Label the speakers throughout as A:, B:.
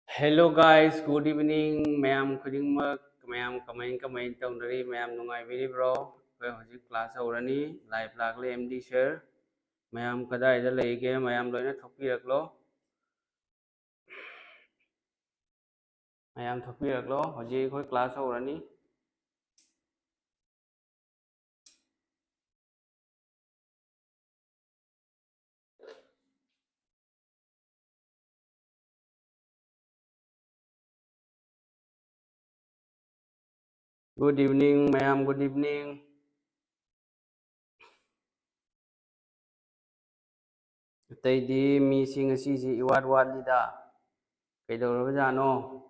A: Hello guys, good evening. Mayam khudingmak, mayam kamain taunari, mayam nungai bro. Koi hojik class aurani, live lagle MD sir. Mayam kada ida lege, mayam loina thopi raklo. Mayam thopi raklo, hojik koi class aurani. Good evening, mayam good evening. Tadi mi sing si iwat lida. Kaidor jano.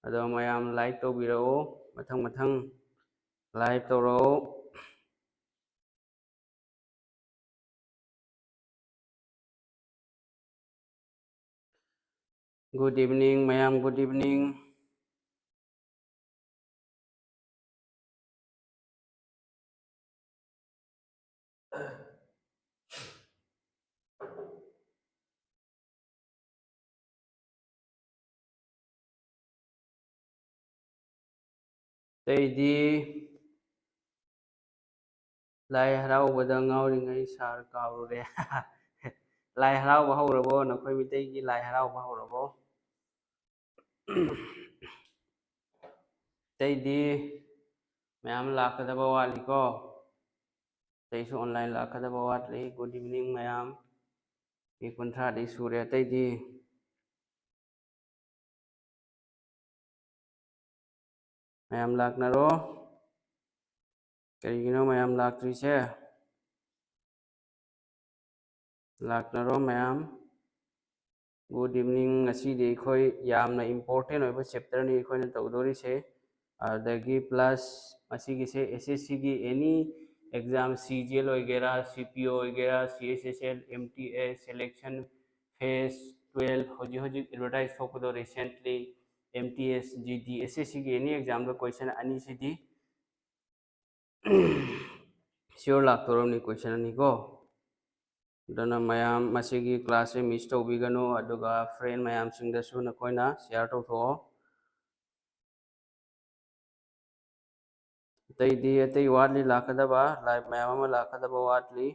A: Ado mayam like to biro, mathang live to ro. Good evening, mayam good evening. Tadi lai haraubada ngauringai sar kaurure lai harauba haurabo nakhoi miteigi lai harauba haurabo tadi mayam lakadaba wali ko taisu online lakadaba watli good evening mayam mi kunthra dei sure tadi mayam laknaro karigino mayam laktrise laknaro mayam good evening ngasi de khoi yamna important oiba chapter ni khoi na tawdori se adagi plus masigi se SSC gi any exam CGL वगैरह CPO वगैरह CSSL MTA selection phase 12 होजी होजी advertise थोकदो recently MTS GD SSC gi any exam का question ani sidi sure laktorom ni question ani ko dana mayam masigi class e miss to bigano aduga friend mayam singda su na koina share to tho tadi atai watli lakadaba live mayam ama lakadaba watli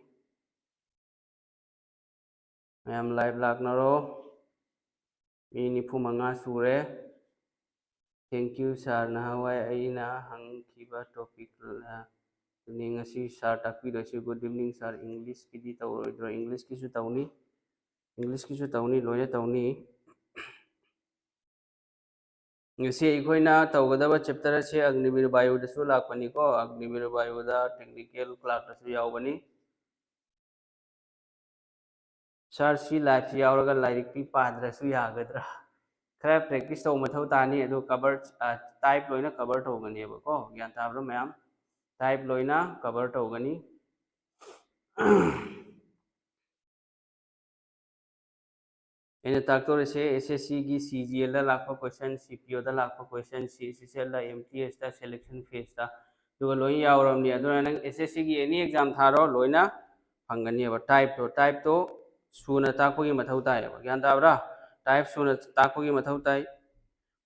A: mayam live laknaro mi nifu manga sure thank you sir nahawai aina hangkiba topic ni ngasi sir takpi dosi good evening sir english kidi tawro english kisu tawni loya tawni ngasi ikoina tawgadaba chapter se agnivir bio da su lakpani ko agnivir bio da technical class da su yawbani sir si live si yawraga lairik pi padra su yagadra खरा practice तो मथौ तानी अदो cover type लोइना cover तौगनी बको ज्ञान ताब्रो ma'am type लोइना cover तौगनी इन ताक्तोर से SSC की CGL दा लाखो क्वेश्चन सीपीओ दा लाखो क्वेश्चन सीसीएल दा एमटीएस दा सिलेक्शन फेज दा दुगो लोइ यावरमनी अदो नंग एसएससी की एनी एग्जाम थारो लोइना फंगनी अब टाइप तो सुना ताकोगी मथौ ताय ज्ञान ताब्रा टाइप सुना ताकोगी मथौ ताय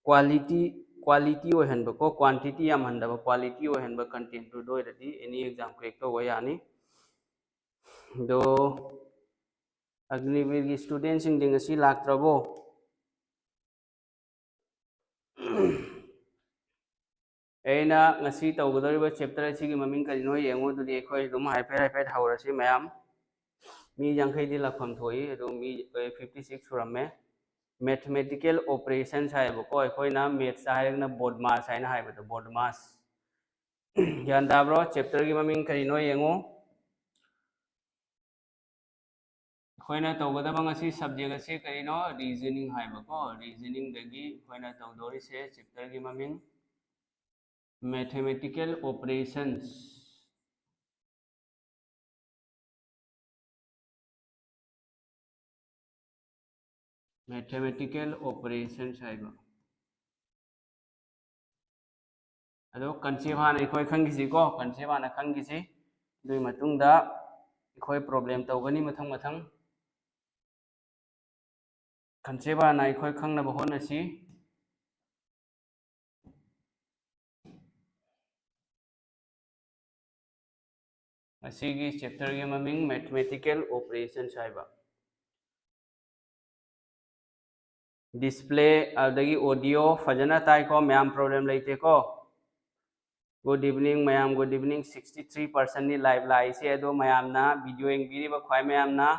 A: क्वालिटी ओहनब को क्वांटिटी याम हंदब क्वालिटी ओहनब कंटेंट दो दोइरदी एनी एग्जाम क्रैक तो यानी दो अग्निवीर की student Singh दिंग C लाक्त्रबो Anna ngasi tawgadoriba chapter sigi maming kalino yengo dudi ekhoi dum haifet haurasi mayam mi jangkhai di lakham thoi do mi 56 surame mathematical operations hai ko ekhoi na maths hai na board mass hai na hai ba board mass yan dabro chapter gi maming kalino yengo खोइना तौगदब ngasi subject ase karino reasoning haibako reasoning dagi खोइना तौदोरी से chapter gi maming mathematical operations हाइबा अदो concept हाना इखोय खंगिसि को concept हाना खंगिसि दुई मतुंगदा इखोय problem तौगनी मथंग concept ana ikhoi khangnaba honasi asigi chapter gi maming mathematical operations haiba display adagi audio fajana tai ko mayam problem leite ko good evening mayam good evening 63% ni live lai se ado mayam na video engiri ba khwai mayam na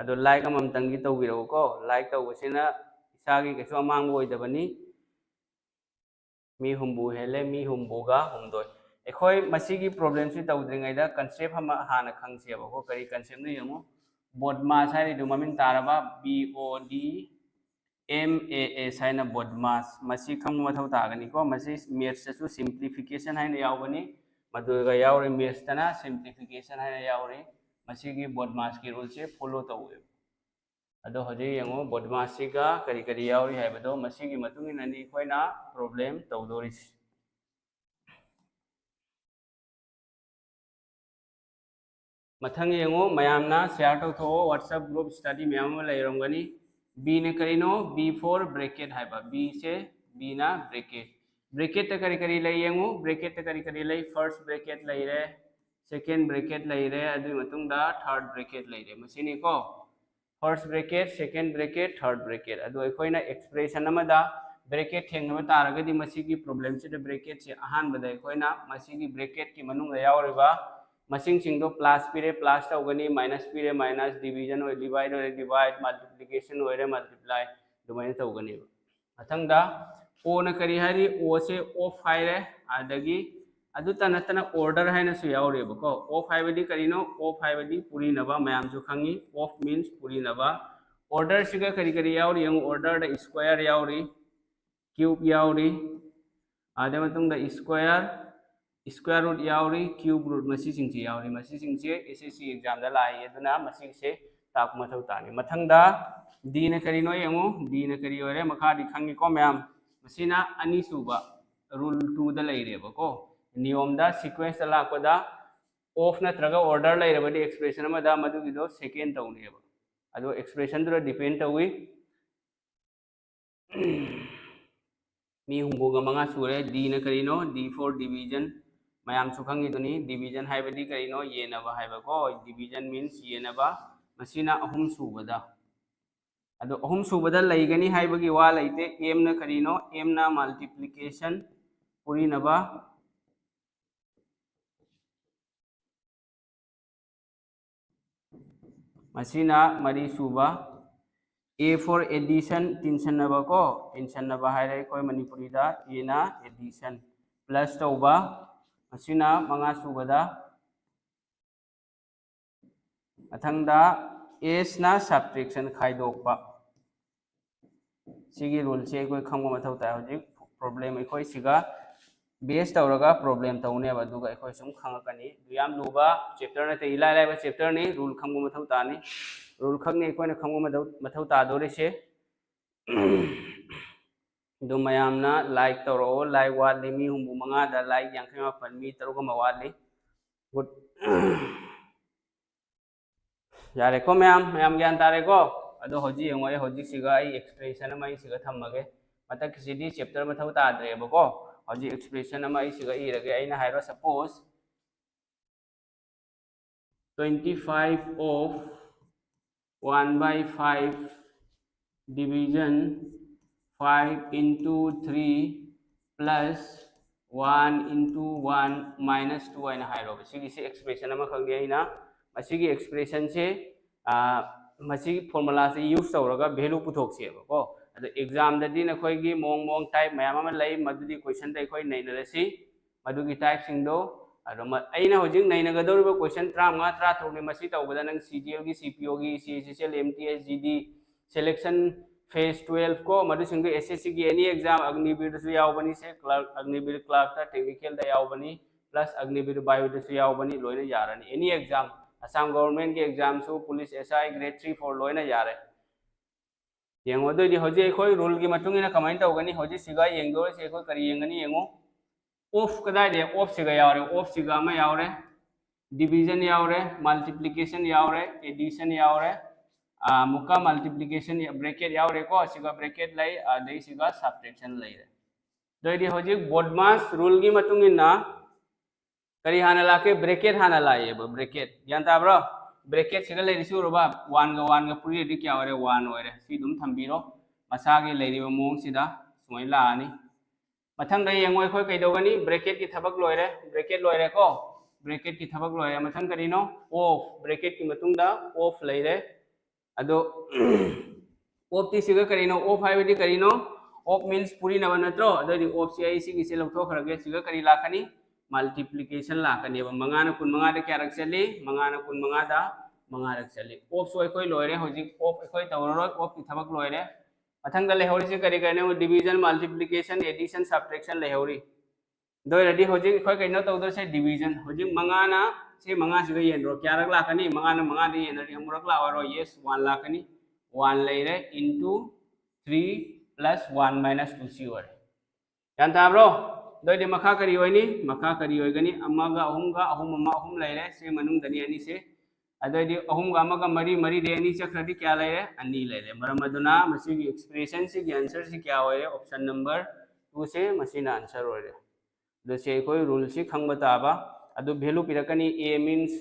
A: ado like amam tangi tawbiro ko like tawbasina isagi kesu amang oidabani mi humbu hele mi humbuga humdoi ekhoi masigi problem si tawdringai da concept hama hana khangse ba ko kari concept ni yamo bodmas hai du mamin taraba BODMAS haina bodmas masi kham mathau tagani ko masi maths su simplification haina yawani maduga yawri maths tana simplification haina yawri masigi bodmas ki rule se follow tawe ado hoje yango bodmas siga kari kari yawri haibado masigi matungin ani khoina problem tawdoris मथंग येंगो मयामना share तौथो WhatsApp group study मयाम लेरंगनी B ने करिनो B for bracket हाइबा B से B ना bracket करी करी ले येंगो bracket करी करी ले first bracket ले रे second bracket ले रे अदु मतुंग दा third bracket ले रे मसिनी को first bracket second bracket third bracket अदु अखोइना expression अमदा bracket थेंगनबा तारगदि मसिगी problem से bracket से अहान बदा अखोइना मसिगी bracket की मनुंग यावरिबा मसिंग सिंग दो प्लस पीरे प्लस तौगनी माइनस पीरे माइनस डिवीजन और डिवाइड मल्टीप्लिकेशन और मल्टीप्लाई दुमाइन तौगनी मथंगदा ओ न करी हरी ओ से ऑफ हाइरे आदगी अदु तनतन ऑर्डर हाइना सु यावरे बको ऑफ हाइबदी करिनो ऑफ हाइबदी पुरी नबा मयाम सु खंगी ऑफ मीन्स पुरी नबा ऑर्डर सिगा करी करी यावरी यंग ऑर्डर द स्क्वायर यावरी क्यूब यावरी आदे मतंग द स्क्वायर रूट यावरी क्यूब रूट मसी सिंगसी यावरी मसी सिंगसे एसएससी एग्जाम दा लाई एदुना मसी से ताक मथौ तानी मथंगदा डी न करिनो यंगो डी न करी ओरे मखा दि खंगी को मैम मसीना अनि सुबा रूल 2 दा लैरे बको नियम दा सीक्वेंस दा लापदा ऑफ नत्रगा ऑर्डर लैरबदि एक्सप्रेशन अमदा मदुगिदो सेकेंड तौनेबा अदो एक्सप्रेशन दुरा डिपेंड तौई मी हुंबोगा मंगा सुरे डी न करिनो डी फॉर डिवीजन मयाम सुखंगी दुनी डिवीजन हाइबदी करिनो येनबा हाइबको डिवीजन मीन्स येनबा मसीना अहुम सुबदा अदो अहुम सुबदा लैगनी हाइबगी वा लैते m न करिनो m ना मल्टीप्लिकेशन पुरी नबा मसीना मरी सुबा a for addition टेंशन नबा को टेंशन नबा हाइरे कोई मणिपुरी दा a ना addition प्लस तौबा मसीना मंगा सुबदा अथंगदा एस ना सब्ट्रैक्शन खाइदोकपा सिगी रूल से कोई खंगो मथौ ता हजिक प्रॉब्लम एकोई सिगा बेस तौरगा प्रॉब्लम तौने बदुगा एकोई सुम खंगकनी दुयाम लुबा चैप्टर नते इला लाइबा चैप्टर नि रूल खंगो मथौ तानी रूल खंगने एकोई न खंगो मथौ ता दोरे से दो मयामना लाइक तौरो लाइक वाली मी हुंबु मंगा दा लाइक यांखे मा पन मी तरुगा मवाली गुड यारे को मयाम ज्ञान तारे को अदो होजी यंगो होजी सिगा आई एक्सप्रेशन मा सिगा थम्मगे मतक सिदी चैप्टर मथौ ताद्रे बको होजी एक्सप्रेशन मा सिगा इरगे आइना हाइरो suppose 25 of 1/5 division 5 into 3 plus 1 into 1 minus 2 आइना हाइरो सिगी से एक्सप्रेशन मा खंगे आइना मसिगी एक्सप्रेशन से मसिगी फॉर्मूला से यूज तौरगा वैल्यू पुथोक सेबको अदो एग्जाम ददी नखोइगी मोंग टाइप मयाम अमा लई मदुदी क्वेश्चन दai khoi नैनरसी मदुगी टाइप सिंगदो अदो अइना होजिक नैनगदोरिबो क्वेश्चन 35 33 नि मसि तौबदा नंग सीजीएल गी सीपीओ गी CHSL MTS GD selection phase 12 को मदु सिंग एसएससी गी एनी एग्जाम अग्निवीर दसु यावबनी से क्लर्क अग्निवीर क्लर्क ता टेक्निकल दा यावबनी प्लस अग्निवीर बायो दसु यावबनी लोइना यारनी एनी एग्जाम असम गवर्नमेंट के एग्जाम सु पुलिस एसआई ग्रेड 3 4 लोइना यारे येंगो दोदि होजे एखोय रूल की मतुंगिना कमाइन तौगनी होजे सिगा येंगदो से एखोय करी येंगनी येंगो ऑफ कदाय दे ऑफ सिगा यावरे ऑफ सिगा मा यावरे डिवीजन यावरे मल्टीप्लिकेशन यावरे एडिशन यावरे मुका मल्टीप्लिकेशन ब्रैकेट यावरे को सिगा ब्रैकेट लाई दे सिगा सब्ट्रैक्शन लाई रे दोइदि होजिक बोडमास रूल की मतुंग इन्ना करी हाना लाके ब्रैकेट हाना लाए ब्रैकेट यान ताब्रो ब्रैकेट सिगा लेरि सुरबा 1 ga पुरी दि क्या ओरे 1 ओरे सी दुम थंबीरो मसागे लेरि मोंग सिदा सुमै लानी मथंग दा येंगोय खोय कैदोगनी ब्रैकेट की थबक लोइरे ब्रैकेट लोइरे को ब्रैकेट की थबक लोइरे मथंग करिनो ऑफ ब्रैकेट की मतुंग दा ऑफ लेरे अदो ऑफ ती सिगा करिनो ऑफ हाइबदी करिनो ऑफ मीन्स पूरी नबा नत्रो अदोदि ऑफ सी आई सी की से लौथोखरगे सिगा करि लाखनी मल्टीप्लिकेशन लाखनी मंगाना कुन मंगा दे क्या रख चली मंगाना कुन मंगा दा मंगा रख चली ऑफ सोय कोई लोइरे होजिक ऑफ कोई तवरो ऑफ की थबक लोइरे मथंग लेहौरी से करी करने डिवीजन मल्टीप्लिकेशन एडिशन सब्ट्रैक्शन लेहौरी दो रेडी होजिक कोई कइनो तौदर से डिवीजन होजिक मंगाना से मंगा सिगा येनरो क्या रख लाखनी मंगाना मंगा दे येनरी हमरक लावरो यस 1 लाखनी 1 लेरे इनटू 3 plus 1 minus 2 c ओरे यान ताब्रो दोइदि मखा करी होइनी मखा करी होइगनी अमगा अहुमगा अहुम अमा अहुम लेरे से मनुंग दनी अनि से अदोइदि अहुमगा अमगा मरी मरी दे अनि चखरदि क्या लेरे अनि लेरे मरमदुना मसिगी एक्सप्रेशन से की आंसर से क्या होरे ऑप्शन नंबर 2 से मसिना आंसर होरे दो से कोई रूल से खंग बताबा अदु value पिरकनी a means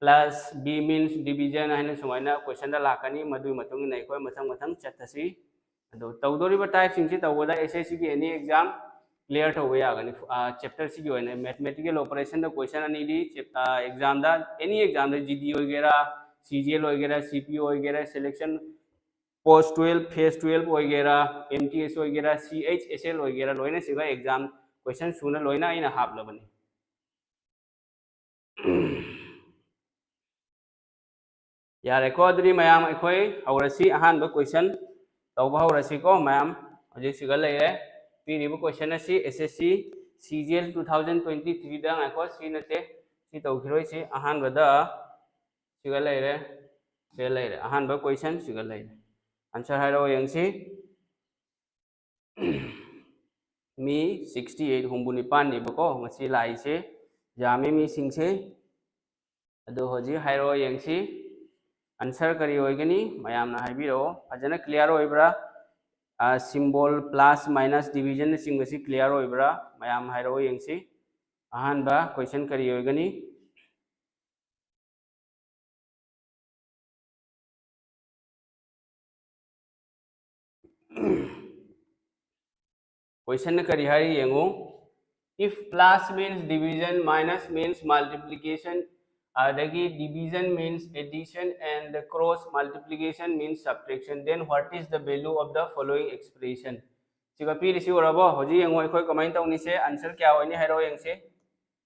A: plus b means division है सुमाइना क्वेश्चन दा लाकनी मदु मतुंग नै कोई मथंग मथंग चतसी अदो तौदोरिबा टाइप सिंग से तौबदा एसएससी की एनी एग्जाम क्लियर हो यागनी चैप्टर सी की ओने मैथमेटिकल ऑपरेशन दा क्वेश्चन अनि दी एग्जाम दा एनी एग्जाम दा जीडी होगेरा सीजीएल होगेरा सीपीओ होगेरा सिलेक्शन पोस्ट 12 फेज 12 होगेरा एमटीएस होगेरा सीएचएसएल होगेरा लोइना सिगा एग्जाम क्वेश्चन सुना लोइना इना हाबलबनी यारे को अदरी मयाम अखोय हौरसी अहान ब क्वेश्चन तौबा हौरसी को मयाम हजि सिगा लेरे पीरिबो क्वेश्चन असि एसएससी सीजीएल 2023 दा अखो सी नते सी तौखिरोय से अहान बदा सिगा लेरे से लेरे अहान ब क्वेश्चन सिगा लेरे आंसर हाइरो यंगसी मी 68 हुंबुनि पान निबको मसी लाई से जामे मी सिंग से अदो होजि हाइरो यंगसी आंसर करी होइगनी मयामना हाइबिरो फजना क्लियर होइब्रा सिंबल प्लस माइनस डिवीजन सिंग से क्लियर होइब्रा मयाम हाइरो यंगसी अहान बा क्वेश्चन करी होइगनी क्वेश्चन करी high यंगो if plus means division minus means multiplication adagi division means addition and the cross multiplication means subtraction then what is the value of the following expression siga pi risi orabo hoji yangoi khoi kamai tawni se answer kya hoini hairo yang se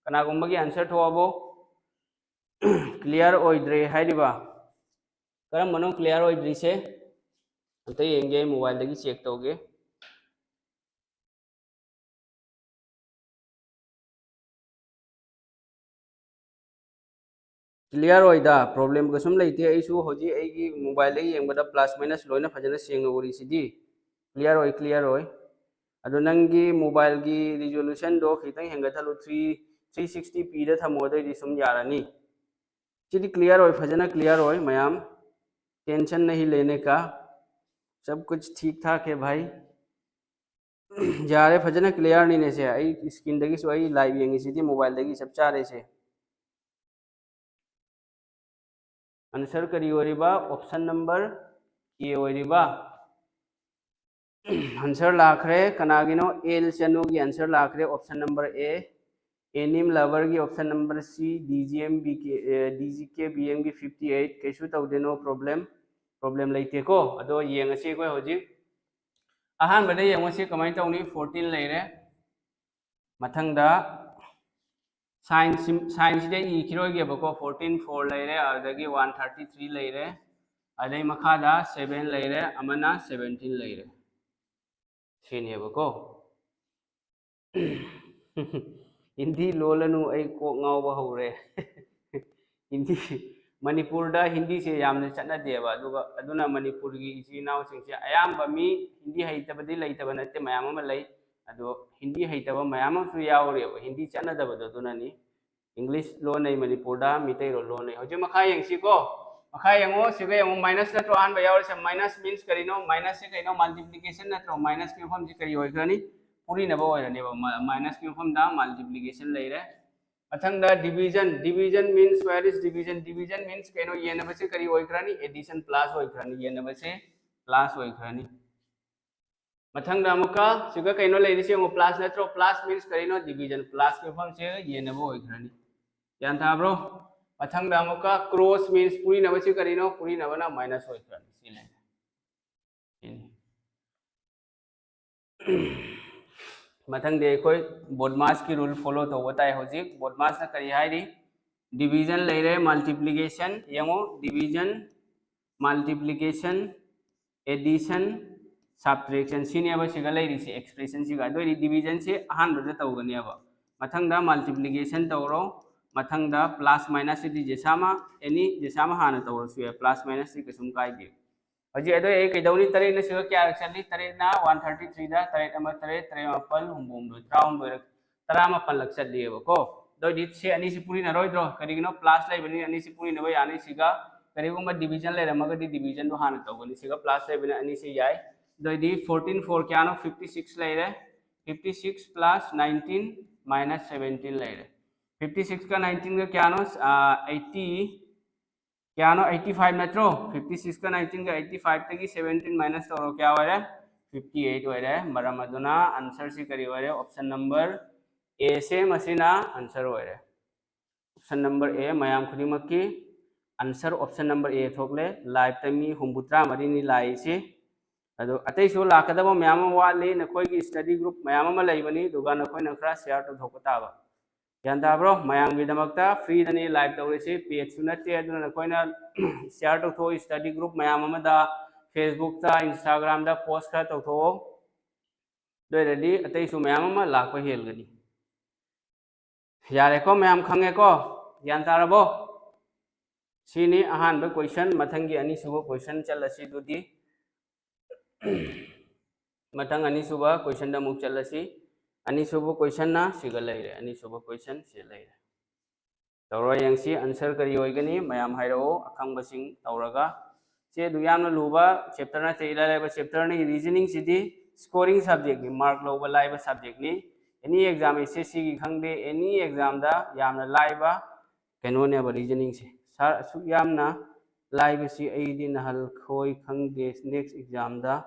A: kana gumba gi answer thoabo clear oidre hairiba karam mano clear oidri se ante yenge mobile dagi check toge clear होइदा problem का सुम लेते ऐसु होजी एगी mobile एगी यंगबदा plus minus लोइना फजना सेंग ओरी सिदी क्लियर होय अदो नंगी मोबाइल की रिजोल्यूशन दो खितंग हेंगथलो 360 p दा थमोदो दि सुम यारानी सिदी क्लियर होय फजना क्लियर होय मयाम टेंशन नहीं लेने का सब कुछ ठीक ठाक है भाई जारे फजना क्लियर नहीं ने से आई स्क्रीन दगी सो आई लाइव यंगी सिदी मोबाइल दगी सब चारे से आंसर करी ओरिबा ऑप्शन नंबर ए ओरिबा आंसर लाखरे कनागिनो एल चनु की आंसर लाखरे ऑप्शन नंबर ए एनिम लवर की ऑप्शन नंबर सी डीजीएम बी के डीजीके बीएम की 58 कैसु तौदेनो प्रॉब्लम लेते को अदो येंगसे को होजि अहान बदे येंगसे कमाई तौनी 14 लेरे मथंगदा साइंस दे इखिरोगे बको 14 4 लेरे अदगी 133 लेरे अदई मखादा 7 लेरे अमना 17 लेरे सेने बको हिंदी लोलनु ऐ को ngaw hore हिंदी मणिपुर दा हिंदी से यामने चना देबा अदुना मणिपुर की इसी नाव सिंग से अयाम बमी हिंदी हैतबदि लैतब नते मयाम म लै अदो हिंदी हैतब मयाम सु यावरे हिंदी चना दबदो दुनानी इंग्लिश लोन नै मणिपुर दा मितै रो लोन नै होजे मखा यंगसी को मखा यंगो सिगे यंगो माइनस नत्रो आन बयावर से माइनस मींस करिनो माइनस से करिनो मल्टीप्लिकेशन नत्रो माइनस की फॉर्म से करी होय खरनी पूरी नबो होय ने माइनस की फॉर्म दा मल्टीप्लिकेशन लेरे अथंग दा division division means where is division division means कनो ये नबे से करी होय खरनी एडिशन प्लस होय खरनी ये नबे से प्लस होय खरनी मथंग दा अमुका सिगे कनो लेरि से प्लस नत्रो प्लस मींस करिनो डिवीजन प्लस की फॉर्म से ये नबो होय खरनी यान थाब्रो मथंग दा अमुका क्रॉस मींस पूरी नबे से करिनो पूरी नबना माइनस होय खरनी सी ले मथंग दे कोई बोडमास की रूल फॉलो तो होता है होजिक बोडमास ना करी हाई री डिवीजन ले रहे मल्टीप्लिकेशन यंगो डिवीजन मल्टीप्लिकेशन एडिशन सब्ट्रैक्शन सिने अब सिगा ले री से एक्सप्रेशन सिगा दो री डिवीजन से अहान बजे तौगनी अब मथंग दा मल्टीप्लिकेशन तौरो मथंग दा प्लस माइनस से जेसामा एनी जेसामा हाना तौरो सुए प्लस माइनस से कसुम काय दे हजी अदो ए कइदौनी तरे ने सिगा क्या चली तरे ना 133 दा तरे अमा तरे तरे मापल हुंबुम दो त्राउन बोर तरा मापल लक चलीबो को दो दित से अनि से पूरी न रोइद्रो करिगिनो प्लस लै बनी अनि से पूरी न बय आनी सिगा करिगुम डिवीजन ले रमगा दी डिवीजन दो हाना तौगनी सिगा प्लस लै बनी अनि से याय दो दी 14 4 क्या नो 56 ले रे 56 प्लस 19 माइनस 17 ले रे 56 का 19 का क्या नो 80 क्या नो 85 नत्रो 56 का 19 का 85 तक 17 माइनस तो क्या हो रहा है 58 हो रहा है मरम अदुना आंसर से करी हो रहा है ऑप्शन नंबर ए से मसीना आंसर हो रहा है ऑप्शन नंबर ए मयाम खुदिमक की आंसर ऑप्शन नंबर ए थोकले लाइफ तमी हुंबुत्रा मरीनी लाई से अदो अतैसो लाकदब मयाम वाले नखोय की स्टडी ग्रुप मयाम अमा लैबनी दुगा नखोय नखरा शेयर तो धोकताबा यान ताब्रो मयाम की दमकता फ्री दनी लाइव तौरेसे पेज सुनते अदुना नखोयना शेयर तो थो स्टडी ग्रुप मयाम अमदा फेसबुक ता इंस्टाग्राम दा पोस्ट कर तो थो दोरेडी अतैसु मयाम अमा लाको हेलगनी यारे को मयाम खंगे को यान तारबो सिनी अहान बे क्वेश्चन मथंगी अनि सुबो क्वेश्चन चलसी दुदी मथंग अनि सुबो क्वेश्चन दा मुक चलसी अनिसुबो क्वेश्चन ना सिगा लेरे अनिसुबो क्वेश्चन से लेरे तौरो यंगसी आंसर करी होइगनी मयाम हाइरो अखंबसिंग तौरगा से दुयामना लुबा चैप्टर ना तेला लेबा चैप्टर नि रीजनिंग सिदी स्कोरिंग सब्जेक्ट नि मार्क लोबा लाइबा सब्जेक्ट नि एनी एग्जाम एसएससी की खंगदे एनी एग्जाम दा यामना लाइबा कैनो ने रीजनिंग से सु यामना लाइबा सी एदी नहल खोई खंगदे नेक्स्ट एग्जाम दा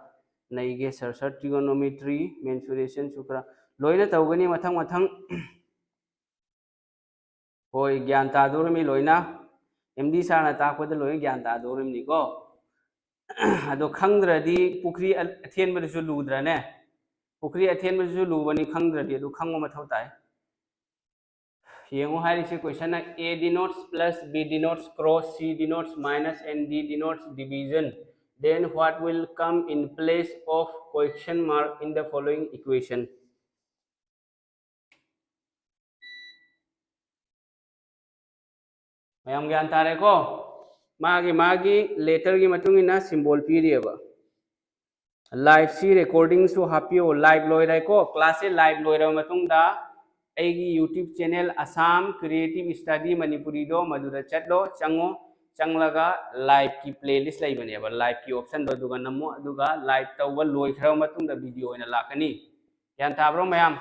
A: नईगे सर ट्रिगोनोमेट्री मेंसुरेशन सुकरा लोइना तौगनी मथंग मथंग होय ज्ञान तादोरमी लोइना एमडी सारना ताकपद लोइ ज्ञान तादोरमी को अदो खंगद्रदी पुखरी अथेनबदसु लुद्रने पुखरी अथेनबदसु लुबनी खंगद्रदी अदो खंगो मथौ ताय येंगो हारिसे question A denotes plus B denotes cross C denotes minus and D denotes division then what will come in place of question mark in the following equation ma'am ज्ञान तारे को मागी लेटर की मतुंग इना सिंबल पीरियबा लाइव सी recording सु हापियो live लोइराय को class से live लोइरा मतुंग दा एगी YouTube channel Assam creative study Manipuri दो मधुरा चटलो चंगो चंगलगा लाइव की प्लेलिस्ट लेबनेबा लाइव की ऑप्शन दो दुगा नमो दुगा लाइव तौबा लोइखरा मतुंग दा वीडियो ओइना लाकनी यान ताब्रो मैम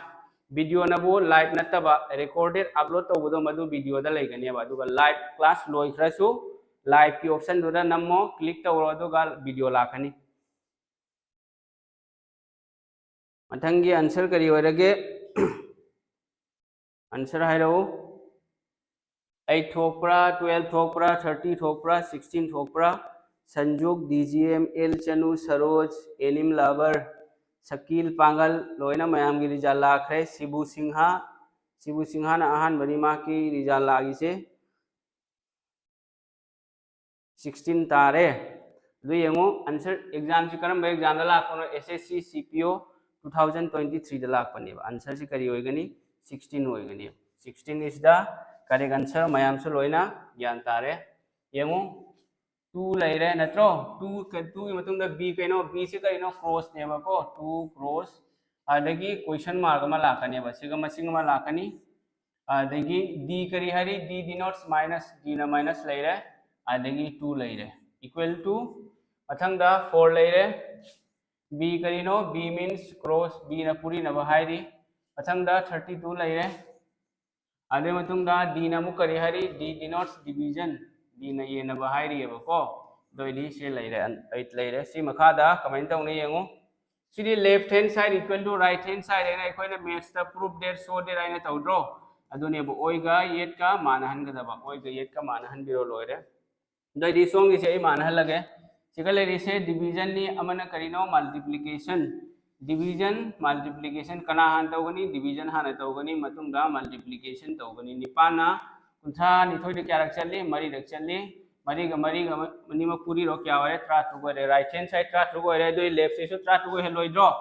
A: वीडियो नबो लाइव नतबा रिकॉर्डेड अपलोड तौबदो मधु वीडियो दा लेगनेबा दुगा लाइव क्लास लोइखरासु लाइव की ऑप्शन दुदा नमो क्लिक तौरो दुगा वीडियो लाकनी मथंगी आंसर करी होरगे आंसर हाइरो 8 थोपरा 12 थोपरा 30 थोपरा 16 थोपरा संजुग डीजीएम एल चनु सरोज एनिम लवर शकील पांगल लोइना मयाम की रिजल्ट लाखरे शिबू सिंहा ना अहान बनी मा की रिजल्ट लागी से 16 तारे दो येंगो आंसर एग्जाम से करम एग्जाम दा लाखनो एसएससी सीपीओ 2023 दा लाखपनेबा आंसर से करी होइगनी 16 होइगनी 16 इज द करेक्ट आंसर मयाम से लोइना ज्ञान तारे येंगो 2 लेरे नत्रो 2 की मतुंग दा बी कइनो बी से कइनो क्रॉस नेबा को 2 क्रॉस आदगी क्वेश्चन मार्क मा लाकनेबा सिगा मसिंग मा लाकनी आदगी डी करी हरी डी डिनोट्स माइनस डी ना माइनस लेरे adagi 2 leire equal to mathangda 4 leire b karino b means cross b na puri na bahari mathangda 32 leire ade matungda d na mu kari hari d denotes division d na ye na bahari eba ko doili se leire 8 leire si makhada comment tawne yengo sidi left hand side equal to right hand side ena ekhoi maths ta proof there show there aina tawdro adune bo oiga yet ka mana han gadaba oiga yet ka mana han biro loire doidi song ise ai mana halage sikale rise division ni amana karino multiplication division multiplication kana han tawgani division hana tawgani matungda multiplication tawgani nipana kuntha ni thoi de kya rak challe mari rak challe mari ga mani ma puri ro kya ware tra tu go right hand side tra tu go re doi left side so tra tu go heloi draw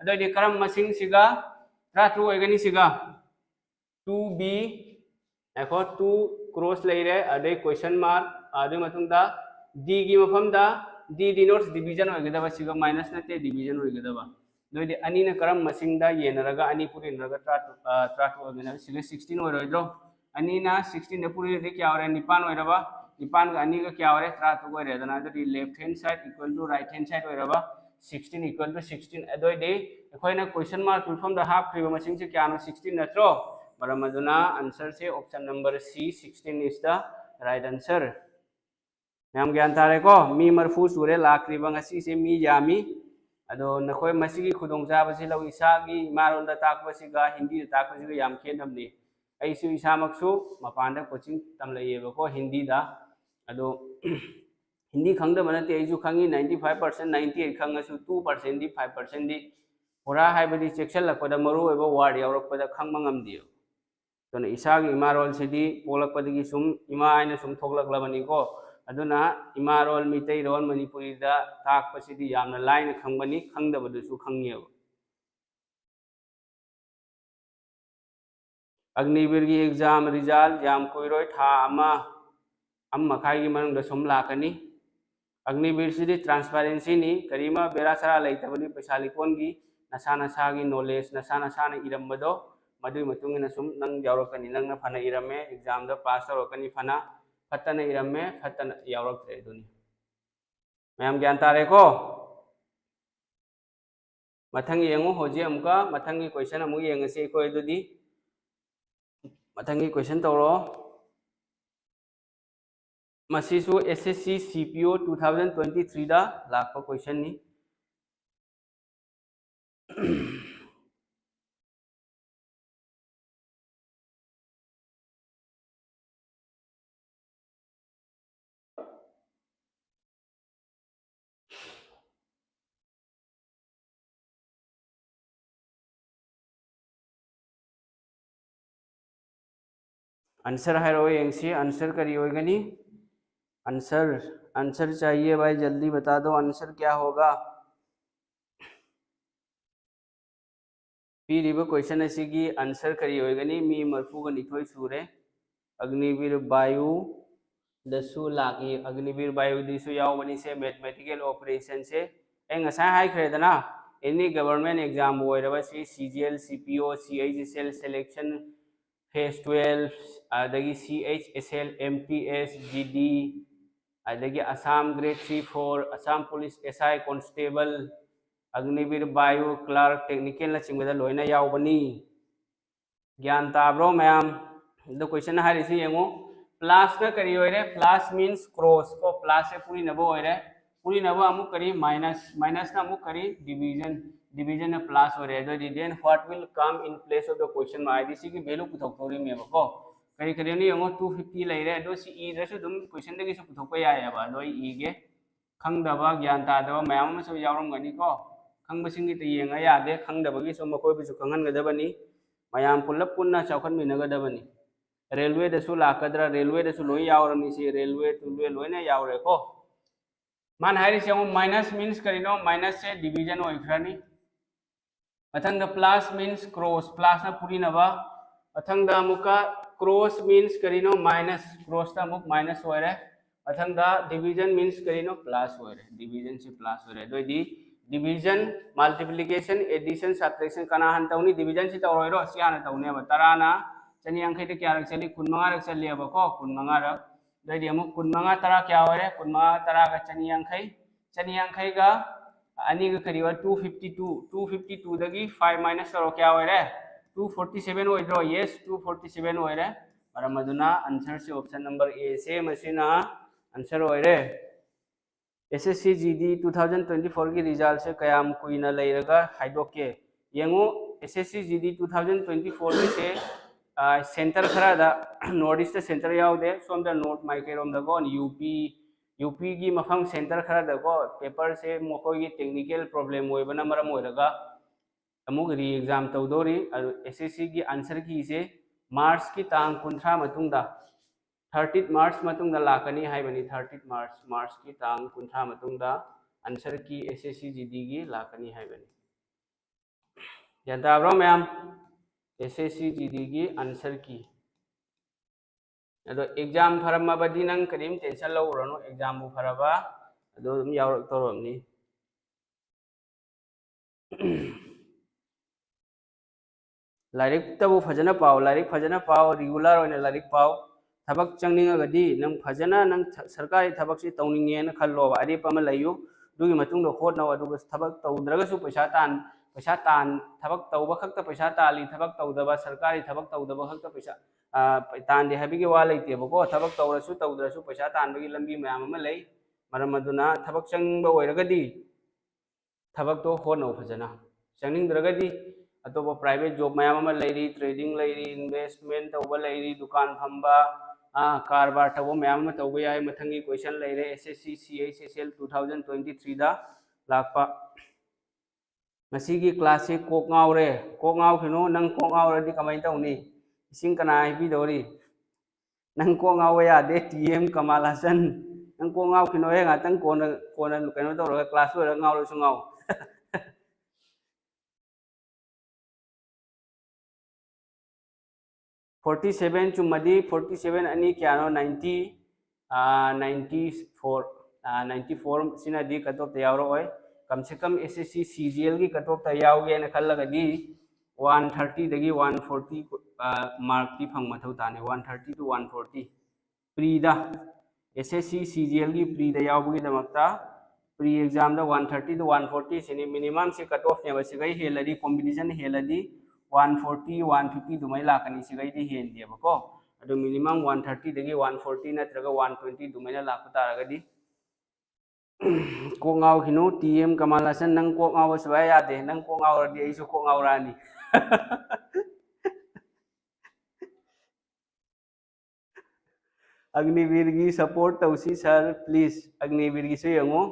A: adoi de karam masing siga tra tu go gani siga 2b एको 2 cross लेरे अदे question mark अदे मतुंगदा d की मफमदा d denotes division होगदबा सिगा minus नते division होगदबा दोदे अनि न करम मसिंगदा येनरगा अनि पुरी नरगा ट्राट होगना सिगा 16 होरोइद्रो अनि ना 16 ने पुरी दे क्या होरे निपान होइरबा निपान का अनि का क्या होरे ट्राट होइरेदना दे left hand side equal to right hand side होइरबा 16 इक्वल टू 16 अदोइदे एखोइना क्वेश्चन मार्क फुलफॉर्म दा हाफ क्रिबा मसिंग से क्या नो 16 नत्रो Baramaduna answer से option number C 16 is the right answer. Ma'am ज्ञान तारे को मी मरफू सूरे लाकरी बंगसी से मी जामी अदो नखोय मसी की खुदों चाब से लो इसागी मारोल दा ताक बसीगा हिंदी दा ताक बसीगा याम खेन हमने ऐसु इसा मक्सु मपांडा कोचिंग तम लइएबो को हिंदी दा अदो हिंदी खंगद बनते ऐसु खंगी 95% 98 खंगसु 2% दी 5% दी पुरा हाइबदी सेक्शन लपदा मरु एबो वार्ड यावरपदा खंगमंगम दियो तो इसागी इमारोल सिदी पोलकपदगी सुम इमा आइना सुम थोगलकलबनी को अदुना इमारोल मितै रोल मणिपुरी दा ताकपसिदी यामना लाइन खंगबनी खंगदबदुसु खंगियो अग्निवीर की एग्जाम रिजल्ट याम कोइरोय था अम मखाई की मनंग सुम लाकनी अग्निवीर सिदी ट्रांसपेरेंसी नि करीमा बेरासरा लैतबनी पैसा लिकोन की नसा नसा की नॉलेज नसा नसा ने इरमबदो मधुई मतुंगना सुम नंग यावरकनी नंगना फना इरमे एग्जाम दा पास तौरकनी फना फतना इरमे फतना यावरक्रे दुनी मैम ज्ञान तारे को मथंगी यंगो होजी अमुका मथंगी क्वेश्चन अमु यंगसे को दुदी मथंगी क्वेश्चन तौरो मसीसु एसएससी सीपीओ 2023 दा लाखो क्वेश्चन नी आंसर है रो यंगसी आंसर करी होगनी आंसर आंसर चाहिए भाई जल्दी बता दो आंसर क्या होगा पीरिबो क्वेश्चन असी की आंसर करी होगनी मी मरफूग निथोय सूरे अग्निवीर वायु दसु लागी अग्निवीर वायु दिसु यावबनी से मैथमेटिकल ऑपरेशन से एंगसा हाई खरेदना एनी गवर्नमेंट एग्जाम होइरबा सी CGL CPO CHSL selection phase 12 अदगी सीएचएसएल एमटीएस जीडी अदगी Assam grade 3 4 Assam police SI constable Agniveer Vayu clerk technical ना चिंगदा लोइना यावबनी ज्ञान ताब्रो मैम द क्वेश्चन हारिसी यंगो प्लस का करी होइरे प्लस मींस क्रॉस को प्लस से पूरी नबो होइरे पूरी नबो अमु करी माइनस माइनस ना अमु करी डिवीजन डिवीजन ना प्लस होइरे दो then what will come in place of the question IDC की वैल्यू पुथोक्तोरी मेबको करी करी नि यंगो 250 लेरे दो सी ई रसु दुम क्वेश्चन दगी सु पुथोकपा यायबा लोई ईगे खंगदबा ज्ञान तादबा मयाम सु यावरमगनी को खंगबसिंगी त येंगा यादे खंगदबगी सु मकोय बिसु खंगनगदबनी मयाम पुल्लप पुन्ना चौखन मिनगदबनी रेलवे दसु लाकद्रा रेलवे दसु लोई यावरनी से रेलवे टुलवे लोइना यावरे को मान हारि से माइनस मीन्स करिनो माइनस से डिवीजन होइखरानी मथंग द प्लस मीन्स क्रॉस प्लस ना पूरी नबा मथंग द मुका क्रॉस मीन्स करिनो माइनस क्रॉस ता मुक माइनस होइरे मथंग द डिवीजन मीन्स करिनो प्लस होइरे डिवीजन से प्लस होइरे दोइदी डिवीजन मल्टीप्लिकेशन एडिशन सब्ट्रैक्शन कना हन तौनी डिवीजन से तौरोइरो सियाना तौने बा तराना चनी अंखै ते क्या रख चली 15 रख चली अब को 15 रख दैदी अमुक कुनमंगा तरा क्या होरे कुनमंगा तरा का चनी यांखई का अनी का करीब 252 दगी 5 माइनस करो क्या होरे 247 होइद्रो यस 247 होरे मरम अदुना आंसर से ऑप्शन नंबर ए से मसिना आंसर होरे SSC GD 2024 की रिजल्ट से कयाम कुइना लेरगा हाइडोके यंगो SSC GD 2024 की से सेंटर खरा दा नॉर्थ ईस्ट सेंटर याउदे सोमदा नॉर्थ माइकेरोम दा को यूपी की मफम सेंटर खरा दा को पेपर से मोको की टेक्निकल प्रॉब्लम होइबना मरम होइरगा अमुक री एग्जाम तौदोरी SSC की आंसर की से मार्च की तांग कुंथ्रा मतुंगदा 30 मार्च मतुंगदा लाकनी हाइबनी 30 मार्च की तांग कुंथ्रा मतुंगदा आंसर की SSC GD की लाकनी हाइबनी यादाब्रो मैम SSC GD की आंसर की अदो एग्जाम फरमबदी नंग करीम टेंशन लौरनो एग्जाम बु फरबा अदो दum यावरक तोरमनी लाइरिक तबु फजना पाव लाइरिक फजना पाव रेगुलर होने लाइरिक पाव थबक चंगनिंगगदी नंग फजना नंग सरकारी थबक से तौनिंगेन खल्लो अरे पम लयु दुगी मतुंग दो खोट नव अदुग थबक तौद्रगसु पैसा तान थबक तौब खक्त पैसा ताली थबक तौदबा सरकारी थबक तौदबा खक्त पैसा तान दे हबिगे वा लेतेबको थबक तौरसु तौद्रसु पैसा तानबगी लंबी मयाम अमा लई मरम अदुना थबक चंगबा ओइरगदी थबक तो होनो फजना चंगनिंगद्रगदी अतोप प्राइवेट जॉब मैम लेरी ट्रेडिंग लेरी इन्वेस्टमेंट तब लेरी दुकान फंबा कारबार तब मैम तब याय मथंगी क्वेश्चन लेरे SSC CHSL 2023 दा लापा मसीगी क्लास से कोक ngawre कोक ngawखिनो नंग कोक ngawrदी कमाय तौनी इसिंग कना हाइबिदोरी नंग कोक ngawwe यादे TM कमाल हसन नंग कोक ngawखिनो हे गातंग कोन कनो तौरगा क्लास लोरा ngawरसु ngaw 47 चुम्मदी 47 अनि क्यानो 90 94 सिना दी कटऑफ त यावरो होय कम से कम SSC CGL की कटऑफ त यावगे न खल्लगदी 130 दगी 140 मार्क ती फंग मथौ ताने 130 to 140 प्री दा SSC CGL की प्री दा यावगे दमकता प्री एग्जाम दा 130 to 140 सिनी मिनिमम से कटऑफ ने बसिगै हेलदी कॉम्बिनेशन हेलदी 140 150 दुमई लाकनी सिगैदी हेंदेबको अदो मिनिमम 130 दगी 140 नत्रगा 120 दुमैना लाप तारगदी कोंगाव हिनो TM कमाल हसन नंग कोंगाव सबा यादे नंग कोंगाव रदी आइसु कोंगाव रानी अग्निवीर की सपोर्ट तौसी सर प्लीज अग्निवीर की से यंगो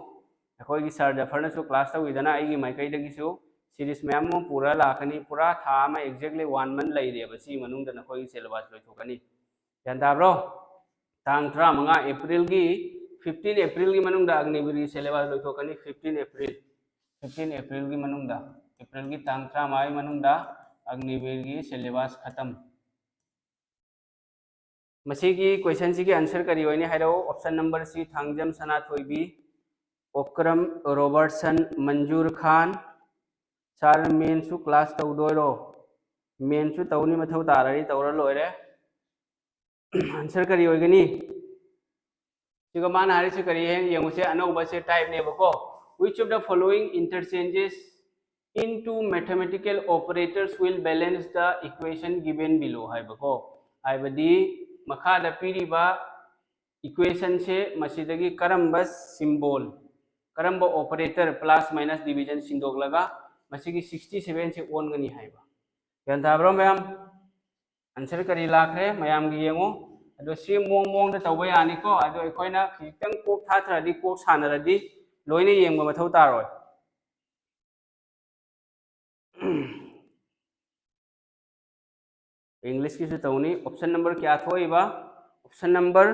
A: अखोई की सर जफर सु क्लास तौइदना आइगी माइकैदगिसु सीरीज मैम पूरा लाखनी पूरा था में एक्जेक्टली 1 मंथ लेरेब सी मनुंग दना कोई सिलेबस लोइथोकनी जानताब्रो तांग 35 अप्रैल की 15 अप्रैल की मनुंग दा अग्निवीर की सिलेबस लोइथोकनी 15 अप्रैल की मनुंग दा अप्रैल की तांग 35 मनुंग दा अग्निवीर की सिलेबस खत्म मसी की क्वेश्चन सी की आंसर करी होइने हाइरो option number C Thangjam Sanathoibi Okram Robertson Manjur Khan सार मेनसु क्लास तौदोरो मेनसु तौनी मथौ ताररी तौर लोरे आंसर करी होइगनी सिगा मान हारि से करी है यंगसे अनौबा से टाइप ने बको which of the following interchanges into mathematical operators will balance the equation given below है बको हाइबदी मखा द पीरिबा इक्वेशन से मसीदगी करम सिंबल करम ऑपरेटर प्लस माइनस डिवीजन सिंदोक लगा मसीगी 67 से ओन गनी हाइबा यान ताब्रो मैम आंसर करी लाखरे मैम गी येंगो अदो सी मोंग द तौबा यानिको अदो एकोइना खितंग कोक थाथरदी कोक सानरदी लोइने येंगबा मथौ तारोय इंग्लिश की तौनी ऑप्शन नंबर क्या थोइबा ऑप्शन नंबर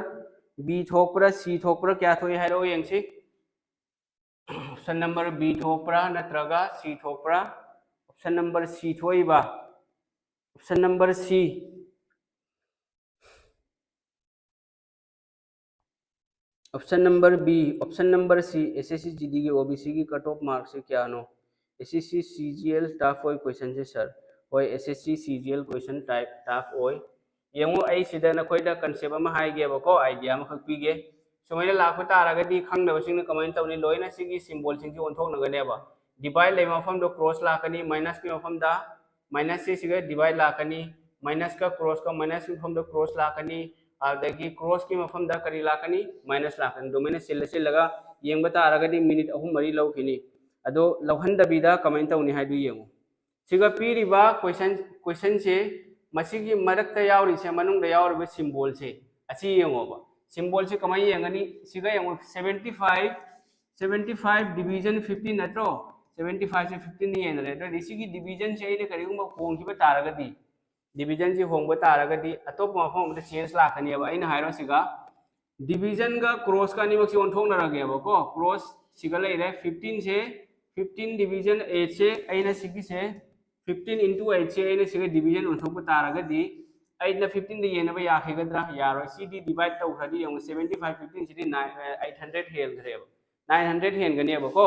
A: बी थोपरा सी थोपरा क्या थोइ हाइरो येंगसी ऑप्शन नंबर बी थोपरा नत्रगा सी थोपरा ऑप्शन नंबर सी थोइबा option number C option number B option number C SSC GD की OBC की कट ऑफ मार्क्स से क्या नो SSC CGL टफ होय क्वेश्चन से सर होय SSC CGL question type tough होय येंगो आई सिदा नखोइदा कंसेप्ट अमा हाइगेबको आइडिया अमा खक पीगे सुमाइना लाखो तारागदी खंगदबसिंग कमेंट तौनी लोइना सिगी सिंबल सिंगी ओंथोकनगनेबा डिवाइड ले मफम दो क्रॉस लाकनी माइनस की मफम दा माइनस से सिगे डिवाइड लाकनी माइनस का माइनस की मफम दो क्रॉस लाकनी आदगी क्रॉस की मफम दा करी लाकनी माइनस लाकनी दो मैंने सिल्लगा येंग तारागदी मिनिट अहुम मरी लौखिनी अदो लौहंदबीदा कमेंट तौनी हाइदु येंगो सिगा पीरिबा क्वेश्चन से मसीगी मरक्ता यावरिसे मनुंग दा यावरिबा सिंबल से अच्छी येंगोबा सिंबल से कमाई येंगनी सिगा येंगो 75 डिवीजन 15 नत्रो 75 से 15 येंगरे तो दिसिगी डिवीजन से इने करिगुम होंगिबा तारगदी डिवीजन से होंगबा तारगदी अतोप मफम दा चेंज लाकनिबा आइना हाइरो सिगा डिवीजन का क्रॉस का निमक से ओंथोंगनरगेबा को क्रॉस सिगा लेरे 15 से 15 डिवीजन 8 से आइना सिगी से 15 into 8 से आइना सिगा डिवीजन ओंथोंबा तारगदी आइना 15 दे येनबा याखेगद्रा यारो सीडी डिवाइड तौखदी यंग 75 15 सिदी 800 हेलग्रेब 900 हेनगनेबा को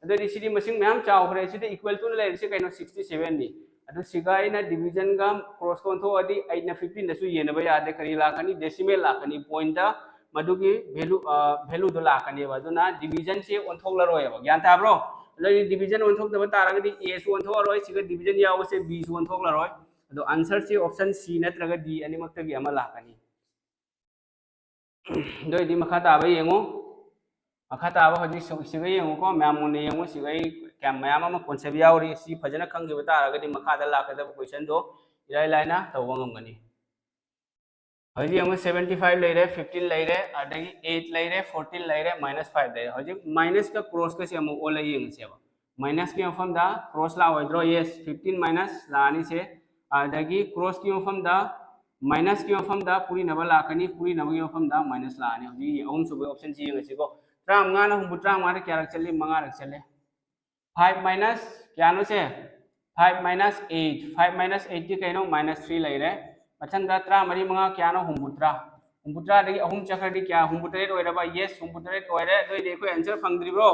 A: अदि सिदी मसिंग मैम चावखरे सिदी इक्वल टू लेरे से कइनो 67 नि अदु सिगा आइना डिवीजन का क्रॉस कोंथो अदि आइना 15 दसु येनबा यादे करी लाखनी डेसिमल लाखनी पॉइंट मधुगी वैल्यू दो लाखनेबा अदुना डिवीजन से ओंथोकलरोयबा ज्ञान ताब्रो अदि डिवीजन ओंथोकदबा तारगदी ए सु ओंथोकलरोय सिगा डिवीजन याव से बी सु ओंथोकलरोय अदो आंसर से ऑप्शन सी नत्रगा डी अनिमक्तगी अमा लाखनी दोइदि मखा ताबा येंगो मखा ताबा हजि सिगा येंगो को मैम मुने येंगो सिगा क्या मैम अमा कॉन्सेप्ट यावरी सी फजना खंगिबा तारगदी मखा दा लाखदब क्वेश्चन दो इलाइ लाइना तौबा ngamgani हजी 75 लेरे 15 लेरे अदगी 8 लेरे 14 लेरे -5 लेरे हजी माइनस का क्रॉस का से ओ लेयिंग सेबा माइनस की मफम दा क्रॉस ला ओइद्रो यस 15 माइनस लानी से अदगी क्रॉस की मफम दा माइनस की मफम दा पूरी नबा लाकनी पूरी नबगी मफम दा माइनस लानी हजी अहुम सुबे ऑप्शन सी यंग सेको 35 ना हुम 35 क्या रख चले मंगा रख चले 5 माइनस क्या नो से 5 माइनस 8 5 माइनस 8 की कहिनो -3 लेरे मथंदा 35 मंगा क्या नो हुमुत्रा दगी अहुम चखरदी क्या हुमुत्रेट ओइरबा यस हुमुत्रेट ओइरे दोइ देखो आंसर फंगद्रिब्रो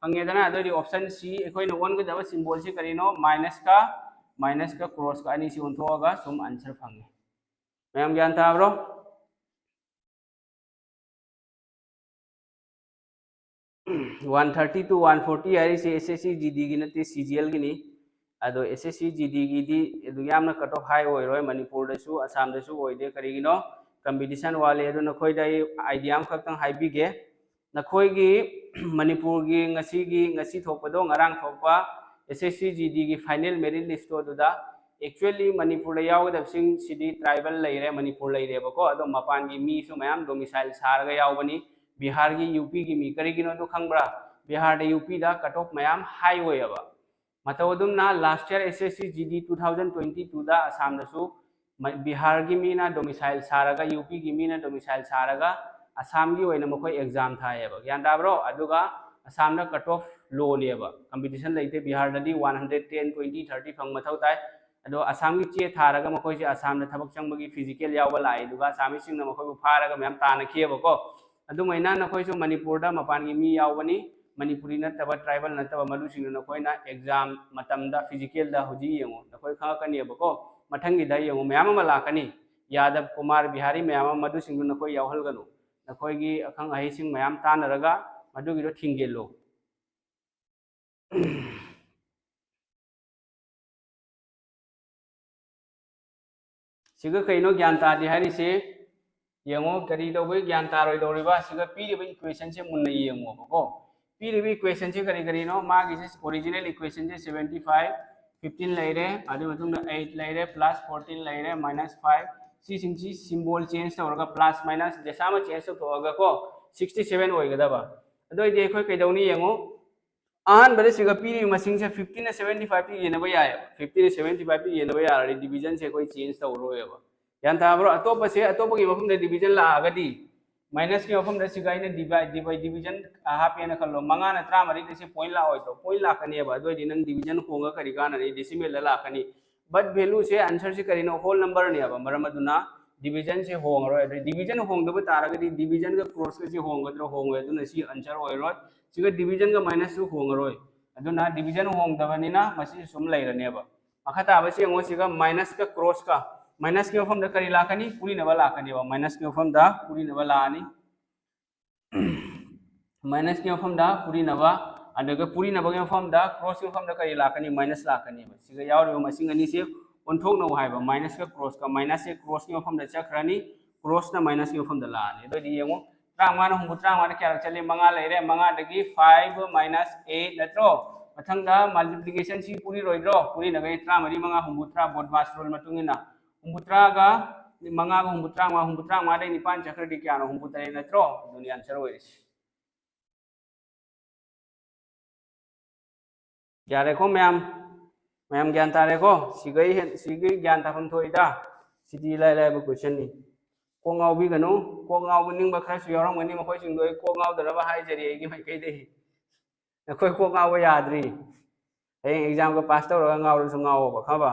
A: फंगेदना दोइ ऑप्शन सी एकोइन वन के दबा सिंबल से करिनो माइनस का क्रॉस का अनि सी ओंथोगा सुम आंसर फंगे मैम ज्ञान ताब्रो 130 to 140 यारी से एसएससी जीडी की नते सीजीएल की नी अदो एसएससी जीडी की दी अदो यामना कट ऑफ हाई ओइरोय मणिपुर दसु असम दसु ओइदे करिगिनो कंपटीशन वाले अदो नखोय दाई आइडिया खक्तंग हाइबिगे नखोय गी मणिपुर की ngasi थोपदो ngarang थोपा एसएससी जीडी की फाइनल मेरिट लिस्ट दुदा एक्चुअली मणिपुर यावगदबसिंग सिदी ट्राइबल लेरे मणिपुर लेरेबको अदो मपान की मी सु मयाम डोमिसाइल सारगा यावबनी बिहार की यूपी की मी करिगिनो तो खंगब्रा बिहार दे यूपी दा कट ऑफ मयाम हाई होयबा मतवदुमना लास्ट ईयर एसएससी जीडी 2022 दा असम दसु बिहार की मीना डोमिसाइल सारगा यूपी की मीना डोमिसाइल सारगा असम की ओइना मखोय एग्जाम थायबा ज्ञान ताब्रो अदुगा असम दा कट ऑफ लो नेबा कंपटीशन लेते बिहार ददी 110 20 30 फंग मथौ ताय अदो असम की चे थारगा मखोय से असम दा थबक चंगबगी फिजिकल यावबा लाय दुगा असमी सिंग मखोय फारगा मैम ताना खेबको अदु मैना नखोय सु मणिपुर दा मपान की मी यावबनी मणिपुरी नतबा ट्राइबल नतबा मदुसिंग नखोयना एग्जाम मतमदा फिजिकल दा हुजी यंगो नखोय खाकनिबको मथंगी दा यंगो मैम अमा लाकनी यादव कुमार बिहारी मैम मदुसिंग नखोय यावहलगनु नखोयगी अखंग अहिसिंग मैम तानरगा मदुगिरो थिंगेलो सिगा कइनो ज्ञान तादि हारिसे यंगो करी दोबे ज्ञान तारोय दोरिबा सिगा पीरिबा इक्वेशन से मुन्ना यंगो बको पीरिबा इक्वेशन से करी नो मागी से ओरिजिनल इक्वेशन से 75 15 लेरे आदि मतुंग 8 लेरे प्लस 14 लेरे -5 सी सिंची सिंबल चेंज तौरगा प्लस माइनस जैसा चेंज तौरगा को 67 होइगदबा अदोय दे खोय कइदौनी यंगो आन बरे सिगा पीरी मसिंग से 15 ने 75 पी येनबा याय 15 ने 75 पी येनबा यार डिवीजन से कोई चेंज तौरोयबा यान ताब्रो अतोप से अतोप की मफम दे डिवीजन ला आगदी माइनस की मफम दे सिगा इन डिवीजन हाफ येन खल्लो मंगा न 30 से पॉइंट ला होय तो पॉइंट ला कनेबा अदोय दि नंग डिवीजन होंगा करी गाना ने डेसिमल ला कनी बट वैल्यू से आंसर से करिनो होल नंबर ने अब मरम अदुना डिवीजन से होंगरो डिवीजन होंगदब तारगदी डिवीजन का क्रॉस के से होंगद्रो होंगे अदुना सी आंसर होयरो सिगा डिवीजन का माइनस सु होंगरोय अदुना डिवीजन होंगदबनिना मसी सुम लेरनेबा मखता बसे ngo सिगा माइनस का क्रॉस का माइनस की मफम दा करी लाकनी पुरी नबा लाकनी बा माइनस की मफम दा पुरी नबा लानी माइनस की मफम दा पुरी नबा अदगा पुरी नबा की मफम दा क्रॉस की मफम दा करी लाकनी माइनस लाकनी बा सिगा यावरिबा मसिंग अनि से ओंथोक नौ हाइबा माइनस का माइनस से क्रॉस की मफम दा चखरानी क्रॉस ना माइनस की मफम दा लानी दो दी येंगो ट्रांगमान हुंगु ट्रांगमान क्या चले मंगा लेरे मंगा दगी 5 माइनस 8 नत्रो मथंग दा मल्टीप्लिकेशन सी पूरी रोइद्रो पूरी नगै ट्रांगमरी मंगा हुंगु ट्रा बोर्ड मास रोल मतुंगिना हुंगु ट्रागा मंगा गा हुंगु ट्रांगमा दे निपान चखरदी क्या नो हुंगु तरे नत्रो दुनिया आंसर होइस यारे को मैम ज्ञान तारे को सिगई ज्ञान ताफम थोइदा सिदी लाइ लाइ क्वेश्चन नि कोंगावबी गनो कोंगाव निंग खरा सु यारम गनी मखोय सिंग कोंगाव दरबा हाइजरी एगी मै कई दे नखोय कोंगाव याद्री हे एग्जाम को पास तौर गाव सु गाव बा खबा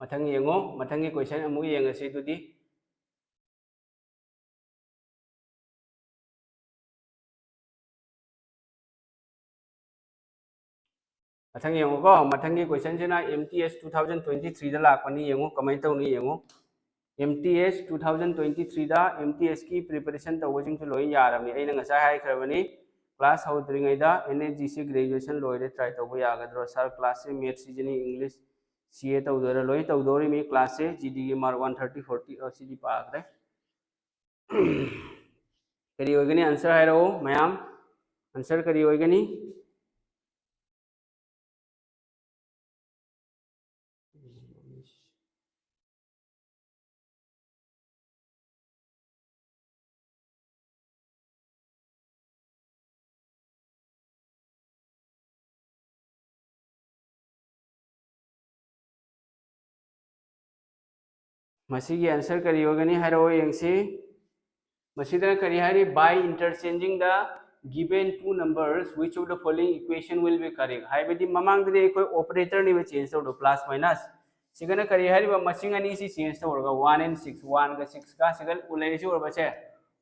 A: मथंग येंगो मथंग की क्वेश्चन अमु येंगसी दुदी मथंग येंगो को मथंग की क्वेश्चन सिना MTS 2023 दा लाकनी येंगो कमाई तौनी येंगो MTS 2023 दा MTS की प्रिपरेशन तौबजिंग से लोई यारमी अइना ngasa hai खरबनी क्लास हौद्रिङैदा NSGC ग्रेजुएशन लोइरे ट्राई तौबो यागद्रो सर क्लास से मैथ्स रीजनिंग इंग्लिश CA तौदोरा लोई तौदोरी मी क्लास से GD की मार्क 130 40 और CD पागरे करी होगनी आंसर है रो मैम आंसर करी होगनी मसीगी आंसर करी होगनी है रो यंगसी मसीदना करी है by interchanging the given two numbers which of the following equation will be correct हाइबदी ममांग दे कोई ऑपरेटर नि चेंज तौर प्लस माइनस सिगना करी है मसिंग अनि सी चेंज तौरगा 1 and 6 1 का 6 का सिगल उलेरि से ओरबसे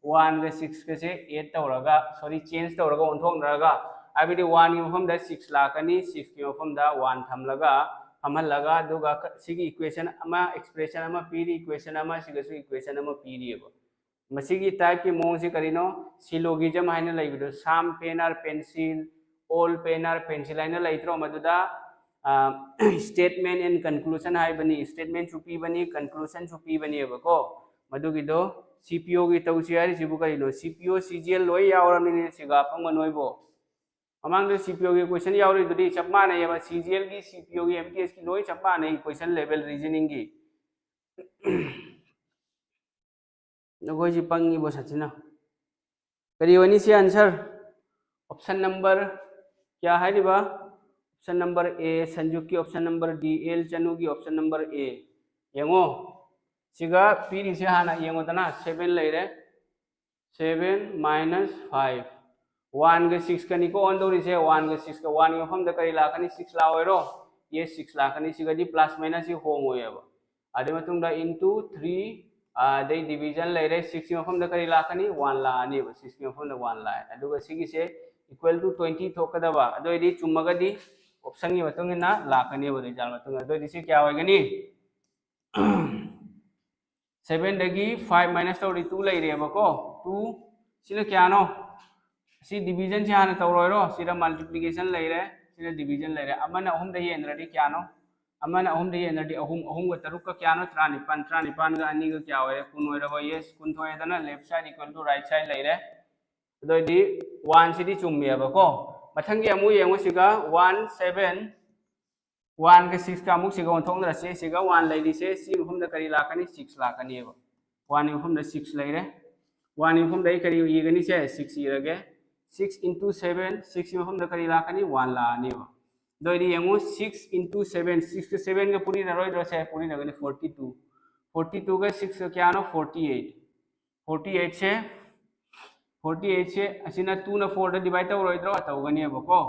A: 1 का 6 का से 8 तौरगा सॉरी चेंज तौरगा ओंथोंगरगा हाइबदी 1 की मफम दा 6 लाकनी 6 की मफम दा 1 थमलगा हमलगा दुगा सिगी इक्वेशन अमा एक्सप्रेशन अमा पीरी इक्वेशन अमा सिगसु इक्वेशन अमा पीरीबो मसीगी टाइप की मोंग से करिनो सिलोगिजम हाइना लाइबिदो some pen are pencil all pen are pencil हाइना लाइत्रो मदुदा स्टेटमेंट एंड कंक्लूजन हाइ बनी स्टेटमेंट चुपी बनी कंक्लूजन चुपी बनी बको मदुगिदो CPO की तौसी हारि सिबु करिनो CPO CGL लोय यावरमनि सिगा पंगनोइबो अमांग दो CPO की क्वेश्चन यावरी दुदी चपमा नै यबा CGL की CPO की MTS की लोय चपमा नै क्वेश्चन लेवल रीजनिंग की नगोई जी पंगी बो सचिना करी वनी से आंसर ऑप्शन नंबर क्या है दिबा ऑप्शन नंबर ए संजू की ऑप्शन नंबर डी एल चनु की ऑप्शन नंबर ए येंगो सिगा पीरी से हाना येंगो तना 7 लेरे 7 माइनस 5 1 के 6 कनी को ऑन दोरी से 1 के 6 का 1 के हम द करी लाकनी 6 लाओरो ये 6 लाकनी सिगा दी प्लस माइनस ही होम होयबा आदि मतुंग दा इनटू 3 दे डिवीजन लेरे 6 की मफम द करी लाकनी 1 लानी 6 की मफम द 1 लाए अदुगा सिगी से इक्वल टू 20 थोकदबा अदोइदी चुम्मगदी ऑप्शन की मतुंग ना लाकनी बदि जाल मतुंग अदोइदी से क्या होगनी 7 दगी 5 माइनस तौरी 2 लेरे बको 2 सिना क्या नो सी डिवीजन से हाना तौरोइरो सिरा मल्टीप्लिकेशन लेरे सिरा डिवीजन लेरे अमना अहुम द येनरदी क्या नो अमन अहुम दे एनर्जी अहुम अहुम ग तरुक का क्या नो 35 गा अनि ग क्या होय कुन होय रबो यस कुन थोय दना left side equal to right side लेरे दोदी 1 सिदी चुम्मी बको मथंगी अमु येंगो सिगा 1 7 1 के 6 का अमु सिगा ओंथोंग रसे सिगा 1 लेदी से सी मुफम द करी लाकनी 6 लाकनी एबो 1 मुफम द 6 लेरे 1 मुफम द करी येगनी से 6 इरगे 6 into 7 6 मुफम द करी लाकनी 1 लानी एबो दोइदी येंगो 6 into 7 6 के 7 के पूरी नरोय दो से पूरी नगनी 42 42 के 6 के क्या नो 48 से असिना 2 ना 4 द डिवाइड तौरोय द्रो तौगनी बको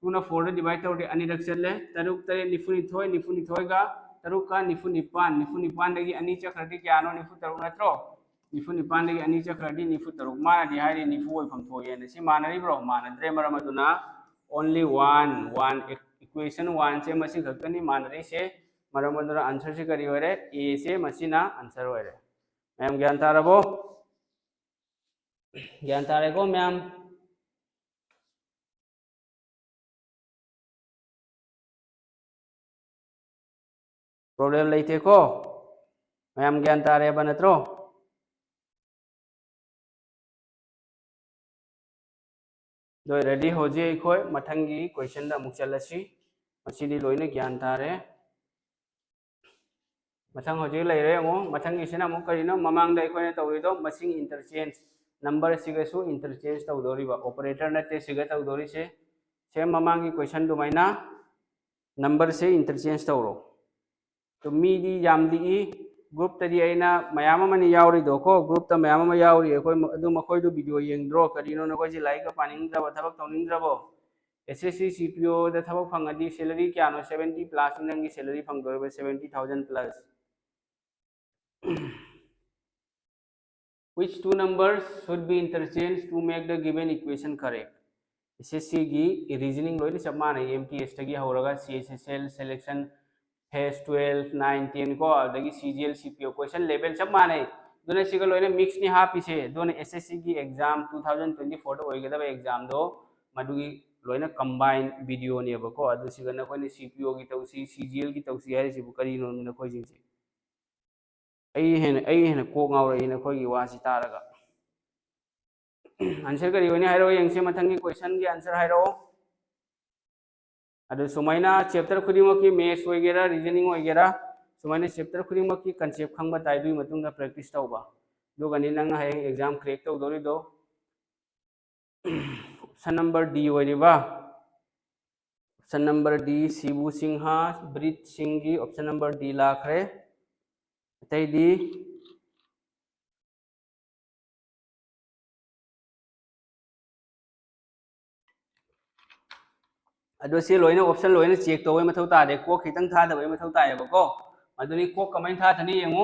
A: 2 ना 4 द डिवाइड तौर दे अनि रख चले तरुक तरे निफुनी थोय गा तरुक का निफु निपान दगी अनि चक्रदी क्यानो निफु तरुक नत्रो निफु निपान दगी अनि चक्रदी निफु तरुक मानदी हाइदि निफु ओइफम थोयेन सि मानरिब्रो मानद्रे मरम अदुना only one equation one से मसी खक्कनी मानरी से मरम अदुना आंसर से करी होरे a से मसीना आंसर होरे मैम ज्ञान तारबो ज्ञान तारेको मैम प्रॉब्लम लेते को मैम ज्ञान तारे बनत्रो दो रेडी हो जे खोय मथंगी क्वेश्चन दा मुक चलसी मसीदी लोइने ज्ञान तारे मथंग हो जे लेरे मो मथंगी सिना मो करिनो ममांग दा खोय तौरिदो मसिंग इंटरचेंज नंबर सिगसु इंटरचेंज तौदोरिबा ऑपरेटर नते सिग तौदोरि से ममांगी क्वेश्चन दुमाइना नंबर से इंटरचेंज तौरो तो मीदी यामदी ग्रुप तदी आइना मयाम मनि यावरिदो को ग्रुप त मयाम म यावरि एकोय अदु मखोय दु वीडियो येंद्रो करिनो नकोय जि लाइक पानिंद्रबो थबक तौनिंद्रबो एसएससी सीपीओ द थबक फंगदी सैलरी क्यानो 70 प्लस नंगी सैलरी फंगदोरबे 70000 plus which two numbers should be interchanged to make the given equation correct SSC की रीजनिंग लोइने सब माने एमटीएस तगी हौरगा सीएसएसएल सिलेक्शन फेस 12 9 10 को अदगी सीजीएल सीपीओ क्वेश्चन लेवल सब माने दोने सिगल लोइने मिक्स नि हापिसे दोने एसएससी की एग्जाम 2024 दो होइगदबा एग्जाम दो मदुगी लोइने कंबाइन वीडियो ने बको अदु सिगन कोइने सीपीओ की तौसी सीजीएल की तौसी हारि सिबु करी नो न खोइ जिंसे आई हेन को गाउर इन खोइ वासी तारगा आंसर करी होने हाइरो यंगसे मथंगी क्वेश्चन की आंसर हाइरो अदु सुमाइना चैप्टर खुदिमक की मैथ्स होइगेरा रीजनिंग होइगेरा सुमाइना चैप्टर खुदिमक की कांसेप्ट खंबा ताइदुई मतुंगा प्रैक्टिस तौबा दुगनि नंग हाय एग्जाम क्रैक तौदोरि दो ऑप्शन नंबर डी होइरिबा option number D Shibu Sinha Brit Singh की ऑप्शन नंबर डी लाखरे तैदी अदो से लोइने ऑप्शन लोइने चेक तौवे मथौ तादे को खितंग थादबे मथौ तायबको मदुनी को कमेंट थाथनी यंगो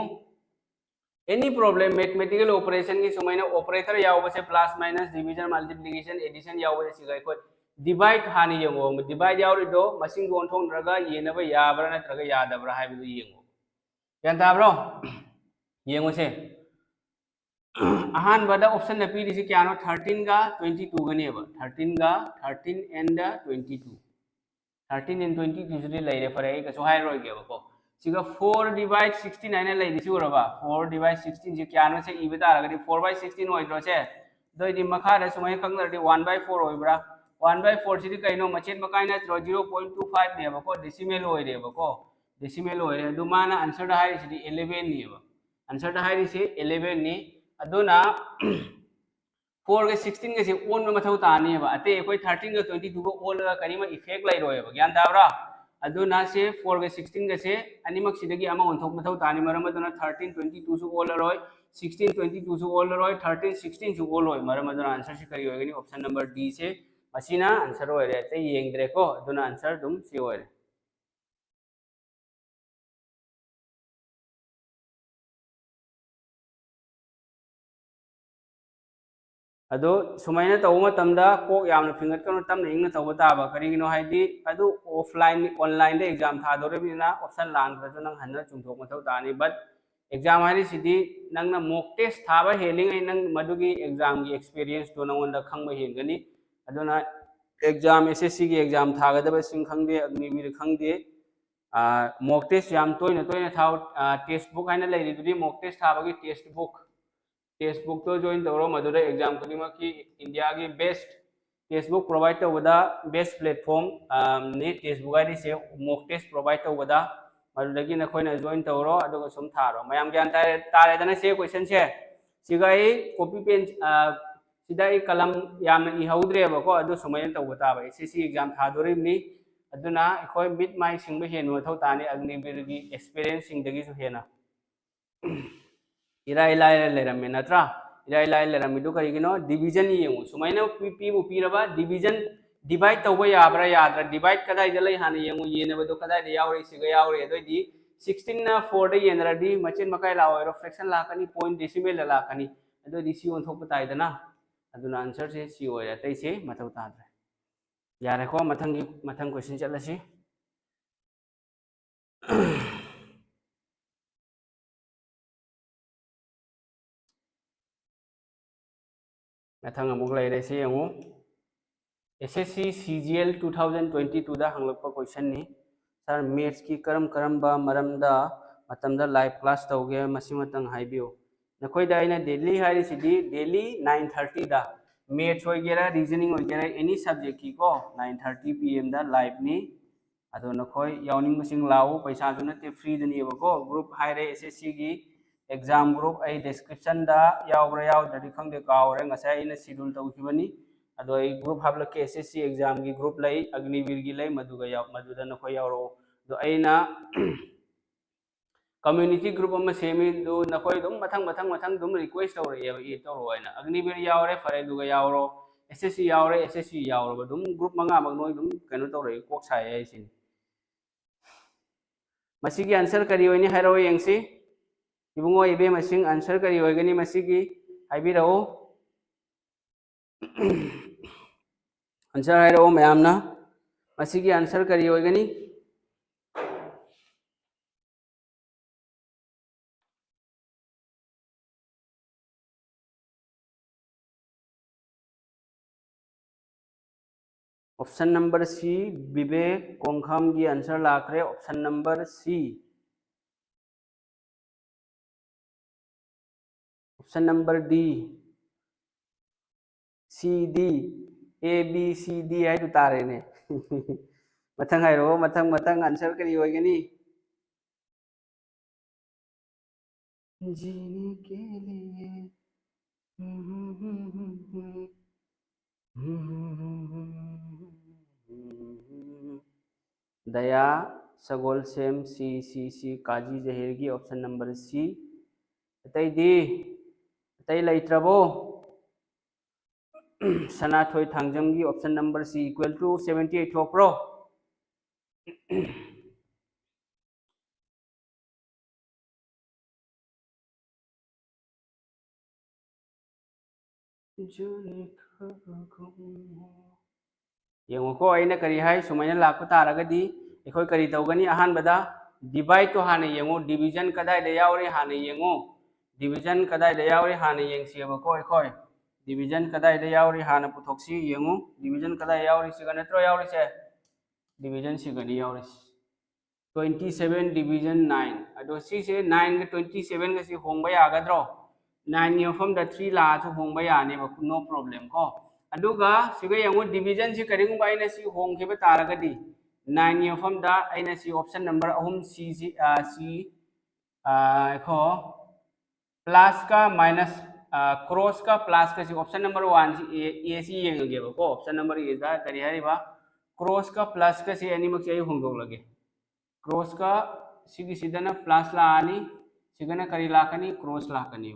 A: एनी प्रॉब्लम मैथमेटिकल ऑपरेशन की सुमाइना ऑपरेटर यावबसे plus minus division multiplication addition यावबसे सिगाय को डिवाइड हानि यंगो डिवाइड यावरिदो मसिंग गोंथोंद्रगा येनबा याबरा नत्रगा यादबरा हाइबदु यंगो यान ताब्रो यंगो से अहान बदा ऑप्शन न पीरिसि क्यानो 13 गा 22 गनेबा 13 गा 13 एंड 22 13 and 22 जुदी लेरे फरे कसो हाइ रोइगे बको सिगा 4 डिवाइड 16 आइना लेदि सुरबा 4 डिवाइड 16 जे क्यानो से इबे तारगदि 4/16 होइद्रो से दोइदि मखादा सुमै खंगरदि 1/4 होइब्रा 1/4 सिदि कइनो मचेत मकाइ नत्रो 0.25 ने बको डेसिमल होइरे बको डेसिमल होइरे अदु माना आंसर दा हाइ सिदि 11 निबा आंसर दा हाइ से 11 नि अदुना 4 के 16 के से ओन में मथौ तानी है अते कोई 13 के 22 को ओल का करीमा इफेक्ट लाई रोय ज्ञान ताबरा अदुना से 4 के 16 के से अनिमक सिदगी अमा ओनथोक मथौ तानी मरम अदुना 13 22 सु ओल रोय 16 22 सु ओल रोय 13 16 सु ओल रोय मरम अदुना आंसर से करी होयगनी ऑप्शन नंबर डी से मसीना आंसर होय रे अते येंगद्रे को अदुना आंसर दुम सी होय अदो सुमाइना तौमा तमदा को यामना फिंगत कनो तमना इंगना तौबा ताबा करिगिनो हाइदि अदु ऑफलाइन ऑनलाइन दे एग्जाम थादोरेबिना ऑप्शन लांग्रजो नंग हन्ना चुंथोक मथौ तानी बट एग्जाम हाइदि सिदि नंगना मॉक टेस्ट थाबा हेलिंग आई नंग मदुगी एग्जाम की एक्सपीरियंस तो नंगोंदा खंगबा हेंगनी अदुना एग्जाम एसएससी की एग्जाम थागदबा सिंग खंगदे अग्निवीर खंगदे मॉक टेस्ट याम तोयना तोयना थाव टेस्ट बुक हाइना लेरिदुदि मॉक टेस्ट थाबागी टेस्ट बुक तो जॉइन तौरो मदुरे एग्जाम खुदिमक की इंडिया की बेस्ट टेस्ट बुक प्रोवाइड तौबदा बेस्ट प्लेटफॉर्म ने टेस्ट बुक आदि से मॉक टेस्ट प्रोवाइड तौबदा मदुदगी नखोइना जॉइन तौरो अदुगा सुम थारो मयाम ज्ञान तारेदना से क्वेश्चन से सिगाई कॉपी पेन सिदाई कलम यामना इहौद्रेबको अदु सुमैन तौबा ताबा एसएससी एग्जाम थादोरिबनी अदुना अखोय मिट माइ सिंग हेनु मथौ तानी अग्निवीर की एक्सपीरियंस सिंगदगी सु हेना इराई लाइ लेरमे नत्रा इराई लाइ लेरमे करिगिनो डिवीजन येंगु सुमाइना पीबु पीरबा डिवीजन डिवाइड तौबा याब्रा याद्रा divide कदाइ दलै Hana येंगु येनबदो कदाइ they यावरे सिगा यावरे दोइदि 16 na 4 da yenradi machin makai lawo fraction lakani point decimal lakani ado di si on thok patai dana aduna answer se si oya tai se mathau ta dre yare ko mathang question chalasi mathang amuk lai re se yango SSC CGL 2022 da hanglakpa question ni sir maths ki karam ba maramda matamda live class tauge masimatang haibiyo nakoi da ina daily hari sidi daily 9:30 da maths hoigera reasoning hoigera any subject ki ko 9:30 pm da live ni ado nakoi yawning masing lawo paisa ju nate free dani ko group haire SSC gi exam group ai description da yawra yaw dadi khangde kawre ngasai ina schedule tawkhibani ado ai group hablake SSC exam gi group lai agnivir gi lai maduga yaw maduda nakoi yawro do aina community group ama semi do nakoi dum mathang dum request tawre e tawro aina agnivir yawre fare duga yawro SSC yawre SSC yawro dum group manga magnoi dum kanu tawre kok sai ai sin masigi answer kari hoini hairo yengsi ibungo ibe masing answer kari hoigani masigi haibirao answer hairo mayamna masigi answer kari hoigani option number C Vivek Konkham की answer लाखरे option number C option number D C D A B C D है तो तारे ने मथंग है रो मथंग answer करी होगनी जीने के लिए दया सगोल सेम सी काजी जहेर की ऑप्शन नंबर सी अतई दी अतई लैत्रबो सनाथोई थांजम की option number C equal to 78 थोक्रो येंगो अइना करी हाय सुमैना लाख तारगदी एखोय करी तौगनी अहानबदा डिवाइड तो हाने येंगो डिवीजन कदाय दे यावरे हाने येंगो डिवीजन कदाय दे यावरे हाने येंगसिबो को एखोय डिवीजन कदाय दे यावरे हाने पुथोक्सी येंगो डिवीजन कदाय यावरे सिगा नत्रो यावरे से डिवीजन सिगनी यावरे 27 डिवीजन 9 अदो सी से 9 के 27 के सी होंबा यागद्रो 9 योफम द 3 ला जो होंबा याने नो प्रॉब्लम को अदुगा सिगा यंगो डिवीजन से करिंग बाइना सी होंगेबे तारगदी 9 योफम दा आइना सी ऑप्शन नंबर अहुम सी को प्लस का माइनस क्रॉस का प्लस का सी ऑप्शन नंबर 1 सी ए सी येंगेबे को ऑप्शन नंबर ए दा करी हरिबा क्रॉस का प्लस का सी एनिमक से होंगदो लगे क्रॉस का सिगी सिदना प्लस लानी सिगना करी लाकनी क्रॉस लाकनी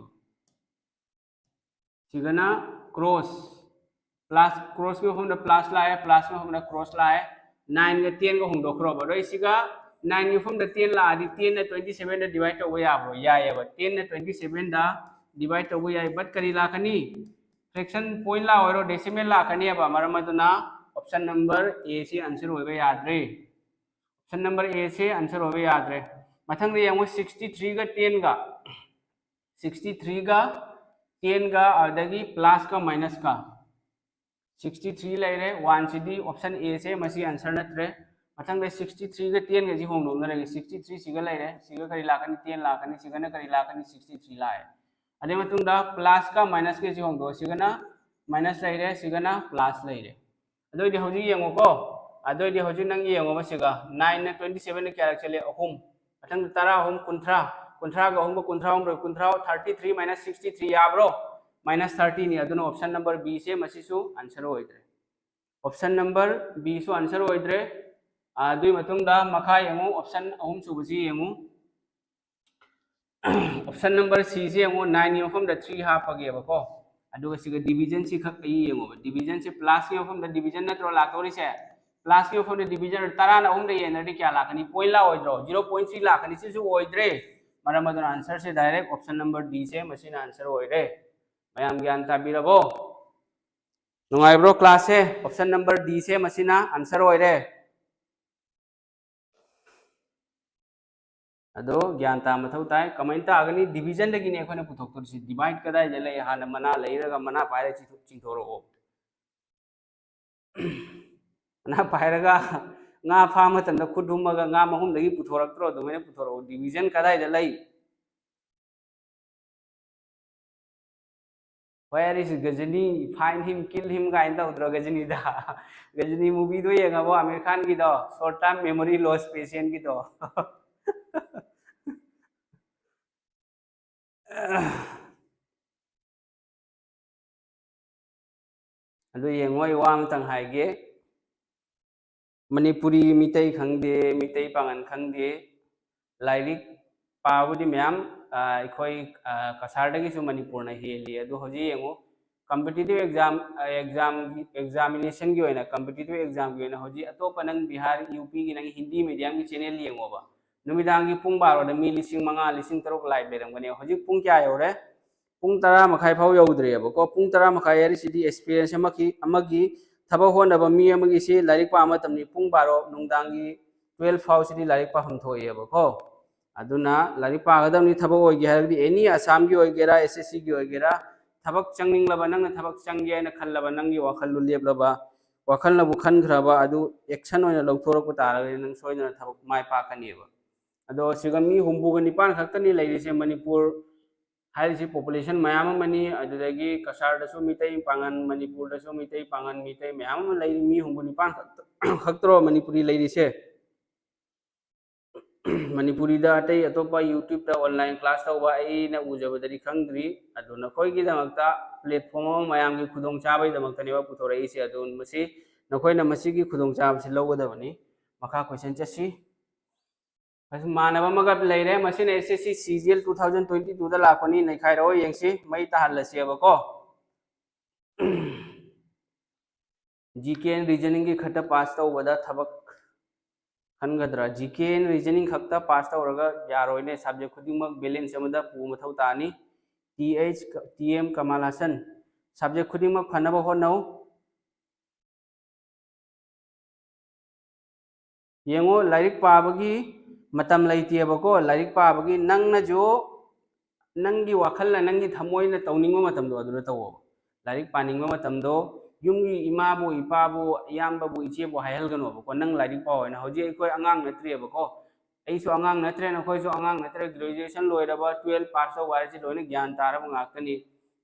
A: सिगना क्रॉस प्लस क्रॉस में हम प्लस लाए प्लस में हम क्रॉस लाए 9 के 10 को हम दोखरो बरो सिगा 9 के हम 10 ला आदि 10 ने 27 ने डिवाइड तो या ब्रो या 10 ने 27 दा डिवाइड तो या बट करी लाकनी फ्रैक्शन पॉइंट ला और डेसिमल लाकनी अब मरमदना ऑप्शन नंबर ए से आंसर होबे यादरे ऑप्शन नंबर ए से आंसर होबे यादरे मथंग रे यंगो 63 का 10 का 63 का 10 का अदगी प्लस का माइनस का 63 लेरे 1 सिदी ऑप्शन ए से मसी आंसर नत्रे मथंग रे 63 का 10 के जी होंगदो नरे 63 सिगा लेरे सिगा करी लाकनी 10 लाकनी सिगाना करी लाकनी 63 लाए अदे मतुंदा प्लस का माइनस के जी होंगदो सिगाना माइनस लेरे सिगाना प्लस लेरे अदोइदि हौजी येंगो को अदोइदि हौजी नंग येंगो मसिगा 9 ने 27 ने क्या चले अहुम मथंग 10 अहुम 15 15 का अहुम 15 33 माइनस 63 याब्रो माइनस 30 नि अदुनो ऑप्शन नंबर बी से मसिसु आंसर होइद्रे ऑप्शन नंबर बी सु आंसर होइद्रे दुई मतुंगदा मखा येंगो ऑप्शन अहुम सुबसी येंगो ऑप्शन नंबर सी से येंगो 9 योफम द 3 हापगे बको अदुगा सिगा डिवीजन सि खक येंगो डिवीजन से प्लस योफम द डिवीजन नत्रो लातोरि से क्लास की मफम डिवीजन तरा अहम येनदी क्या लाखनी पॉइंट लाओद्रो 0.3 लाखनी सिसु ओइद्रे मरम अदुना आंसर से डायरेक्ट ऑप्शन नंबर डी से मसीना आंसर ओइरे मयाम ज्ञान ताबिरबो नुंगाइब्रो क्लास से ऑप्शन नंबर डी से मसीना आंसर ओइरे अदो ज्ञान ता मथौ ताय कमेंट तागनी डिवीजन दगिने अखोने पुथोक्तोरसि डिवाइड कदाय जे लay हाना मना लेरगा मना पाइरे चिंथोरो मना पाइरगा nga fa matam da khudummaga nga mahum dagi puthorактро dumene puthoro division kadai da lay where is Gajani, find him, kill him guy in the Udra Gajani da Gajani movie do yengabo Amir Khan ki do short term memory loss patient ki do adu yengoi wam tang haige Manipuri mitai khangde mitai pangan khangde lairik पाबुदी मैम अखोई कसारदगी सु मणिपुर ना heli अदु होजी यंगो competitive examination की होइना competitive exam की होइना होजी अतोप नंग बिहार यूपी की नंग हिंदी मीडियम की चैनल यंगोबा नुमिदांग की पुंग बारो द मी लिसिंग मंगा लिसिंग तरोक लाइव लेरंगने होजी पुंग क्या योरे पुंग तरा मखाई फाव यौद्रेबो को पुंग तरा मखाई यारी सिदी एक्सपीरियंस अमगी थबक होनबा मी अमगी सि लाइरिक पामा तमनी पुंग बारो नुंगदांगी 12 फाव सिदी लाइरिक पाहम थोयेबो को अदुना लाइरिक पागदमनी थबक होइगे हारदी एनी आसाम की होइगेरा एसएससी की होइगेरा थबक चंगनिंगलबा नंग थबक चंगे आइना खल्लबा नंगी वाखल लेबलबा वाखल नबु खनख्रबा अदु एक्शन ओइना लौथोरक तारगे नंग सोइना थबक माय पाकनीबा अदो सिगमी हुंबुग निपान खक्तनी लैरिसे मणिपुर हाइरिसे पॉपुलेशन मयाम मनी अदुदगी कसारदसु मितै पांगन मणिपुरदसु मितै पांगन मितै मयाम लैरि मी हुंबु निपान खक्तरो मणिपुरी लैरिसे मणिपुरी दा अतै अतोपा यूट्यूब दा ऑनलाइन क्लास तौबा अइना उजबदरी खंगद्री अदुना खोइगी दमकता प्लेटफॉर्म मयाम की खुदोंग चाबै दमकतनेबा पुथोरइसे अदुन मसी नखोइना मसीगी खुदोंग चाबसे लौगदबनी मखा क्वेश्चन चसी मानव मगब लेरे मसीन एसएससी सीजीएल 2022 दा लापनी नैखाइरो यंगसी मई ताहलसेबको जीके एंड रीजनिंग की खट्टा पास तौबदा थबक खनगद्रा जीके एंड रीजनिंग खक्ता पास तौरगा यारोइने सब्जेक्ट खुदिमक बैलेंस अमदा पु मथौ तानी टीएम कमाल हसन सब्जेक्ट खुदिमक फनबो होनौ येंगो लाइरिक पाबगी मतम लैतेबको लाइरिक पाबगी नंगना जो नंगी वाखल नंगी थमोइना तौनिंगो मतमदो अदुना तवो लाइरिक पानिंगो मतमदो युमगी इमाबो इपाबो इयामबाबो इचेबो हायहलगनोबको नंग लाइरिक पावना हौजी अखोय अंगांग नत्रेबको अइसु अंगांग नत्रे नखोयसु अंगांग नत्रे ग्रेजुएशन लोइरबा 12 पास तौ वारिसि लोइना ज्ञान तारब ngaktani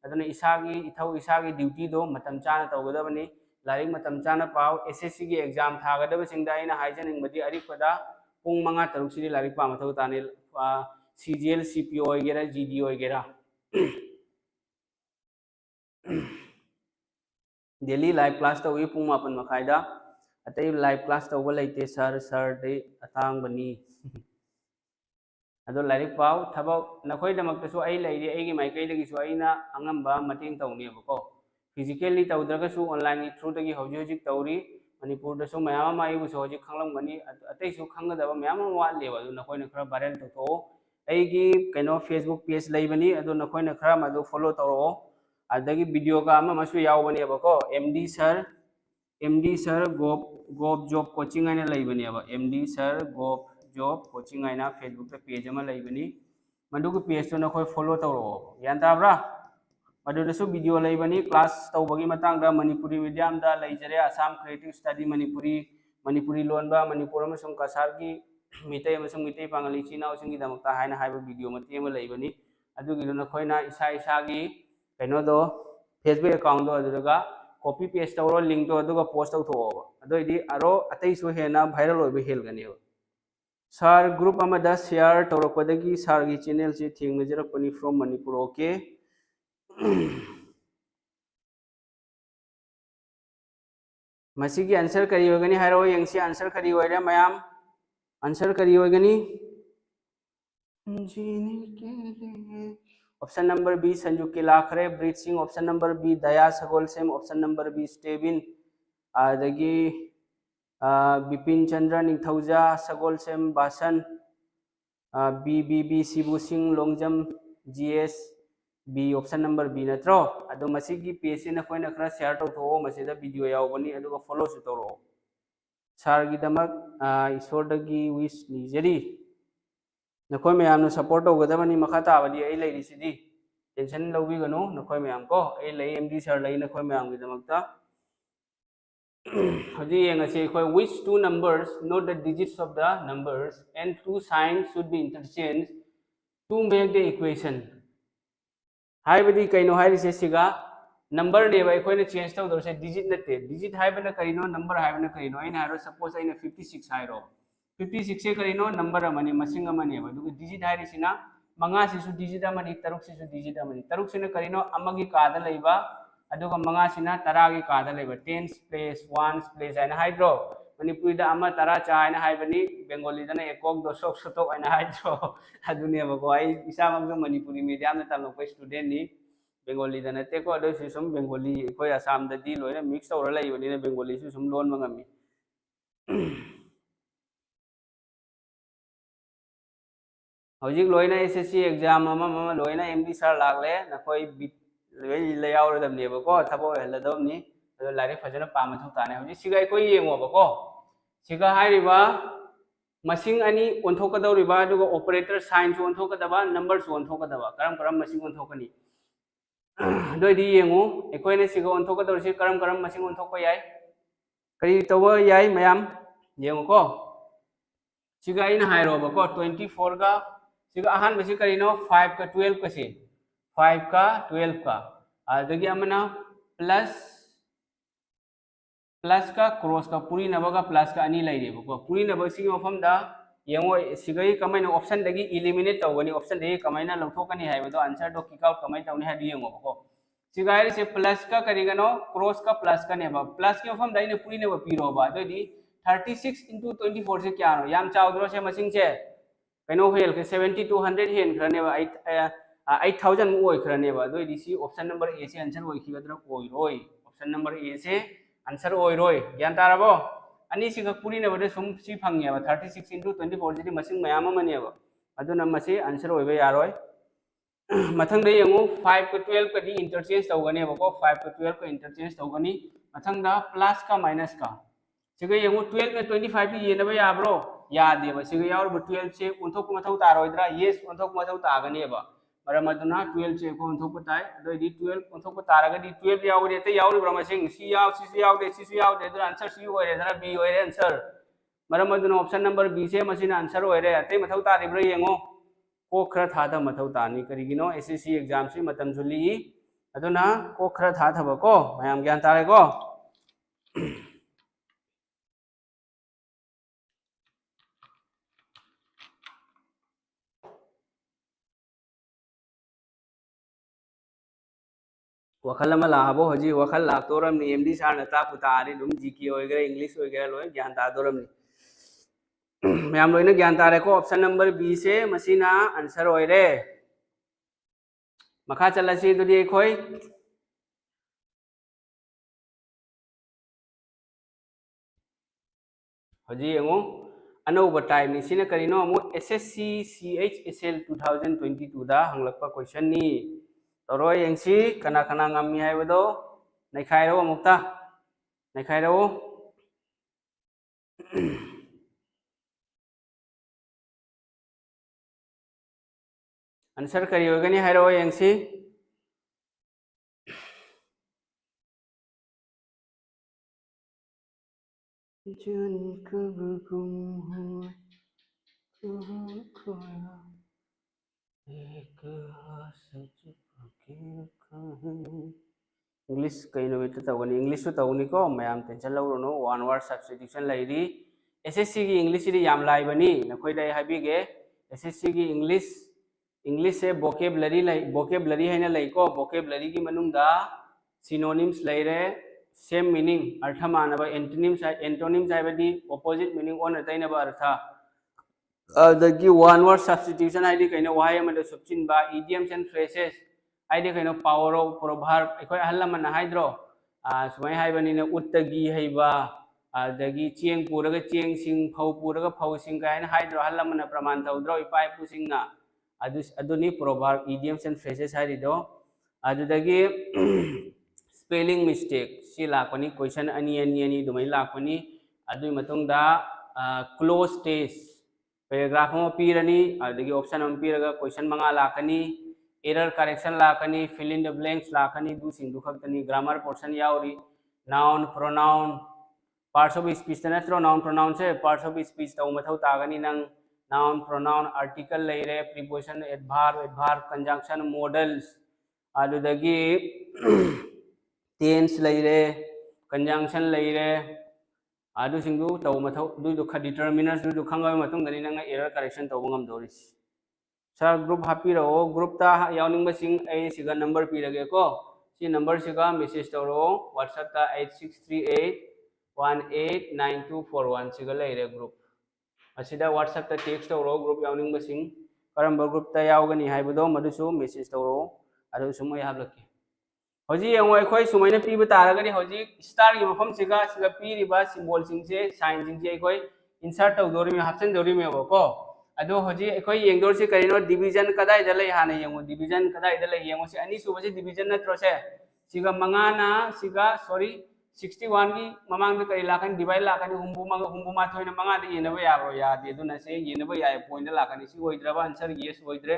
A: aduna isagi ithau isagi duty do matam chana tawgadabani lyric मतम चाना पाव एसएससी की एग्जाम थागदब सिंगदा आइना हाइजनिंग मदी अरिपदा पुंग मंगा तरुक सिदी लाइरिक पामथौ ताने सीजीएल सीपीओ ओइगेरा जीडी ओइगेरा डेली लाइव क्लास तौई पुंग मापन मखाइदा अतै लाइव क्लास तौबा लैते सर दे अतांग बनी अदो लाइरिक पाव थबक नखोय दमकतसु आई लैरि आइगी माइकैदगिसु आइना अंगंबा मतेंग तौनेबको फिजिकली तौद्रगसु ऑनलाइन की थ्रू दगी हौजी हौजी तौरी मणिपुर दसु मयाम माइबुसु हौजी खंगलमगनी अतैसु खंगदबा मयाम वालेबा अदु नखोयना खरा वायरल तौथो आइगी कनो फेसबुक पेज लैबनी अदु नखोयना खरा मदु फॉलो तौरो अदगी वीडियो का अमा मसु यावबनेबको एमडी सर गोप जॉब कोचिंग आइना लैबनेबा एमडी सर गोप जॉब कोचिंग आइना फेसबुक पे पेज अमा लैबनी मदुगु पेज तो नखोय फॉलो तौरो यान ताब्रा मदुदसु वीडियो लैबनी क्लास तौबगी मतंगदा मणिपुरी मीडियम दा लैजरे आसाम क्रिएटिव स्टडी मणिपुरी लोनबा मणिपुर अमसुंग कसारगी मितै अमसुंग मितै पांगली चिनाव सिंगी दमकता हाइना हाइबा वीडियो मते अमा लैबनी अदुगी नखोयना इसागी कनो दो फेसबुक अकाउंट दो अदुगा कॉपी पेस्ट तौरो लिंक दो अदुगा पोस्ट तौथोबा अदोइदी अरो अतैसु हेना वायरल ओइबा हेलगनेबा सर ग्रुप अमदा शेयर तौरपदगी सर की चैनल से थेंगनजरपनी फ्रॉम मणिपुर ओके मसीगी आंसर करी होगनी हारो यंगसी आंसर करी होइरे मयाम आंसर करी होगनी ऑप्शन नंबर बी संजू के लाखरे Brit Singh option number B Daya Sagolsem option number B Stebin आदगी बिपिन चंद्र निथौजा सगोलसेम बासन B Sibu Singh Longjam GS B option number B नत्रो अदो मसीगी पेज से नखोइना खरा शेयर तौथो मसीदा वीडियो यावबनी अदुगा फॉलो सु तौरो सार की दमक ईश्वरदगी विश निजरी नखोय मैम सपोर्ट तौगदबनी मखा ताबदी आई लेरिसिदी टेंशन लौबिगनो नखोय मैम को आई ले MD सर ले नखोय मैम की दमकता हजी येंगसे कोई which two numbers note the digits of the numbers and two signs should be interchanged to make the equation हाइबदी कइनो हाइरिसे सिगा नंबर ने भाई कोई ने चेंज तौ दरसे डिजिट नते डिजिट हाइबना करिनो नंबर हाइबना करिनो आइना हारो सपोज आइना 56 हाइरो 56 से करिनो नंबर अमनी मसिंग अमनी बदुग डिजिट हाइरिसिना मंगा सिसु डिजिट अमनी तरुक सिसु डिजिट अमनी तरुक सिना करिनो अमगी कादा लेबा अदुगा मंगा सिना तरागी कादा लेबा टेंस प्लेस वंस प्लेस आइना हाइड्रो मणिपुरी दा अमा तरा चा आइना हाइबनी बेंगोली दना एकोक दोसोक सतोक आइना हाइड्रो अदुने बको आई इसा मग मणिपुरी मीडियम ने तमनो कोई स्टूडेंट नि बेंगोली दना तेको अदो सुम बेंगोली कोई आसाम ददी लोइना मिक्स तौर लइबनी बेंगोली सुम लोन मंगमी हौजिक लोइना SSC एग्जाम अमा लोइना MD सर लागले नखोई ले यावरदमनेबको थबो हेलदमनी अदो लाइक फजन पामथौ ताने हौजिक सिगा कोई येंगोबको सिगा हाइरिबा मसिंग अनि ओंथोकदौरिबा अदुगा ऑपरेटर साइन सु ओंथोकदबा नंबर सु ओंथोकदबा करम करम मसिंग ओंथोकनी दोइदी येंगो एकोइने सिगा ओंथोकदौरसि करम करम मसिंग ओंथोकपा याय करी तौबा याय मयाम येंगोको सिगा इन हाइरोबको 24 का सिगा अहान बसि करिनो 5 का 12 का से 5 का 12 का अदगी अमना प्लस का क्रॉस का पूरी नबगा प्लस का अनि लैरेबको पूरी नब सिगी मफमदा येंगो सिगई कमाइन ऑप्शन दगी एलिमिनेट तौगनी ऑप्शन दगी कमाइना लौथोकनी हाइबदो आंसर दो किक आउट कमाइ तौनी हादि येंगोबको सिगाइर से प्लस का करिगनो क्रॉस का प्लस का नेबा प्लस के मफम दाइने पूरी नेबा पिरोबा दोदी 36 into 24 से क्या नो याम चाउद्रो से मसिंग से कइनो हेल के 70 to 100 हेन खरनेबा 8000 मु ओइ खरनेबा दोदी सी ऑप्शन नंबर A से आंसर ओइ खिगद्रो ओइ रोय ऑप्शन नंबर A से आंसर ओइ रोय ज्ञान ताराबो अनि सिगा पूरी नेबा सुम सी फंगेबा 36 into 24 से मसिंग मयाम मनेबा अदुना मसे आंसर ओइबा यारोय मथंग दे यंगो 5 का 12 का दी इंटरचेंज तौगनी बको 5 का 12 का इंटरचेंज तौगनी मथंग दा प्लस का माइनस का सिगे यंगो 12 में 25 की येनबा याब्रो यादे बा सिगे यावर 12 से उनथोक मथौ तारोइद्रा यस उनथोक मथौ तागनेबा मरमदुना 12 से को उनथोक ताय अदोइदी 12 उनथोक तारगदी 12 यावरे ते यावरिब्रा मसिंग सी याव सी यावदे सी यावदे अदु आंसर सी होइरे दना B होइरे आंसर मरमदुना ऑप्शन नंबर B से मसिना आंसर होइरे अते मथौ तारिब्रा यंगो को खरा थादा मथौ तानी करिगिनो SSC एग्जाम से मतम जुली अदुना को खरा थाथबको मयाम ज्ञान तारेको वखल मा लाबो हजी वखल लातोरम नि MD सार नता पुतारी दुम GK होइगरे इंग्लिश होइगरे लोय ज्ञान तादोरम नि मयाम लोइना ज्ञान तारेको ऑप्शन नंबर B से मसिना आंसर होइरे मखा चलसी दुदी खोई हजी यंगो अनौबा टाइम नि सिना करिनो अमु SSC CHSL 2022 दा हंगलकपा क्वेश्चन नि तोरो यंगसी कना कना ngami हाइबदो नैखाइरो अमुक्ता नैखाइरो आंसर करी होगनी हाइरो यंगसी जन कब गुम हुआ खोया एक सच इंग्लिश कई नोट तौगनी इंग्लिश तौनी को मैम टेंशन लौरोनो वन वर्ड सब्स्टिट्यूशन लैरी SSC की इंग्लिश री याम लाइबनी नखोइदा हाबिगे SSC की इंग्लिश से vocabulary है ना लैको vocabulary की मनुंगदा synonyms लैरे सेम मीनिंग अर्थ मानब एंटोनिम्स हाइबदी ऑपोजिट मीनिंग ओन तैनबा अर्थ अदगी वन वर्ड सब्स्टिट्यूशन हाइदी कइनो वाhay अमदा सुपचिनबा idioms and phrases हाइदी कइनो पावर ऑफ प्रोवर्ब एखोय अहल मन हाइद्रो सुमाय हाइबनी ने उत्तगी हाइबा अदगी चेंग पूरगा चेंग सिंग फौ पूरगा फौ सिंग कायन हाइड्रो हल्लमना प्रमाण तौद्रो इपा इपु सिंगना अदुनी प्रोवर्ब idioms and phrases हाइरिदो अदुदगी स्पेलिंग मिस्टेक सी लापनी क्वेश्चन अनि अनि अनि दुमै लापनी अदुई मतुंगदा क्लोज टेस्ट पैराग्राफ में पीरनी अदगी ऑप्शन में पीरगा क्वेश्चन मंगा लाकनी एरर करेक्शन लाकनी फिल इन द ब्लैंक्स लाकनी दु सिंग दु खक्तनी ग्रामर पोर्शन यावरी noun pronoun parts of speech नत्रो नाउन प्रोनाउन से पार्ट्स ऑफ स्पीच तो मथौ तागनी नंग नाउन प्रोनाउन आर्टिकल लेरे प्रीपोजिशन एडवर्ब कंजंक्शन मॉडल्स अदुदगी टेंस लेरे कंजंक्शन लेरे आदु सिंगु तौ मथौ दु ख डिटरमिनर्स दु खंगा मतुंग दनि नंग एरर करेक्शन तौ बंगम दोरिस सर ग्रुप हापी रो ग्रुप ता यावनिंग बसिंग ए सिगा नंबर पी लगे को सी नंबर सिगा मैसेज तो रो व्हाट्सएप ता 8638189241 सिगा लेरे ग्रुप असिदा व्हाट्सएप ता टेक्स्ट तो रो ग्रुप यावनिंग बसिंग करम ग्रुप ता यावगनी हाइबदो मदुसु मैसेज तो रो अदु सुम या हाबलके हजी यंगो अखोय सुमैना पीब तारगनी हजी स्टार की मफम सिगा सिगा पीरिबा सिंबल सिंसे साइन सिंसे अखोय इंसर्ट तौदोरी में हाप्सन दोरी में बको अदो हजी अखोय येंगदोर से करिनो डिवीजन कदाय दले हाने यंगो डिवीजन कदाय दले यंगो से अनि सुबसे डिवीजन नत्रो से सिगा मंगाना सिगा सॉरी 61 की ममांग करी लाकन डिवाइड लाकन हुंबु माथोयना मंगा दे येनबा याबरो यादे दुना से येनबा याय पॉइंट लाकन सि होइद्रबा आंसर यस होइद्रे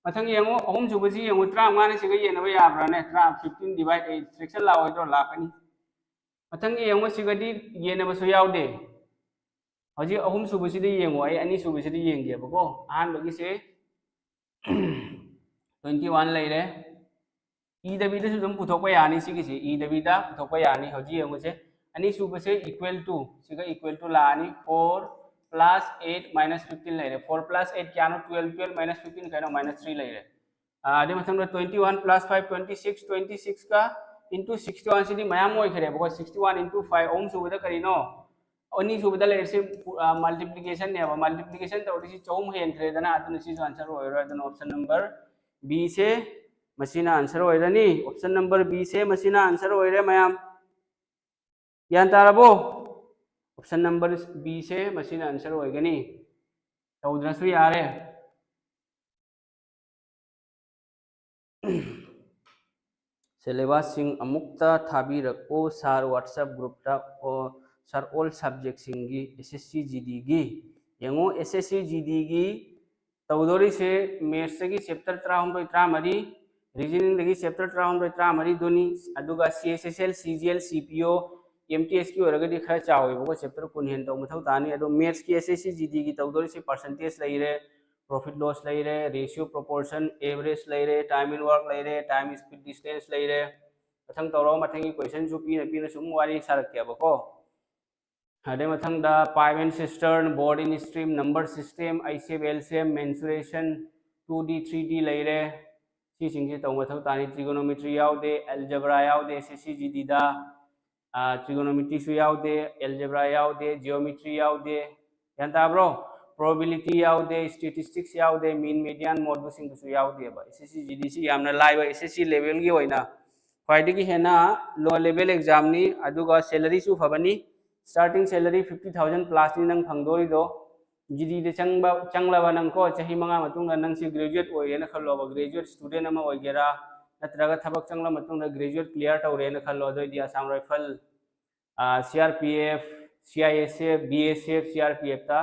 A: मथंग येंगो अहुम सुबसी येंगो 35 सिगा येनबा याब्राने 15 डिवाइड 8 फ्रैक्शन लाओइद्रो लाकनी मथंग येंगो सिगदी येनबसु यावदे हजी अहुम सुबसीदे येंगो आई अनि सुबसीदे येंगेबको आहान बगी से 21 लेरे ई दबीदा सुदम पुथोकपा यानी सिगिसे ई दबीदा पुथोकपा यानी हजी येंगो से अनि सुबसे इक्वल टू सिगा इक्वल टू लानी 4 plus 8 minus 15 लेरे 4 plus 8 क्या नो 12 minus 15 क्या नो -3 लेरे आदि मतलब 21 plus 5 26 का into 61 सिदी मयाम होई खरे बको 61 into 5 ओम सुबदा करिनो अनि सुबदा लेरे से मल्टीप्लिकेशन ने अब मल्टीप्लिकेशन तो दिसी चौम हेन खरे दना अदन सी आंसर होइरो अदन ऑप्शन नंबर बी से मसीना आंसर होइरनी ऑप्शन नंबर बी से मसीना आंसर होइरे मयाम यान तारबो ऑप्शन नंबर बी से मशीन आंसर होगनी तौद्रसु यारे सिलेबस सिंग अमुक्ता थाबीरको सर व्हाट्सएप ग्रुप ता ओ सर ऑल सब्जेक्ट सिंगी एसएससी जीडी गी यंगो एसएससी जीडी गी तौदोरी से मैथ्स की चैप्टर 3 रीजनिंग दगी चैप्टर 3 दोनी अदुगा सीएसएसएल सीजीएल सीपीओ एमटीएस की ओरगदी खरा चावेबो चैप्टर कुन हेन तो मथौ तानी अदो मैथ्स की एसएससी जीडी की तौदोरी से परसेंटेज लेरे प्रॉफिट लॉस लेरे रेशियो प्रोपोर्शन एवरेज लेरे टाइम इन वर्क लेरे टाइम स्पीड डिस्टेंस लेरे मथंग तौरो मथंगी क्वेश्चन जो पीना सुम वारी सारक्याबको हदे मथंग दा pipe and cistern boat in stream number system ICM LCM mensuration 2D 3D लेरे सी सिंगे तो मथौ तानी ट्रिगोनोमेट्री यावदे अलजेब्रा यावदे एसएससी जीडी दा ट्रिगोनोमेट्री सु यावदे अलजेब्रा यावदे जियोमेट्री यावदे यानताब्रो प्रोबेबिलिटी यावदे स्टैटिस्टिक्स यावदे मीन मीडियन मोड सिंग सु यावदे बा एसएससी जीडी सी यामना लाइव एसएससी लेवल की होइना फाइदगी हेना लो लेवल एग्जाम नी अदुगा सैलरी सु फबनी स्टार्टिंग सैलरी 50,000 प्लस नी नंग फंगदोरी दो जीडी दे चंगलाबा नंग को चाही मंगा मतुंगा नंग सी ग्रेजुएट ओइरेना खल्लोबा ग्रेजुएट स्टूडेंट अमा ओइगेरा नत्रगा थबक चंगला मतुंगा ग्रेजुएट क्लियर तौरेना खल्लो दोइदि Assam rifle CRPF CISF BSF CRPF ता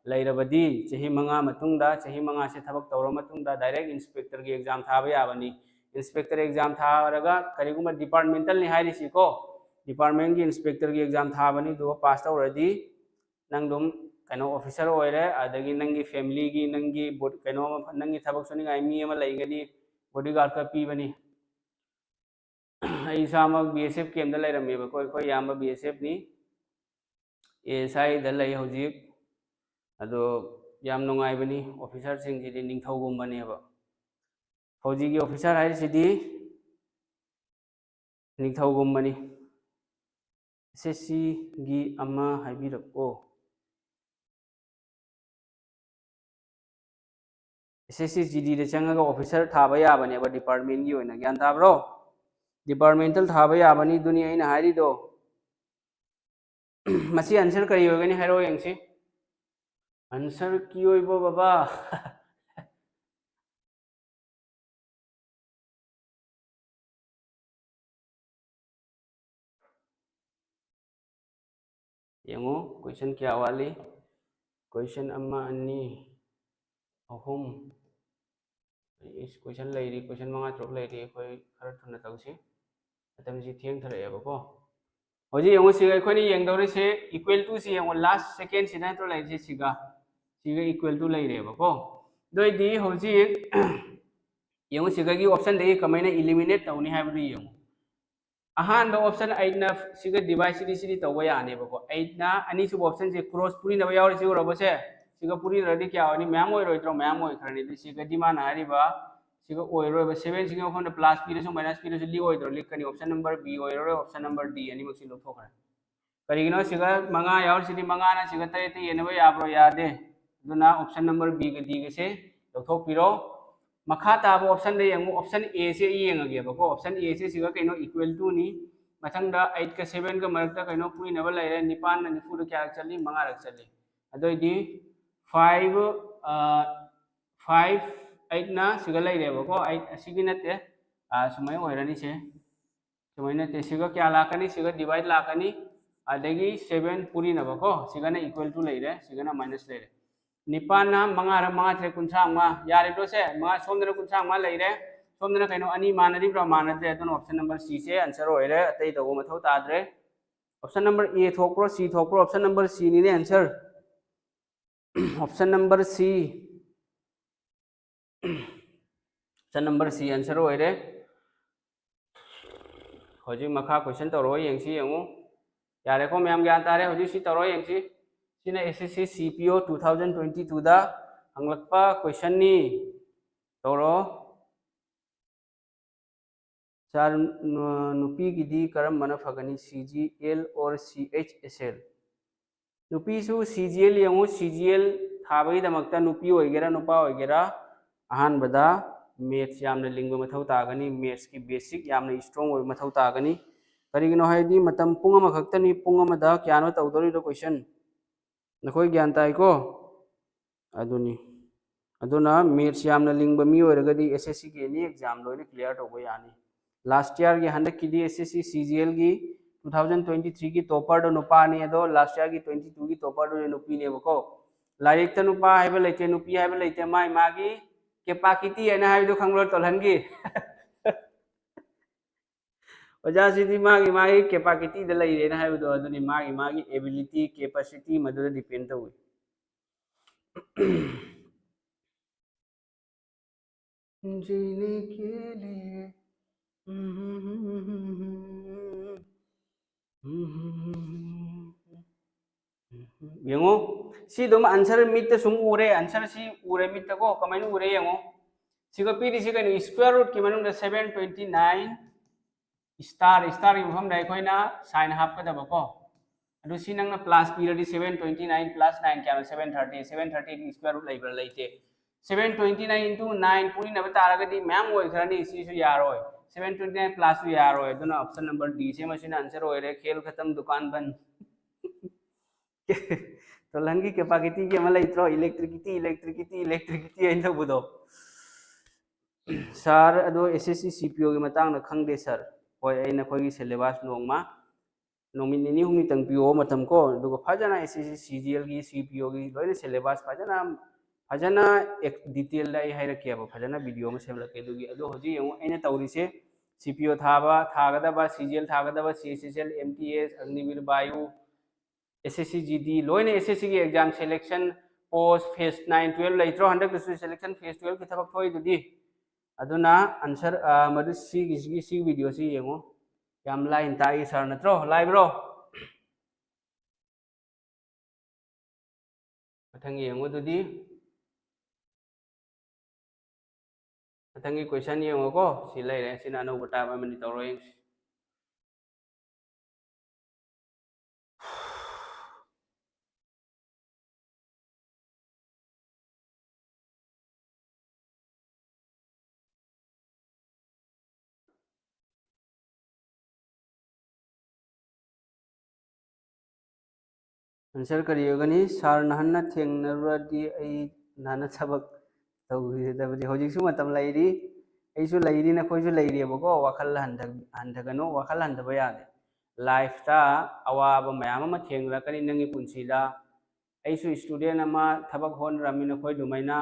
A: लैरबदी चाही मंगा मतुंगा चाही मंगा से थबक तौरो मतुंगा डायरेक्ट इंस्पेक्टर की एग्जाम थाबा याबनी इंस्पेक्टर एग्जाम थारगा करिगुमा डिपार्टमेंटल नि हाइरिसी को डिपार्टमेंट की इंस्पेक्टर की एग्जाम थाबनी दो पास तौरदी नंग दुम कनो ऑफिसर होइरे अदगी नंगी फैमिली की नंगी कनो नंगी थबक सुनिगाय मी अमा लैगनी बॉडीगार्ड का पीबनी इसामक बीएसएफ केम द लैरमेबा कोई याम बीएसएफ नि एसआई द लै हौजिक अदो याम नुंगाइबनी ऑफिसर सिंग जिदि निंगथौगुमबनेबा फौजी की ऑफिसर हाइसिदि निंगथौगुमबनी एसएससी गी अमा हाइबिरको एसएससी जीडी दे चंगा ऑफिसर थाबा याबनेबा डिपार्टमेंट की होइना ज्ञान ताब्रो डिपार्टमेंटल थाबा याबनी दुनिया इन हाइरिदो मसी आंसर करी होगनी हारो यंगसी आंसर की ओइबो बाबा यंगो क्वेश्चन क्या वाली क्वेश्चन अम्मा अन्नी अहम इस क्वेश्चन लेरी क्वेश्चन मंगा तरुक लेरी अखोई खरा थुना तौसी मतमजी थेंग थरएबको होजी यंगो सिगा अखोनी यंगदौरिसे इक्वल टू सी यंगो लास्ट सेकेंड सिना तो लेजे सिगा सिगा इक्वल टू लेरेबको दोइदी होजी यंगो सिगा की ऑप्शन दे कमाइना एलिमिनेट तौनी हाबदु यंगो अहान ऑप्शन 8 ना सिगा डिवाइड सिरी तौबा यानेबको 8 ना अनी सुब ऑप्शन से क्रॉस पुरी नबा यावरि सिगो रबसे सिगा पुरी रडी क्या होनी मैम ओइ रोइत्रो मैम ओइ खरनी दि सिगा दिमान हारिबा सिगा ओइ रोइबा 7 सिगा ओखन प्लस पीरसु माइनस पीरसु लि ओइ दो लिखनी ऑप्शन नंबर बी ओइ रो ऑप्शन नंबर डी अनी मक्सी लोथोखरा करिगिनो सिगा मंगा यावरि सिदि मंगा ना सिगा तरे ते येनबा याब्रो यादे दुना ऑप्शन नंबर बी गा डी गा से लोथोक पिरो मखा ताब ऑप्शन दे यंगु ऑप्शन ए से येंगगे बको ऑप्शन ए से सिगा कइनो इक्वल टू नी मथंगदा 8 का 7 का मरकता कइनो पुरी नबा लाइरे निपान ना निफु क्या चली मंगा रख चली अदोइदी 5 5 8 ना सिगा लाइरे बको 8 असिगी नते सुमय ओइरानी से सुमय नते सिगा क्या लाकनी सिगा डिवाइड लाकनी अदगी 7 पुरी नबको सिगा ना इक्वल टू लाइरे सिगा ना माइनस लाइरे निपाना मंगा र मंगा थे कुंसा मा यारे दो से मंगा सोमदना कुंसा मा लेरे सोमदना कइनो अनि मानरी ब्रा मानदे अदन ऑप्शन नंबर सी से आंसर होइरे अतै दो मथौ ताद्रे ऑप्शन नंबर ए थोकप्रो सी थोकप्रो ऑप्शन नंबर सी नि answer option number C option number C answer होइरे होजी मखा क्वेश्चन तौरो यंगसी यंगु यारे को मैम ज्ञान तारे होजी सी तौरो यंगसी सिना एसएससी सीपीओ 2022 दा हंगलकपा क्वेश्चन नी तौरो चार नुपी गिदी करम बना फगनी सीजीएल और सीएचएसएल नुपी सु सीजीएल यंगु सीजीएल थाबई दमकता नुपी होइगेरा नुपा होइगेरा अहान बदा मैथ्स यामना लिंग मथौ तागनी मैथ्स की बेसिक यामना स्ट्रांग होय मथौ तागनी करिगिनो हाइदी मतम पुंग अमा खक्तनी पुंग अमदा क्यानो तौदोरी दो क्वेश्चन नखोई ज्ञान ताइको अदुनी अदुना मैथ्स यामना लिंग मी होरगदी एसएससी के एनी एग्जाम लोइने क्लियर तौबो यानी लास्ट ईयर की हंडक की एसएससी सीजीएल की 2023 की टॉपर दो नुपानी अदो लास्ट ईयर की 22 की टॉपर दो नुपी नेबको लाइक त नुपा हाइबे लेते नुपी हाइबे लेते माई मागी कैपेसिटी है ना हाइबे खंगलो तोलहनगी ओजा सिदी मागी मागी कैपेसिटी द लेरे ना हाइबे दो अदुनी मागी मागी एबिलिटी कैपेसिटी मदुदा डिपेंड तौई जीने के लिए यंगो सी दम आंसर मिट सुम उरे आंसर सी उरे मिट को कमाइन उरे यंगो सिगा पीरी सिगा नि स्क्वायर रूट की मनुंग 729 स्टार स्टार की मफम दाइ खोइना साइन हाफ का दबको अदु सी नंगना प्लस पीरदी 729 प्लस 9 क्या 730 730 की स्क्वायर रूट लाइब्रा लाइते 729 into 9 पूरी नब तारगदी मैम ओइ खरनी सीसु यारोय 729 प्लस सु यारोय दुना ऑप्शन नंबर डी से मशीन आंसर होइरे खेल खत्म दुकान बंद तो लंगी कैपेसिटी के मला इत्रो इलेक्ट्रिसिटी इलेक्ट्रिसिटी इलेक्ट्रिसिटी इन तबुदो सर अदो एसएससी सीपीओ की मतंग न खंगदे सर होय अइना खोगी सिलेबस नोंगमा नोमिन निनी हुमी तंग पिओ मतम को दुगो फजना एसएससी सीजीएल की सीपीओ की लोइने सिलेबस फजना फजना एक डिटेल लाई हाइरके अब फजना वीडियो में सेमलके दुगी अदो होजी यंगो अइना तौरिसे सीपीओ थाबा थागदबा सीजीएल थागदबा सीएसएसएल एमटीएस अग्निवीर वायु एसएससी जीडी लोइने एसएससी की exam selection post phase 9 12 लेत्रो 100 selection phase 12 की थबक थोई दुदी अदुना आंसर मदु सी वीडियो सी यंगो याम लाइन ताई सर नत्रो लाइब्रो मथंगी यंगो दुदी मथंगी क्वेश्चन यंगो को सी लेरे सिना नो बटा मनि तौरो आंसर करी होगनी सार नहन्ना थेंगनरुदी आई नाना सबक तौदबदी होजिकसु मतम लैरी ऐसु लैरी नखोइसु लैरीबको वखल हंधगनो वखल हंधबा यादे लाइफ ता अवाब मयाम अमा थेंगलकनी नंगी पुंसीदा ऐसु स्टूडेंट अमा थबक होनरमी नखोइ दुमैना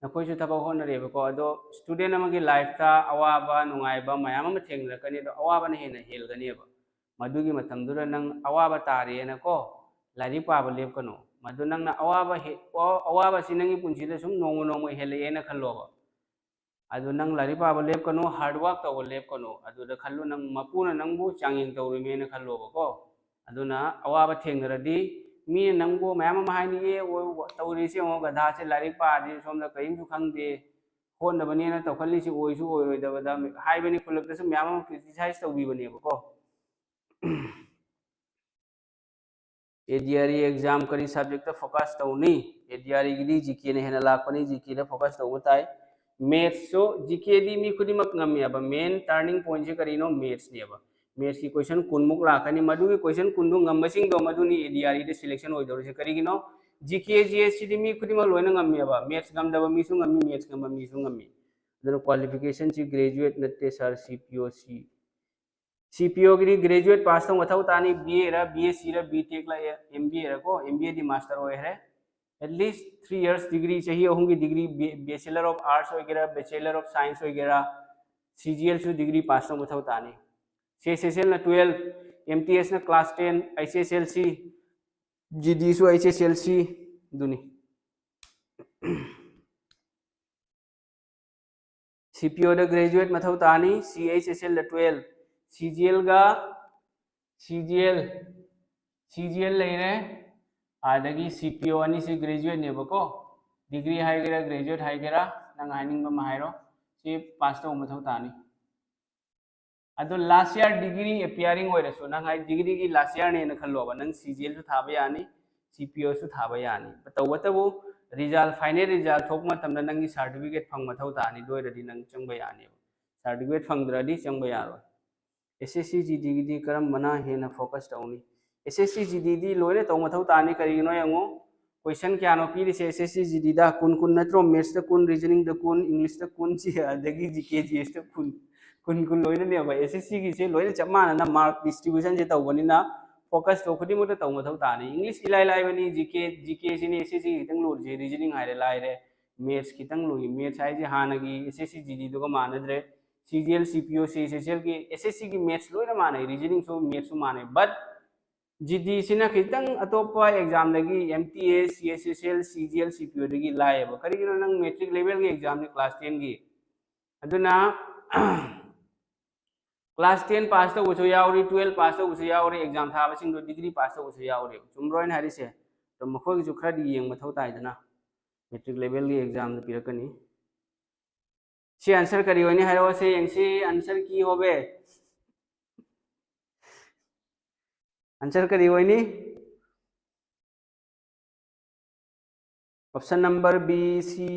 A: नखोइसु थबक होनरेबको अदो स्टूडेंट अमा की लाइफ ता अवाब नुंगाइबा मयाम अमा थेंगलकनी अदो अवाबना हेना हेलगनीबा मदुगी मतमदुरा नंग अवाब तारेनको लाइरी पाब लेपकनो मदु नंगना अवाब सि नंगी पुंसीदा सुम नोंगो नोंगो हेलेना खल्लोबा अदु नंग लाइरी पाब लेपकनो हार्ड वर्क तव लेपकनो अदुदा खल्लो नंग मपुना नंगबु चांगिंग तवरिमेना खल्लोबको अदुना अवाब थेंगरदी मी नंगबु मयाम अमा हाइनिए तवरिसे ओ गधासे लाइरी पादि सोमदा कयिमसु खंगदे होनबनेना तवखल्लिसि ओइसु ओइदबदा हाइबनी खुलकतसु मयाम अमा क्रिटिसाइज तवबीबनेबको एडीआरई एग्जाम करी सब्जेक्ट फोकस तौनी एडीआरई गिदी जीके ने हेना लापनी जीके ने फोकस तौ ताई मैथ्स सो जीके दी मी खुदिमक ngamiaba मेन टर्निंग पॉइंट से करीनो मैथ्स नेबा मैथ्स की क्वेश्चन कुनमुक लाखनी मधु की क्वेश्चन कुंदु ngambasing दो मधु नि एडीआरई दे सिलेक्शन होय दौर से करीगिनो जीके जीएस सी दी मी खुदिमक लोइना ngamiaba मैथ्स ngamdaba मी सु ngami मैथ्स ngamba मी सु ngami दनो क्वालिफिकेशन ची ग्रेजुएट नते सर सीपीओसी CPO की ग्रेजुएट पास तो मथौ तानी BA रा BSc रा BTech ला MBA रा को MBA दी मास्टर होय है एटलीस्ट 3 इयर्स डिग्री चाहिए होंगी डिग्री बैचलर ऑफ आर्ट्स वगैरह बैचलर ऑफ साइंस वगैरह CGL सु डिग्री पास तो मथौ तानी CSSL ना 12 MTS ना क्लास 10 ICSLC GD सु ICSLC दुनी CPO दा ग्रेजुएट मथौ तानी CHSL दा 12 CGL गा CGL लेरे आदगी CPO अनि से ग्रेजुएट नेबको डिग्री हाइगेरा ग्रेजुएट हाइगेरा नंग हाइनिंग बम हाइरो से पास तो मथौ तानी अदो लास्ट ईयर डिग्री अपियरिंग होइरसो नंग हाइ डिग्री की लास्ट ईयर ने न खल्लोबा नंग CGL सु थाबा यानी CPO सु थाबा यानी तवबतबो रिजल्ट फाइनल रिजल्ट थोक मतम नंगी सर्टिफिकेट फंग मथौ तानी दोइरदी नंग चंगबा यानी सर्टिफिकेट फंगद्रदी चंगबा यारो SSC GD करम मना हेना फोकस तौनी SSC GD लोइने तौ मथौ तानी करिनो यंगो क्वेश्चन क्या नो पीरी से SSC GD दा कुन कुन नत्रो मैथ्स दा कुन रीजनिंग दा कुन इंग्लिश दा कुन ची अदगी GK GS दा कुन लोइने ने बा SSC की से लोइने चमाना ना मार्क डिस्ट्रीब्यूशन से तौबनी ना फोकस तो खुदी मुते तौ मथौ तानी इंग्लिश इलाई लाई बनी GK सिनी SSC कितंग लोर जे रीजनिंग हाइरे लाइरे मैथ्स कितंग लोई मैथ्स हाइ जे हानगी SSC GD दुगा मानद्रे CGL CPO CSSL की SSC की मैथ्स लोइना माने रीजनिंग सो मैथ्स सो माने बट GD सिना खितंग अतोपा एग्जाम लगी MTS CSSL CGL CPO दगी लाएब करिगिनो नंग मैट्रिक लेवल की एग्जाम ने क्लास 10 की अदुना क्लास 10 पास तो उसो यावरी 12 पास तो उसो यावरी एग्जाम थाबसिंग दो डिग्री पास तो उसो यावरी चुमरोइन हारिसे तो मखोग जु खरदी येंग मथौ ताइदना मैट्रिक लेवल की एग्जाम दे पिरकनी सी आंसर करी होनी है से यंगसी आंसर की होबे आंसर करी होनी option number B C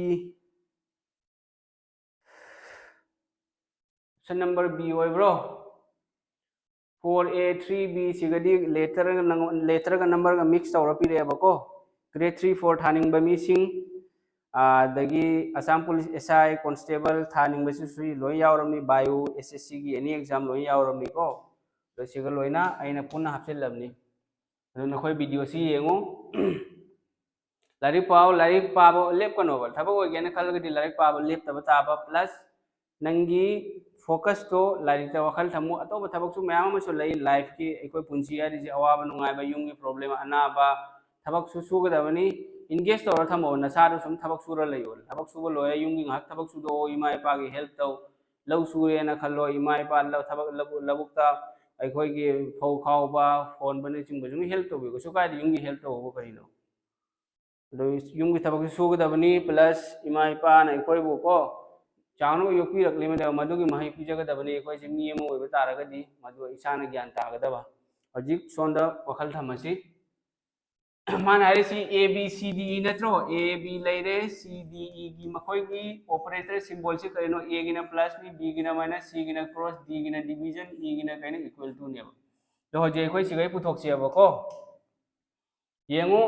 A: option number B होय ब्रो 4A 3B सिगदी लेटर का नंबर का मिक्स तौर पिरे बको ग्रेड 3 4 थानिंग बमी सिंग दगी असम पुलिस SI कांस्टेबल थानिंग बसु सुई लोई यावरमनी बायो SSC की एनी एग्जाम लोई यावरमनी को तो सिगल लोइना आइना पुनः हाफसेल लबनी तो नखोय वीडियो सी येंगो लारिक पाबो लेप कनोबल थबो गेन खलगदी लारिक पाबो लेप तब ताबा प्लस नंगी फोकस तो लारिक ता वखल थमु अतोब थबक सु मयाम मसु लई लाइफ की एकोय पुंसी यारि जे अवाब नुंगाइबा युंगी प्रॉब्लम अनाबा थबक सु सुगदबनी इंगेज तौर थमो नसादो सुम थबक सुर लयो थबक सुबो लोय युंगी ngak थबक सुदो इमा इपा की हेल्प तौ लौ सुरे ना खल्लो इमा इपा लौ थबक लबुकता अखोय की फौ खावबा फोन बने चिंग बजुंग हेल्प तौ बिको सुकाय युंगी हेल्प तौ बो करिनो दो युंगी थबक सुगदबनी प्लस इमा इपा ना अखोय बो को चावनो योपी रखले में मधु की माही पिजगदबनी अखोय से मी एमो ओइबा तारगदी मधु इसाना ज्ञान तागदबा हजिक सोंदा वखल थमसी मान हारिसी ABCDE नत्रो AB लेरे CDE की मखोय की ऑपरेटर सिंबल से करिनो A गिना प्लस नि B गिना माइनस C गिना क्रॉस D गिना डिवीजन E गिना कइनो इक्वल टू नेबो तो हजे अखोय सिगै पुथोक सेबको येंगो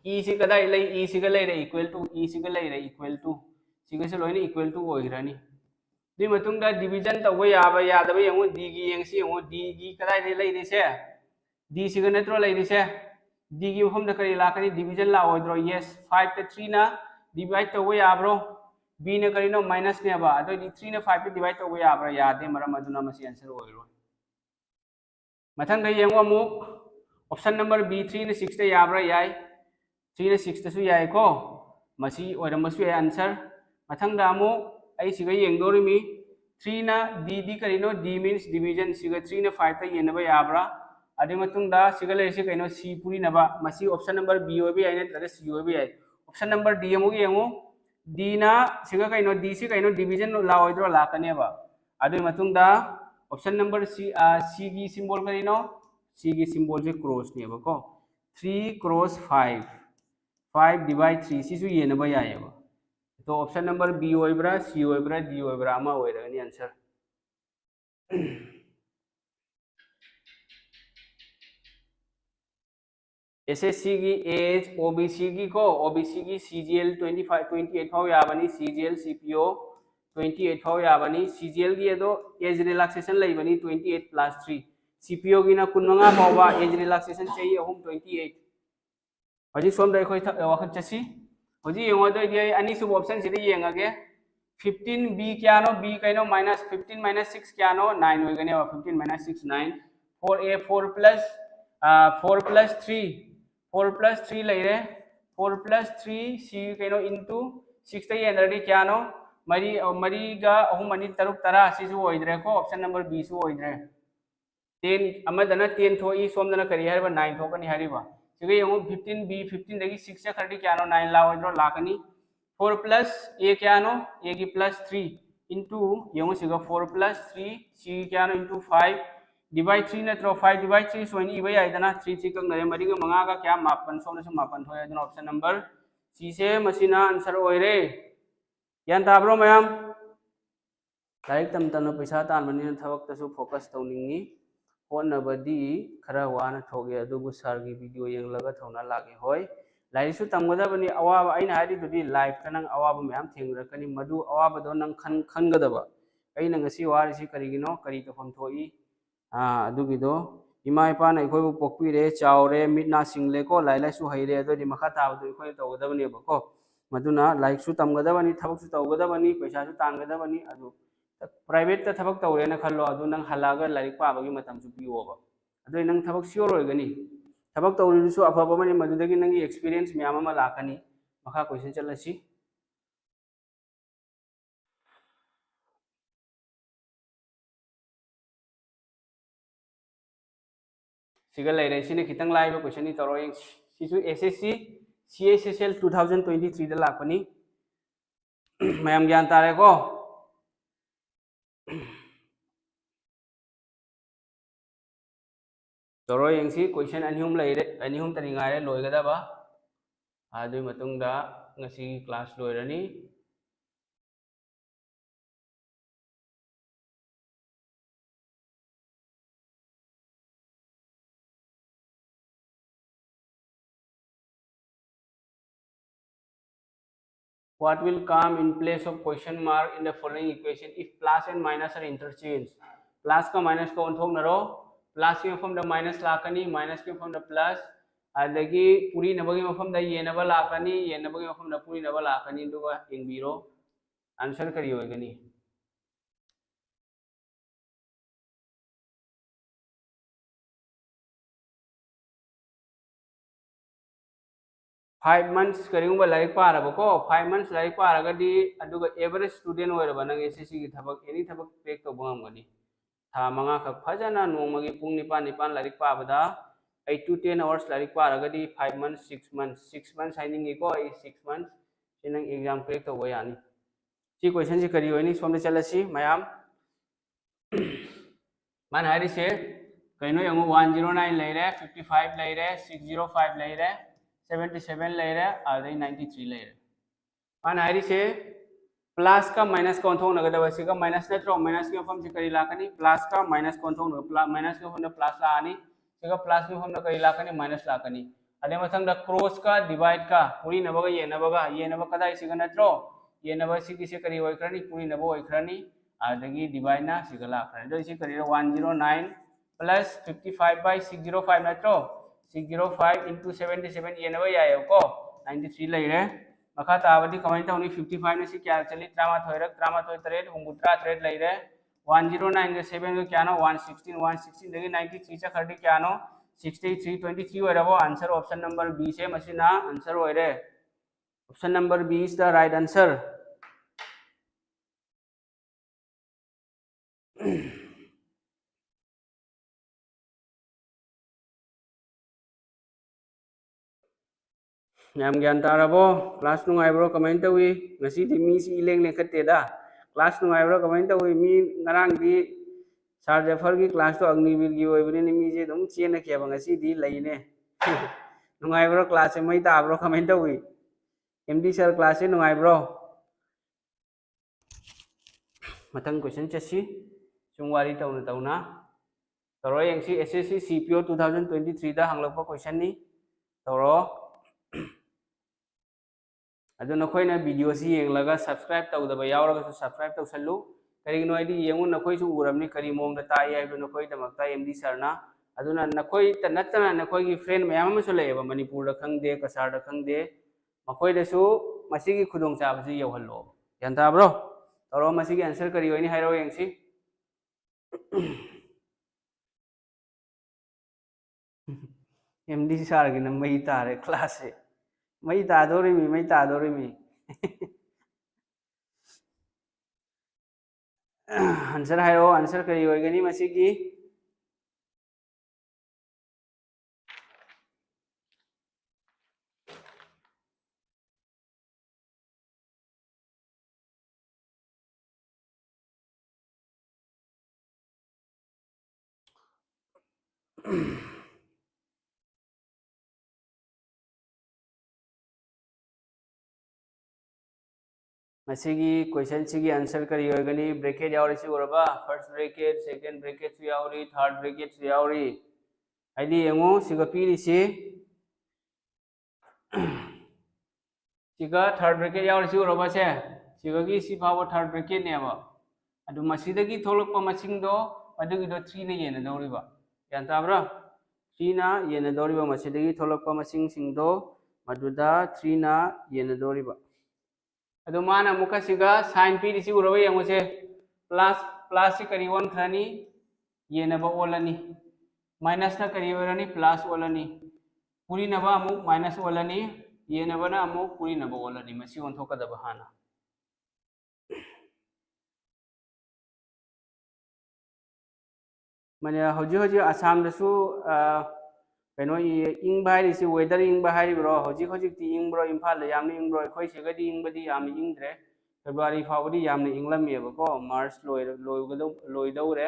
A: ई से कदा ले ई से ले रे इक्वल टू ई से ले रे इक्वल टू सिगे से लोइने इक्वल टू ओइरानी दी मतुंग दा डिवीजन तब याबा यादबा येंगो डी गी येंगसी येंगो डी गी कदा ले रे से डी सिगे नेत्रो ले रे से डी गी मफम दा करी लाकनी डिवीजन ला ओइद्रो यस 5 पे 3 ना डिवाइड तब याब्रो b ने करी नो माइनस ने बा अदो डी 3 ने 5 पे डिवाइड तब याब्रा यादे मरम अदुना मसी आंसर ओइरो मथंग दा येंगो मु ऑप्शन नंबर B3 ने 6 ते याब्रा याई 3 ने 6 तसु याई को मसी ओइरमसु याई आंसर मथंग दा मु आई सिगा येंगदोरि मी 3 ना d करिनो d मींस डिवीजन सिगा 3 ने 5 ते येनबा याब्रा अदे मतुंग दा सिगा लेसे कइनो c पुरी नबा मसी ऑप्शन नंबर B ओबे याई ने तरे c ओबे याई ऑप्शन नंबर D अमु येंगो d ना सिगा कइनो d से कइनो डिवीजन ला ओइद्रो लाकनेबा अदे मतुंग दा ऑप्शन नंबर C की सिंबल करिनो C की सिंबल से क्रॉस ने को 3 क्रॉस 5 डिवाइड 3 सिसु येनबा यायबा तो option number B ओइब्रा C ओइब्रा D ओइब्रा अमा ओइरगनी आंसर SSC की एज OBC की को OBC की CGL 28 फाव याबनी CGL CPO 28 फाव याबनी CGL की एदो एज रिलैक्सेशन लइबनी 28 प्लस 3 CPO की ना कुनमंगा फावा एज रिलैक्सेशन चाहिए होम 28 हजी सोम दai khoi wakham chasi hoji yengo do dia ani sub option sidi yengage 15 b kya no b kaino minus 15 minus 6 kya no 9 hoigane 15 minus 6 9 4a 4 plus 3 4 plus 3 laire 4 plus 3 c kaino into 6 ta yenerdi kya no mari ga ahum ani taruk tara sisu oidre ko option number b su oidre 10 amadana 10 thoi somdana kari hariba 9 thokani hariba सिगे यंगो 15 b 15 दगी 6 से खरडी क्या नो 9 ला ओइद्रो लाकनी 4 plus a क्या नो a की प्लस 3 इनटू यंगो सिगा 4 प्लस 3 c क्या नो इनटू 5 डिवाइड 3 नत्रो 5 डिवाइड 3 सोनी इबे आइदना 3 3 कंग नरे मरी ग मंगा का क्या मापन सोने से मापन थोय अदन ऑप्शन नंबर c से मसिना आंसर ओइरे यान ताब्रो मयाम लाइक तम तन पैसा तान बनि थवक तसु फोकस तौनिंगी होनबदी खरा वाना थोगे अदुबु सर की वीडियो येंगलगा थौना लागे होय लाइसु तमगदबनी अवाब आइना हादि दुदि लाइव कनंग अवाब म्याम थेंगरकनी मदु अवाब दो नंग खनगदबा आइना ngasi वारिसि करिगिनो करि तफम थोई अदुगिदो इमा इपान अखोयबु पोकपिरे चावरे मिटना सिंगले को लाइलासु हैरे अदोदि मखा ताबदु अखोय तौगदबनी बको मदुना लाइकसु तमगदबनी थबकसु तौगदबनी पैसासु तांगदबनी अदु प्राइवेट ता थबक तौरेना खल्लो अदु नंग हलागा लाइक पाबगी मतम सु पियोबा अदु नंग थबक सियोर होइगनी थबक तौरिसु अफबा मनि मदुदगी नंगी एक्सपीरियंस म्याम मा लाकनी मखा क्वेश्चन चलसी सिगा लेरे सिने खितंग लाइबा क्वेश्चन नि तरो यंग सिसु SSC CSSL 2023 दा लाकनी मैम ज्ञान तारे को तरो यंगसी क्वेश्चन अनिहुम लेरे अनिहुम तरिंगारे लोइगदबा आदु मतुंगदा ngasi क्लास लोइरनी what will come in place of question mark in the following equation if plus and minus are interchanged plus का minus को उन्थों नरो plus के मफम द minus लाकनी minus के मफम द plus अदगी पूरी नबगी मफम द ये नबा लाकनी ये नबगी मफम द पूरी नबा लाकनी दुगा इंबिरो आंसर करी होगनी 5 months करिंगबा लाइक पारबको 5 months लाइक पारगदी अदुगा एवरेज स्टूडेंट होरबा नंग एसएससी की थबक एनी थबक क्रेक तो बंगमगनी था मंगा खक फजना नोमगी पुंग निपान निपान लाइक पाबदा 8 to 10 hours लाइक पारगदी 5 months 6 months हाइनिंग को 6 months सिनंग एग्जाम क्रेक तो यानी सी क्वेश्चन से करी होनी सोमने चलसी मयाम मान हारी से कइनो यंगो 109 लेरे 55 लेरे 605 लेरे 77 लेरे आदि 93 लेरे मान हारी से प्लस का माइनस का ओंथों नगदबा सिगा माइनस नेत्रो माइनस के फॉर्म से करी लाकनी प्लस का माइनस का ओंथों माइनस के फॉर्म प्लस लानी सिगा प्लस के फॉर्म करी लाकनी माइनस लाकनी अदे मथंग द क्रॉस का डिवाइड का पूरी नबगा ये नब कदा सिग नत्रो ये नब सिगी से करी होइखरनी पूरी नब होइखरनी अदगी डिवाइड ना सिग लाखरनी दो इसी करी 109 प्लस 55 by 605 नत्रो 605 into 77 ये नब यायो को 93 लेरे मखा ताबदी कमाई तौनी 55 ने से क्या चली 33 तरेट हुंगुत्रा तरेट लेरे 109 के 7 के क्या नो 116 दगी 93 चा खर्दी क्या नो 63 23 होइरबो आंसर ऑप्शन नंबर बी से मसिना आंसर होइरे option number B is the right answer याम ज्ञान तारबो क्लास नुंगाइब्रो कमेंट तवी ngasi di mi si ileng lekate da class नुंगाइब्रो कमेंट तवी मी ngarang di सार जफर की क्लास तो अग्निवीर की ओइबने मी जे दम चेन के ngasi di leine नुंगाइब्रो क्लास से मई ताब्रो कमेंट तवी एमडी सर क्लास से नुंगाइब्रो मथंग क्वेश्चन चसी चुंगवारी तौना तौना तौरो यंगसी एसएससी सीपीओ 2023 दा हंगलकपा क्वेश्चन नि तौरो अदो नखोइना वीडियो सी येंगलगा सब्सक्राइब तौदबा यावरगा सब्सक्राइब तौसल्लु करिगिनो आइदि येंगु नखोइ सु उरमनि करि मोंग ताइ आइबो नखोइ दमकता एमडी सरना अदुना नखोइ त नत्तना नखोइ की फ्रेंड मयाम अमसु लेबा मणिपुर दा खंगदे कसार दा खंगदे मखोइ दसु मसिगी खुदोंग चाबसि यौहल्लो यानताब्रो तौरो मसिगी आंसर करि होइनि हाइरो येंगसी एमडी सर की मई तारे क्लास से मई तादोरिमी आंसर हाइरो आंसर करी होइगनी मसिगी मसिगी क्वेश्चन सिगी आंसर करी होइगनी ब्रैकेट यावरिसि उरबा फर्स्ट ब्रैकेट सेकंड ब्रैकेट सु यावरी थर्ड ब्रैकेट सु यावरी आइदि यंगो सिगा पीरिसि सिगा थर्ड ब्रैकेट यावरिसि उरबा से सिगागी सि फाव थर्ड ब्रैकेट नेबा अदु मसिदगी थोलकपा मसिंगदो अदुगिदो 3 ने येना दौरिबा यान ताब्रा 3 ना येना दौरिबा मसिदगी थोलकपा मसिंग सिंगदो मदुदा 3 ना येना दौरिबा अदो माना मुका सिगा साइन पीरिसि उरबा यंगोसे प्लस से करी वन खरानी येना बा ओलनी माइनस ना करी ओरनी प्लस ओलनी पूरी नबा अमुक माइनस ओलनी ये नबना अमुक पूरी नबा ओलनी मसी ओंथोकदबा हाना माने हौजी आसाम दसु कनो इंग हाइरिसि वेदर इंग हाइरिब्रो हौजी ती इंग्ब्रो इम्फाल यामनि इंग्ब्रो अखोइ सेगदि इंगबदि यामनि इंग्द्रे फेब्रुआरी फावबदि यामनि इंगलमेबको मार्च लोइदौरे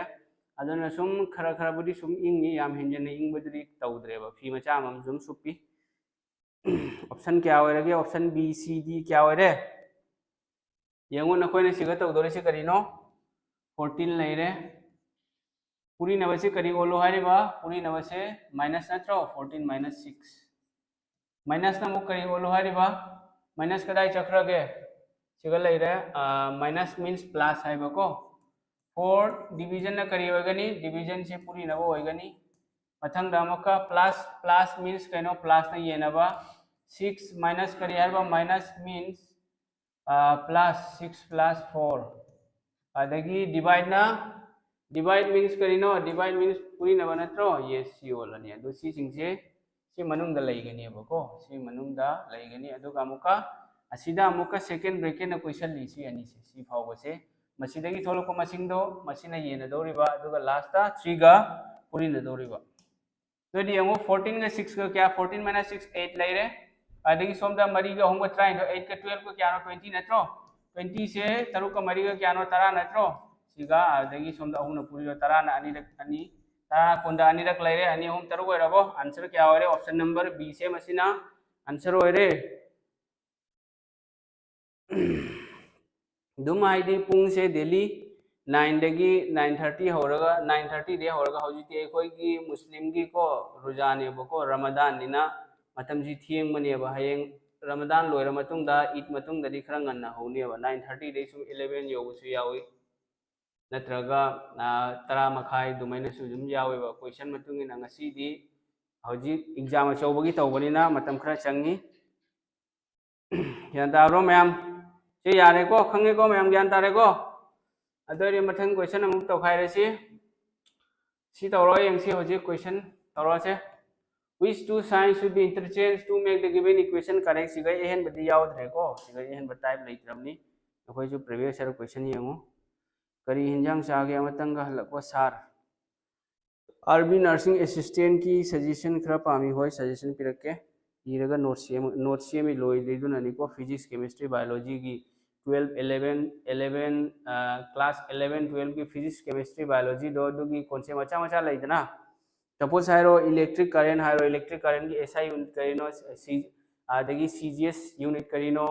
A: अदुना सुम खरबदि सुम इंगी याम हेंजने इंगबदि तौद्रेबा फी मचा मम सुम सुपी ऑप्शन क्या होइरगे ऑप्शन बी सी डी क्या होइरे यंगो नखोइने सिगा तौदोरिसि करिनो 14 लेरे पूरी नबसे करी ओलो हारिबा पूरी नबसे माइनस नत्रो 14 माइनस 6 माइनस नमु करी ओलो हारिबा माइनस कदाई चक्रगे सिगा लेरे माइनस मीन्स प्लस हाइबको 4 डिवीजन ना करी होइगनी डिवीजन से पूरी नबो होइगनी मथंग दामका प्लस मीन्स कनो प्लस ना येनबा 6 माइनस करी हारिबा माइनस मीन्स प्लस 6 प्लस 4 अदगी डिवाइड मीन्स करिनो डिवाइड मीन्स पूरी नबा नत्रो ये सी ओलनी अदु सी सिंगसे सी मनुंगदा लैगनीबको सी मनुंगदा लैगनी अदुगा अमुका असिदा अमुका सेकंड ब्रैकेट ना क्वेश्चन लीसी अनि से सी फावबसे मसिदगी थोलको मसिंगदो मसिना येना दौरिबा अदुगा लास्टा 3 गा पूरी न दौरिबा तोदि यंगो 14 गा 6 का क्या 14 माइनस 6 8 लेरे अदगी सोमदा मरी गा होंगा 3 8 का 12 को क्या नो 20 नत्रो 20 से तरुक का मरी गा क्या नो 13 नत्रो सिगा अदगी सोमदा हुना पूरी 13 ना अनि तरा कोंदा अनि रक लेरे अनि हम तरुक होइरबो आंसर क्या होइरे ऑप्शन नंबर बी से मसिना आंसर होइरे दुम आइदि पुंग से दिल्ली 9 दगी 9:30 होरगा 9:30 दे होरगा हौजिति एखोई की मुस्लिम की को रुजाने बको रमजान निना मतमजी थियेंगमनेबा हयेंग रमदान लोइरा मतुंगदा ईद मतुंगददी खरा ngana हौनेबा 9:30 दे सुम 11 योबसु यावी नत्रगा 10 मखाई दुमैना सु जुम यावेबा क्वेश्चन मतुंगिना ngasiदी हौजी एग्जाम अचौबगी तौबनिना मतम खरा चंगी ज्ञान ताब्रो मैम से यारेको खंगेको मैम ज्ञान तारेको अदरी मथंग क्वेश्चन अमुक तौखाइरेसी सी तौरो यंगसी हौजी question तौरोसे which two signs should be interchanged to make the given equation correct sigai ehen badi yaudreko sigai ehen ba type leitramni akhoi ju previous year question yengo kari hinjang chage amatanga halakwa sar RB nursing assistant की suggestion खरा पामी होय suggestion पिरके Irga note CM लोई लेदुना निको physics chemistry biology की 12 11 class 11 12 की physics chemistry biology दो की कौन से मचा मचा लेदना सपोज हाइरो इलेक्ट्रिक करंट की SI यूनिट करिनो आदगी CGS यूनिट करिनो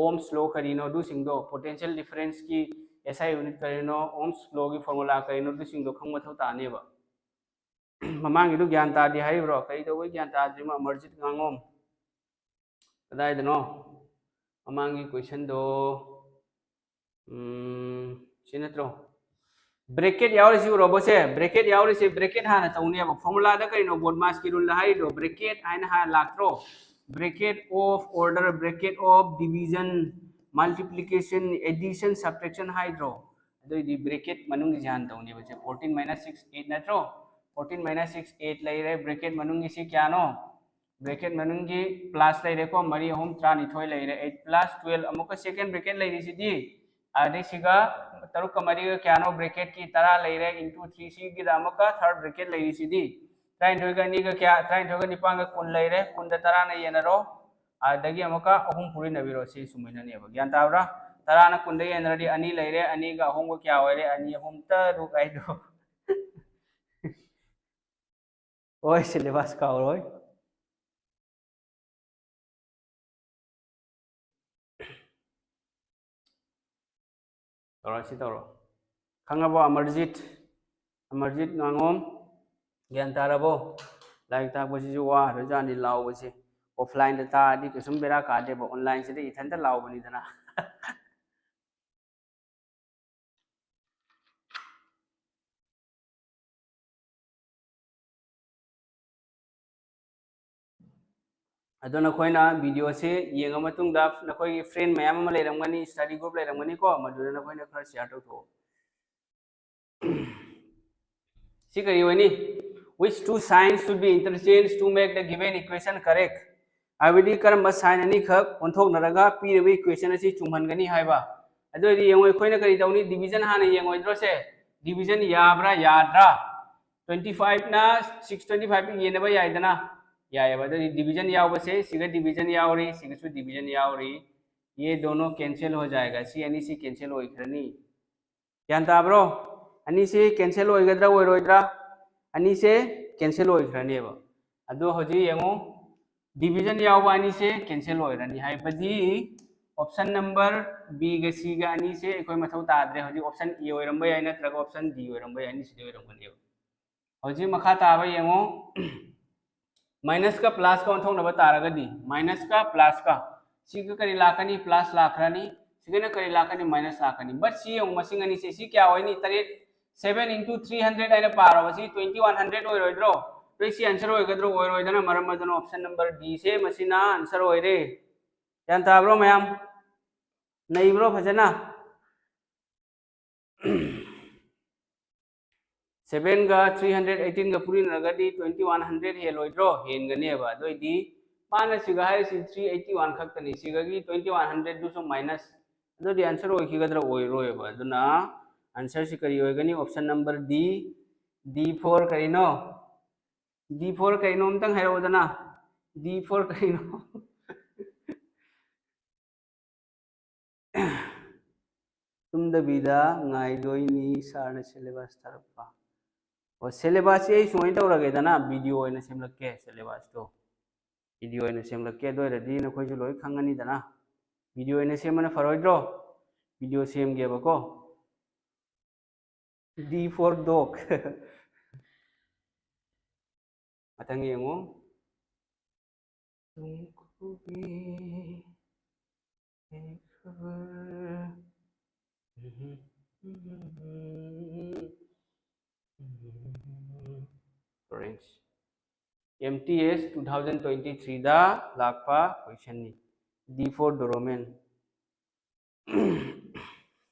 A: ohms law करिनो दु सिंगदो potential difference की SI यूनिट करिनो ohms law की फॉर्मूला करिनो दु सिंगदो खंग मथौ तानेबा ममांगी दु ज्ञान तादि हाइब्रो कई दो ज्ञान ताद्रिमा अमरजीत गांगोम कदाइदनो ममांगी क्वेश्चन दो सिनत्रो ब्रैकेट यावरिसी रोबोसे ब्रैकेट यावरिसी ब्रैकेट हाना तौनेबा फॉर्मूला दा करिनो बोर्ड मास की रूल हाइ दो ब्रैकेट आइना हा लाक्ट्रो bracket of order bracket of division multiplication addition subtraction हाइड्रो अदोइदी ब्रैकेट मनुंग जान तौनेबा 14 - 6 8 नत्रो 14 - 6 8 लेरे ब्रैकेट मनुंगी सी क्यानो ब्रैकेट मनुंगी प्लस लेरे को मरी होम त्रानिथोय लेरे 8 + 12 अमुक सेकंड ब्रैकेट लेरी सिदी आदे सिगा तरुक मरी क्यानो ब्रैकेट की तरा लेरे इनटू 3 सी की अमुक थर्ड ब्रैकेट लेरी सिदी 33 का नी का क्या 33 का निपांग का कुन लेरे कुन द तरा न येनरो आदगी अमुक अहुम पुरी नबिरो सी सुमिननेबा ज्ञान तावरा तरा न कुन द येनरदी अनि लेरे अनि का अहुम को क्या होरे अनि अहुम तरुक आइदो ओय सिलेबस का ओय तौरा सी तौरो खंगबो अमरजीत नांगोम ज्ञान तारबो लाइक ताकबसी जो वा रजानी लावबसी ऑफलाइन दा तादी कसुम बेरा कादेबो ऑनलाइन से इथंता लावबनी दना अदो नखोइना वीडियो से येंगा मतुंगदा नखोई फ्रेंड मयाम अमा लेरमगनी स्टडी ग्रुप लेरमगनी को मदुदा नखोइना खर शेयर तौथो सी करी होनी which two signs should be interchanged to make the given equation correct आबदी करम साइन अनि खक ओंथोकनरगा पीरबे इक्वेशन असि चुमहनगनी हाइबा अदोदि येंगोय खोइना करी तौनी डिवीजन हाना येंगोयद्रो से डिवीजन याब्रा याद्रा 25 ना 625 की येनबा याइदना यायबा अदोदि डिवीजन यावबसे सिगा डिवीजन यावरी सिगसु डिवीजन यावरी ये दोनों कैंसिल हो जाएगा सी अनि सी कैंसिल होइखरनी यान ताब्रो अनि से कैंसिल होइगद्रा ओइरोइद्रा अनि से कैंसिल होइखरनीबा अदो होजि येंगो डिवीजन यावबा अनि से कैंसिल होइरनी हाइबदी ऑप्शन नंबर बी ग सी ग अनि से एकोय मथौ ताद्रे होजि ऑप्शन ए होइरंबा याय नत्रगा ऑप्शन डी होइरंबा याय नि सिदे होइरंगनीबा होजि मखा ताबा येंगो माइनस का प्लस का ओंथोंनबा तारगदी माइनस का प्लस का सिग करी लाकनी प्लस लाखरानी सिगना करी लाकनी माइनस लाकनी बट सी येंगो मसिंग अनि से सी क्या होइनी 7 × 300 आइना पारबसी 2100 होइरोइद्रो तो इसी आंसर होइगद्रो होइरोइदना मरम मदनो ऑप्शन नंबर डी से मसिना आंसर होइरे यान ताब्रो मैम नईब्रो फजना 7 का 318 का पूरी नगदी 2100 हेलोइद्रो हेनगनेबा दोइदी माना सिगा हाइसी 381 खक्तनी सिगागी 2100 दुसो माइनस दोदि आंसर होइखिगद्रो होइरोयबा दुना आंसर से करी होइगनी ऑप्शन नंबर डी D4 करिनो D4 करिनो अमतंग हाइरोदना D4 करिनो तुमदबीदा ngaidoi sarna syllabus tarappa o syllabus ei soi tawragedana video oina semlakke syllabus to video oina semlakke doiradi na khoi ju loi khangani dana video oina semana faroidro video semge bako D4 dog matang yengo तुमको भी एक खबर orange MTS 2023 दा Lakhpa question नि D for Doromen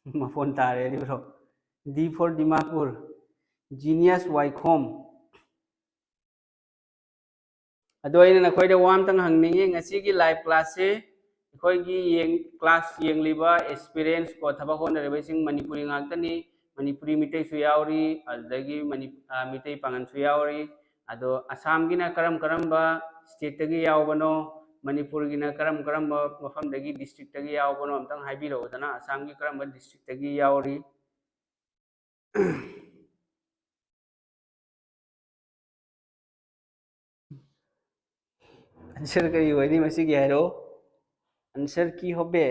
A: मफोन तारे bro D for Dimapur Genius Wycombe अदो अइना नखोइदा वामतंग हंगनिंगे ngasi live class से अखोइगी class येंगलिबा experience को थबक होनरेबसिंग मणिपुरी ngaktani मणिपुरी मिटै सु यावरी अदगी मिटै पांगन सु यावरी अदो असम गिना करम करम्बा स्टेट तगी यावबनो मणिपुर गिना करम करम्बा मफम दगी डिस्ट्रिक्ट तगी यावबनो अमतंग हाइबिरोदना असम गी करम्बा डिस्ट्रिक्ट तगी यावरी आंसर करी होइनी मसिगी हाइरो आंसर की होबे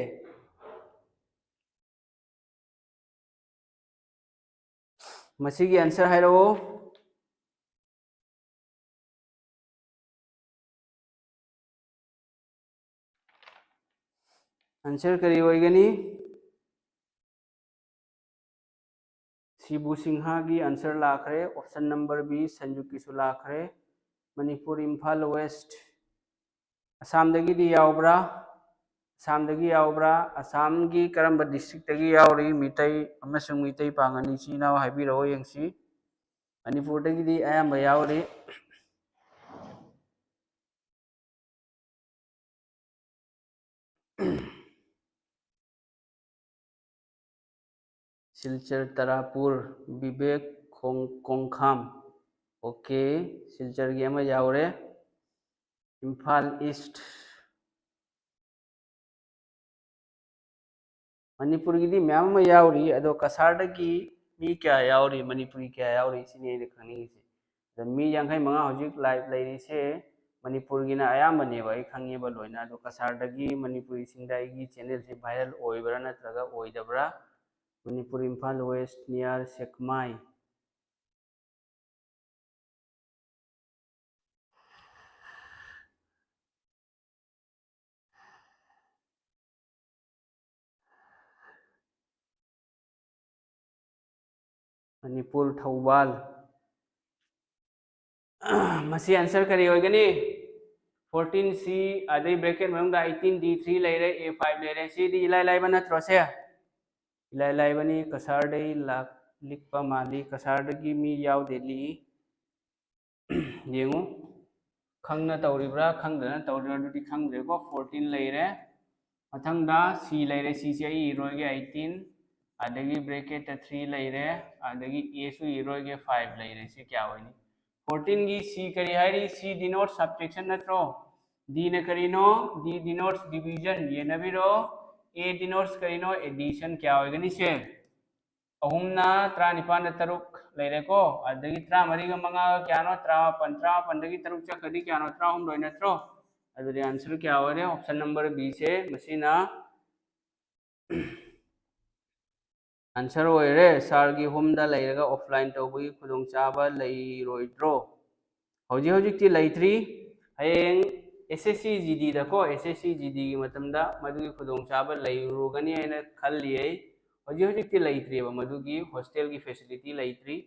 A: मसिगी आंसर हाइरो आंसर करी होइगनी शिबू सिंहा की आंसर लाखरे ऑप्शन नंबर बी संजू किसु लाखरे मणिपुर इम्फाल वेस्ट असम दगी यावब्रा असम दगी यावब्रा असम की करम डिस्ट्रिक्ट तगी यावरी मिटै अमसुंग मिटै पांगनी चिना हाइबिरो यंगसी मणिपुर दगी अयाम यावरी सिलचर तरापुर विवेक कोंखाम ओके सिलचर की अमा यावरे इम्फाल ईस्ट मणिपुर की मैम में यावरी अदो कसार की मी क्या यावरी मणिपुरी क्या यावरी सिने खंगनी मी यांखै मंगा हजिक लाइव लेरी से मणिपुर की अयामबनेबा आई खंगेबा लोइना अदो कसार की मणिपुरी सिंदा की चैनल से वायरल ओइबरा नत्रगा ओइदबरा मणिपुर इम्फाल वेस्ट नियर सेकमाई मणिपुर थौबाल मसी आंसर करी होगनी 14C अदई ब्रैकेट मनुंगा 18D3 लेरे A5 लेरे सी दी इलाई लाई बना त्रोसे इलाई लाई बनी कसार दई लाख लिखपा माली कसार दगी मी याव देली येंगो खंगना तौरिब्रा खंगदना तौरिब्रा दुदी खंगद्रेको 14 लेरे मथंगदा C लेरे C से आई इरोगे 18 अदगी ब्रैकेट 3 लेरे अदगी A सु इरोगे 5 लेरे से क्या होनी 14 की C करी हाइरी C डिनोट सब्ट्रैक्शन नत्रो D ने करीनो D डिनोट्स डिवीजन ये नबीरो A डिनोट्स करीनो एडिशन क्या होगनी से अहुमना त्रानिपान तरुक लेरेको अदगी त्रा मरीगा मंगा क्यानो त्रापन दगी तरुक चकदी क्यानो त्राहुम लोइ नत्रो अदुरी आंसर क्या होरे ऑप्शन नंबर बी से मसीना आंसर होइरे सार की होमदा लेरगा ऑफलाइन तौबगी खुदोंग चाबा लेइरोइद्रो हौजी हौजिकती लेइत्री हयेंग SSC GD दको SSC GD की मतमदा मदुगी खुदोंग चाबा लेइरोगनी हैना खल्लियै हौजी हौजिकती लेइत्रीबा मदुगी हॉस्टल की फैसिलिटी लेइत्री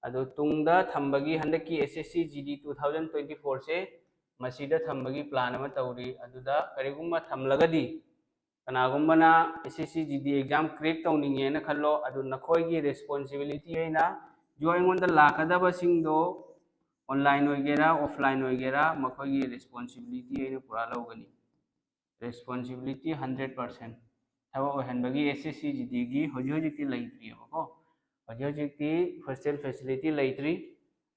A: अदो तुंगदा थंबगी हंदकी SSC GD 2024 से मसीदा थंबगी प्लान अमा तौरी अदुदा करिगुम्बा थमलगदी कनागुम्बना SSC GD एग्जाम क्रैक तौनिंगेना खल्लो अदु नखोइगी रिस्पांसिबिलिटी हैना जो अइंगोंदा लाखदबा सिंगदो ऑनलाइन होइगेरा ऑफलाइन होइगेरा मखोइगी रिस्पांसिबिलिटी हैना पुरा लौगनी रिस्पांसिबिलिटी 100% थबा ओहनबगी SSC GD की हौजी हौजिकती लेइत्रीबको हौजी हौजिकती हॉस्टल फैसिलिटी लेइत्री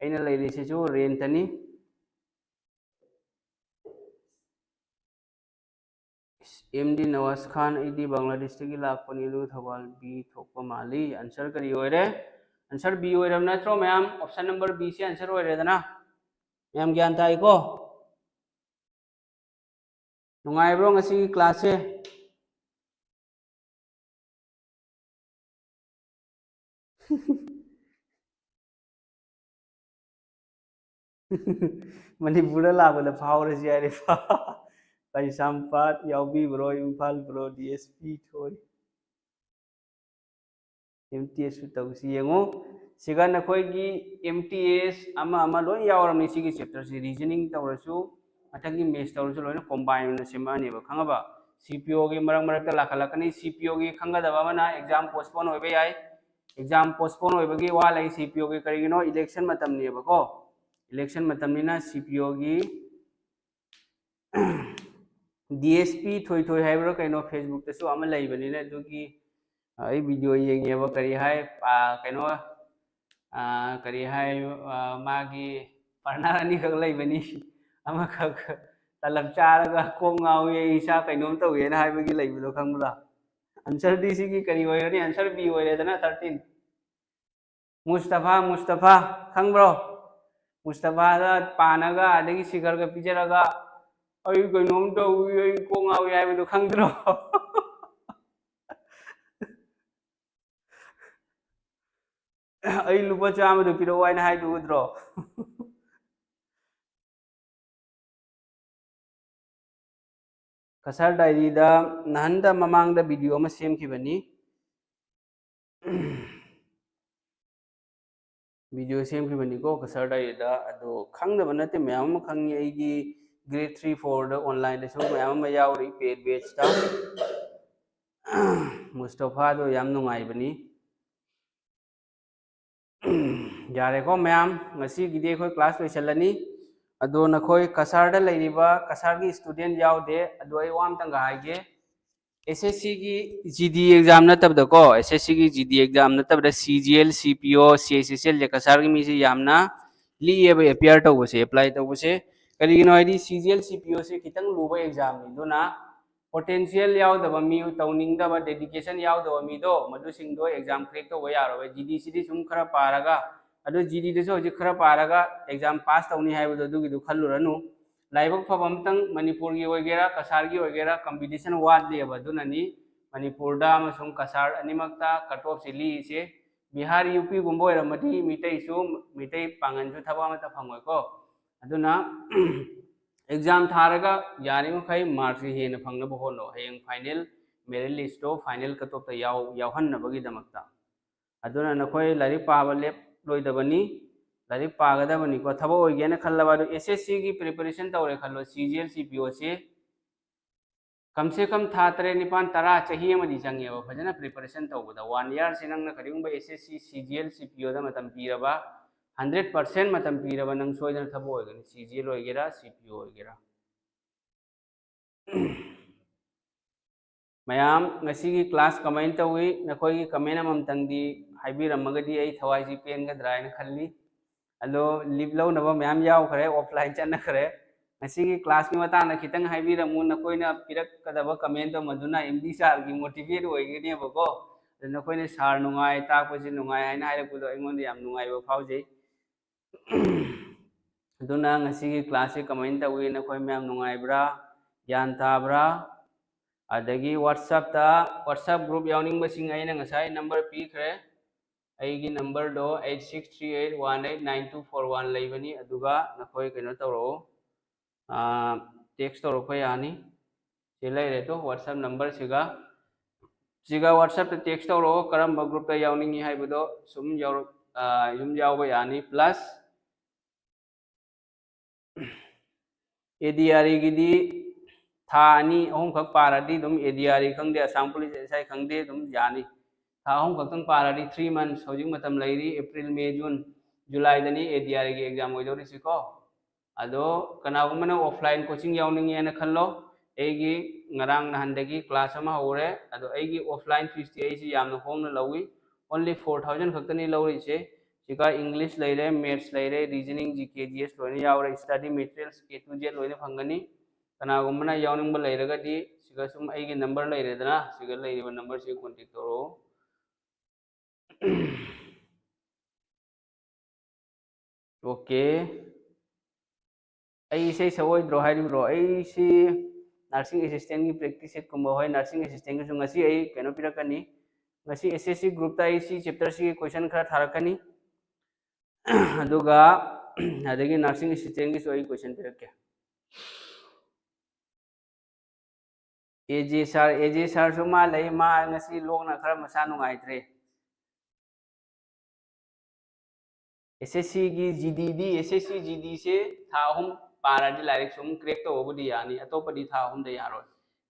A: अइना लेरिसेजु रेंटनी MD नवाज खान इदी बांग्लादेश की लापनी थवाल बी थोप माली आंसर करी होरे आंसर बी होरम नत्रो मैम ऑप्शन नंबर बी से आंसर होरेदना मैम ज्ञान ताइको नुंगाइब्रो ngasi क्लास से Manipura lagbada phawrasi yaire fa Kaisampat yaubibro Imphal bro DSP thoi MTS su tausi yengo siga nakhoi MTS ama loi yawarami sigi chapter si reasoning tawrasu athangi maths tawrasu loina combine na semani ba khangaba CPO gi marang marakta lakhalakani CPO gi khangadaba mana exam postpone hoiba yai exam postpone hoibagi wa lai CPO gi karigino election matam ne ba ko election matam ni na CPO gi DSP thoi thoi haibro kaino Facebook ta su ama laibani na dugi ai video yengeba kari hai kaino kari hai magi partner ani khak laibani ama khak talab charaga ko ngawi isa kainom tawena haibagi laibilo khangula answer di sigi kari hoirani answer B hoiredana 13 Mustafa khangbro Mustafa da panaga adagi sigar ga pijaraga ai kainom tawi ai ko ngawi haibido khangdro ai lupa chama do piro waina hai du dro kasar diary da nahanda mamang da video ma sem khibani video sem khibani ko kasar diary da ado khangda banate mayam ma khangi ai gi grade 3 4 da online da so mayam ma yauri paid batch da Mustafa do yam nungai bani yare ko mayam ngasi gidi khoi class loisalani ado nakhoi kasar da leiriba kasar gi student yaude ado ai wam tanga haige SSC की GD exam नतबदा को SSC की GD exam नतबदा CGL CPO CSSL जे kasar gi mi se yamna li eba appear tawbase apply tawbase karigino haidi CGL CPO se kitang luba exam ni duna potential yaudaba mi tawningdaba dedication yaudaba mi do madu singdo exam crack to yaro GD cd sum khara paraga ado GD de so ji khara paraga exam pass tawni haibudo dugi du khalluranu लाइबक फबमतंग मणिपुर की वगैरह कसार की वगैरह competition वाद ले बदुननी मणिपुर दा मसुम Kasar अनिमक्ता cut off सिली से बिहार यूपी गुंबो रमती मिटै सु मिटै पांगन सु थबा मत फंगोय को अदुना एग्जाम थारगा यानि मखै मार्क्स हेन फंगना बहोनो हेंग फाइनल मेरिट लिस्ट तो फाइनल कट ऑफ ता यावहन नबगी दमक्ता अदुना नखोय लारि पाबा लेप लोइदबनी लाइक पागदबनी को थबो होइगेना खल्लबा SSC की प्रिपरेशन तौरे खल्लो CGL CPO से कम से कम था 3 निपान 10 चाहिए मदी चंगेबा फजना प्रिपरेशन तौबदा 1 ईयर से नंगना करिंगबा SSC CGL CPO दा मतम पीरबा 100% मतम पीरबा नंग सोइदन थबो होइगनी CGL होइगेरा CPO होइगेरा मैम ngasi की क्लास कमेंट तौई नखोई कमेंट अमतंगदी हाइबिरमगदी आई थवाइसी पेनगद्रा इन खल्ली अलो लिप लो नबो मैम याव खरे ऑफलाइन चन खरे ngasi की क्लास की मता न खितंग हाइबिरमु नखोइना पिरक कदबा कमेंट तो मधुना MD सर की मोटिवेट होइगनी बको नखोइना सर नुंगाई ताकपसि नुंगाई हाइना हाइरपुदो अइंगोंद याम नुंगाइबो फाउजै अदुना ngasi की क्लास से कमेंट तौई नखोइ मैम नुंगाइब्रा ज्ञान ताब्रा अदगी WhatsApp ग्रुप यावनिंग बसिंग आइना ngасai नंबर पीखरे अगी नंबर दो 8638189241 लेबनी अदुगा नखोय कनो तौरो टेक्स्ट तौरो को यानी से लेरे तो WhatsApp नंबर सिगा WhatsApp पे टेक्स्ट तौरो करम ग्रुप पे यावनिंग हाइबदो सुम याव युम याव यानी प्लस ADRE गिदी था ani ahum khak paradi dum ADRE khangde Assam Police SI khangde dum yani था हम खतंग पारादी 3 months होजिंग मतम लैरी अप्रैल मई जून जुलाई दनी ADRE की एग्जाम होइदोरि सिको अदो कनागुमना ऑफलाइन कोचिंग यावनिंग येना खल्लो एगी ngarang nahandagi class ama hore ado एगी ऑफलाइन फीस ती एसी यामना होंगना लवी ओनली 4000 खक्तनी लौरी से सिका इंग्लिश लैरे मैथ्स लैरे रीजनिंग जीके जीएस लोइना यावरे study materials A to Z लोइना फंगनी कनागुमना यावनिंग ब लैरगदी सिका सुम एगी नंबर लैरेदना सिका लैरिबा नंबर से कांटेक्ट करो ओके ऐसे सवोइद्रो हाइब्रो ऐसी नर्सिंग असिस्टेंट की प्रैक्टिस सेट कुंबो होय नर्सिंग असिस्टेंट की ngasi ai keno pirakani ngasi SSC group ता ऐसी चैप्टर सी क्वेश्चन खरा थारकनी अदुगा अदगी नर्सिंग असिस्टेंट की सोई क्वेश्चन पिरके एजे सर सु मा लई मा ngasi लोकना खरा मसा नुंगाइत्रे एसएससी की जीडी एसएससी जीडी से था हम पारादी लाइक सुम क्रैक तो ओबदी यानी अतोपदी था हम दे यारो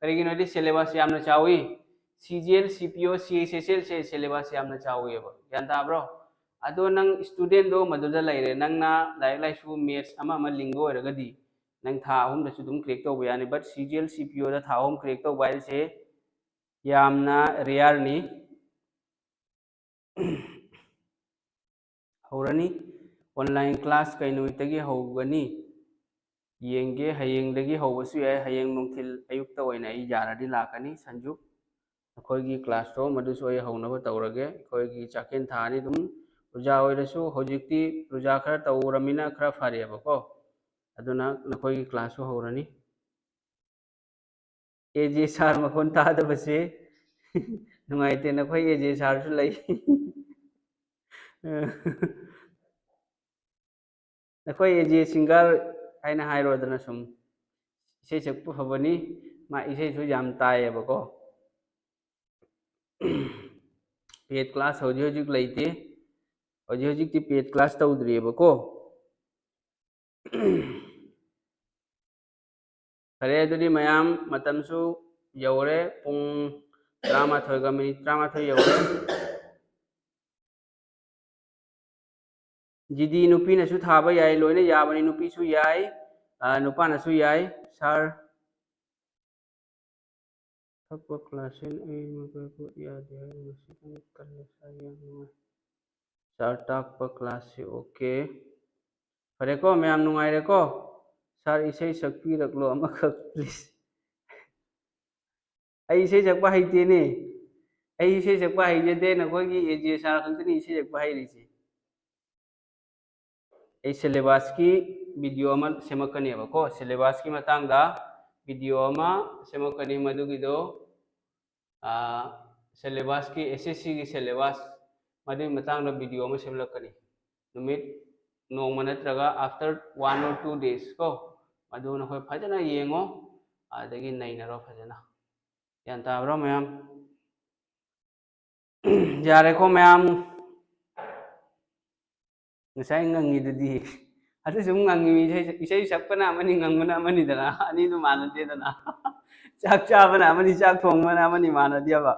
A: करिगिनोदि सिलेबस यामना चावी सीजीएल सीपीओ सीएसएसएल से सिलेबस यामना चावी बो यान ताब्रो अदो नंग स्टूडेंट दो मदुदा लाइरे नंगना लाइक लाइसु मैथ्स अमा लिंगो ओरगदी नंग था हम दसु दुम क्रैक तो यानी बट सीजीएल सीपीओ दा था हम क्रैक तो बाइल से यामना रेयर नि हौरनी ऑनलाइन क्लास कई नुमितगी हौगनी येंगे हयेंगदगी हौबसु याय हयेंग नुंथिल अयुक्ता ओइना आई यारादि लाकनी संजु अखोयगी क्लास तो मदुसु अय हौनबो तौरगे अखोयगी चाकेन थानी दुम रुजा ओइरसु होजिक्ति रुजा खरा तौरमिना खरा फारेबको अदुना नखोयगी क्लास हौरनी एजे सार मखोन तादबसे नुंगाइते नखोय एजे सार सु लई नखोय एजे सिंगर हाइना हाइरोदना सुम इसे सकपु फबनी मा इसे सु याम तायेबको पेड क्लास होजी होजिक लैते होजी होजिक ति पेड क्लास तौद्रियेबको फरे अदुदि मयाम मतमसु you're Pung 13 minute 13 you're GD नुपी नसु थाबा याय लोइने याबनी नुपी सु याय नुपा नसु याय सर थप क्लास ए मको याद है मसिदं कल सायं सर ताक क्लास से ओके फरे को मैम नुंगाइरे को सर इसे सकपी रखलो अमख प्लीज आई इसे सकपा हैतेने आई इसे सकपा हैजदे नखोगी एजे सर खंतनी इसे सकपा हैरिसे ए सिलेबस की वीडियो अमा सेमकनेबको सिलेबस की मतंगदा वीडियो अमा सेमकने मदुगिदो सिलेबस की एसएससी की सिलेबस मदुगी मतंगदा वीडियो अमा सेमलकनी नुमित नोंमा नत्रगा आफ्टर 1 or 2 days को मदु नखोय फजना येंगो आदगी नैनरो फजना यान ताब्रो मैम यारे को ma'am ngusai ngangi dudi adu sum ngangi isai sakpana amani nganguna amani dana ani du manade dana chak chabana amani chak thongmana amani manade aba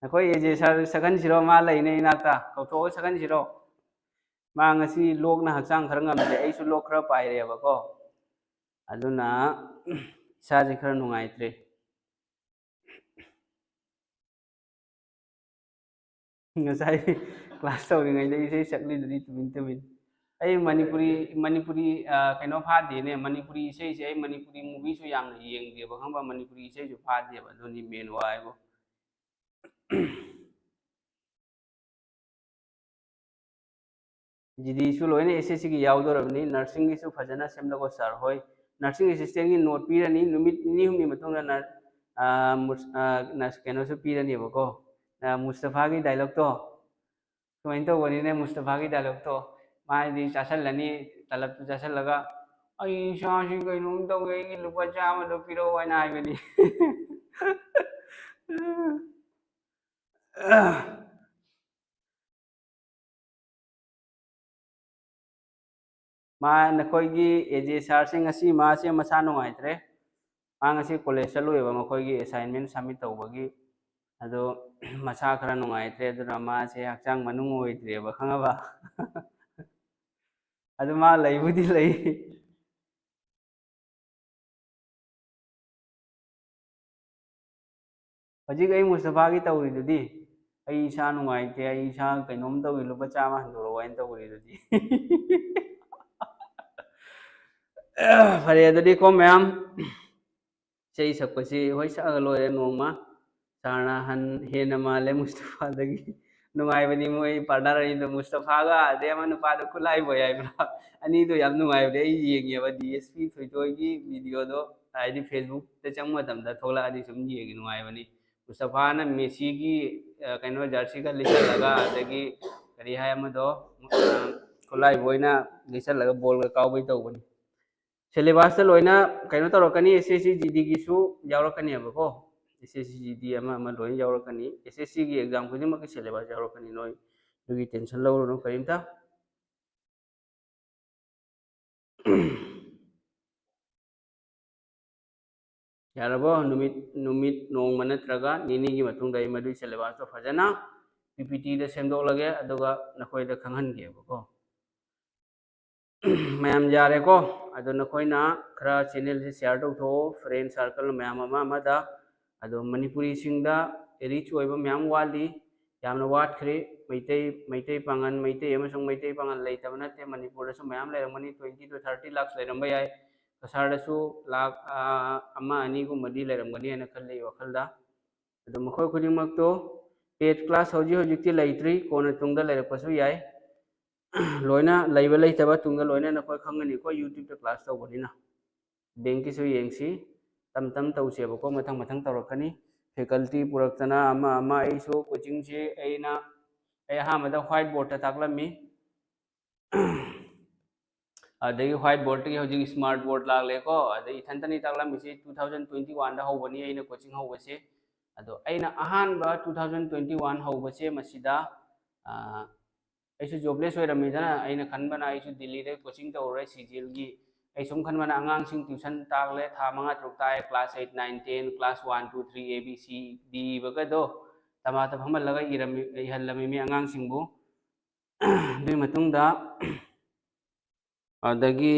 A: nakoi eje sakan siro ma laine inata kautho sakan siro ma ngasi lok na hakchang khara ngamde ai su lok khara paire aba ko aduna isa je khara nungaitre ngasai class tawringai dai isai sakli dudi tumin ai manipuri kaino phade ne manipuri isai se ai manipuri movie su yamna yengde ba khamba manipuri isai su phade ba doni main wai bo GD सु लोइने SSC की यावदोरबनी nursing की सु फजना सेमलको sir होय nursing assistant की note Peerni नुमित नि हुमनी मतुंगा nurse केनो सु पीरनी बको मुस्तफा की डायलॉग तो सुमाइन तो वनी ने मुस्तफा की डायलॉग तो मादी चासलनी तलब तो चासलगा आई शासी कइनुम तौगे की लुपा चामा दो पिरो वाइना हाइबनी मा नखोगी एजे सर सिंग असि मा से मसा नुंगाइत्रे मा ngasi कॉलेज चलुएबा मखोगी असाइनमेंट सबमिट तौबगी अदो मसा खरा नुंगाइत्रे अदुना मा से हक्चांग मनुंग ओइद्रेबा खंगाबा अदु मा लैबुदी लೈ हजिक आई मुस्तफा की तौरीदुदी आई इसा नुंगाइते आई इसा कइनोम तौगी लुपा चामा हंदोरो वाइन तौरीदुदी फरे अदुदी को ma'am sei sakpasi hoi sa loire nongma sarna han hena male mustafa dagi nungai bani moi partner ai do mustafa ga de man pa do kulai boy ai bra ani do yam nungai de yeng ye ba dsp thoitoi gi video do ai di facebook te chang ma dam da thola adi sum yeng nungai bani mustafa na messi gi kaino jersey ka licha laga adagi kari hai amado kolai boina gisal laga bol ga kaw bai tau bani syllabus ta loina kaino tarokani SSC GD gi su yawrakani abako SSC GD ama loina yawrakani SSC gi exam khudima ki syllabus yawrakani noi dugi tension lawro no karimta yarabo numit nongma natraga nini gi matungda ai madu syllabus to fajana PPT da semdok lage aduga nakoi da khanghange bako mayam jare ko ado nakoi na khara channel se share tau tho friend circle mayam ama da ado manipuri singda reach oiba mayam wali yamna wat khre maitai pangan maitai amasung maitai pangan leitaba nate manipur da su mayam leramani 20 to 30 lakhs leramba yai kasar da su lakh ama ani gu madi leramgani ana khalle wakhalda ado makhoi khuding mak to paid class hojik ti leitri kona tungda lerakpasu yai loina leiba leitaba tungda loina nakoi khangani ko YouTube ta class tawbanina bank ki su yengsi tam tawse ba ko mathang tawrakani faculty puraktana ama ai su coaching se aina ai ha mada whiteboard ta taklami adagi whiteboard ki hoji smart board lagle ko adai ithantani taklami se 2021 da hobani aina coaching hobase ado aina ahan ba 2021 hobase masida aisu jobless oiramidana aina khanbana aisu Delhi da coaching tawre CGL gi ai sum khanbana angang sing tuition tagle tha manga truk tae class 8 9 10 class 1 2 3 ABC D baga do tama ta phamal laga irami ihallami mi angang singbu dui matungda adagi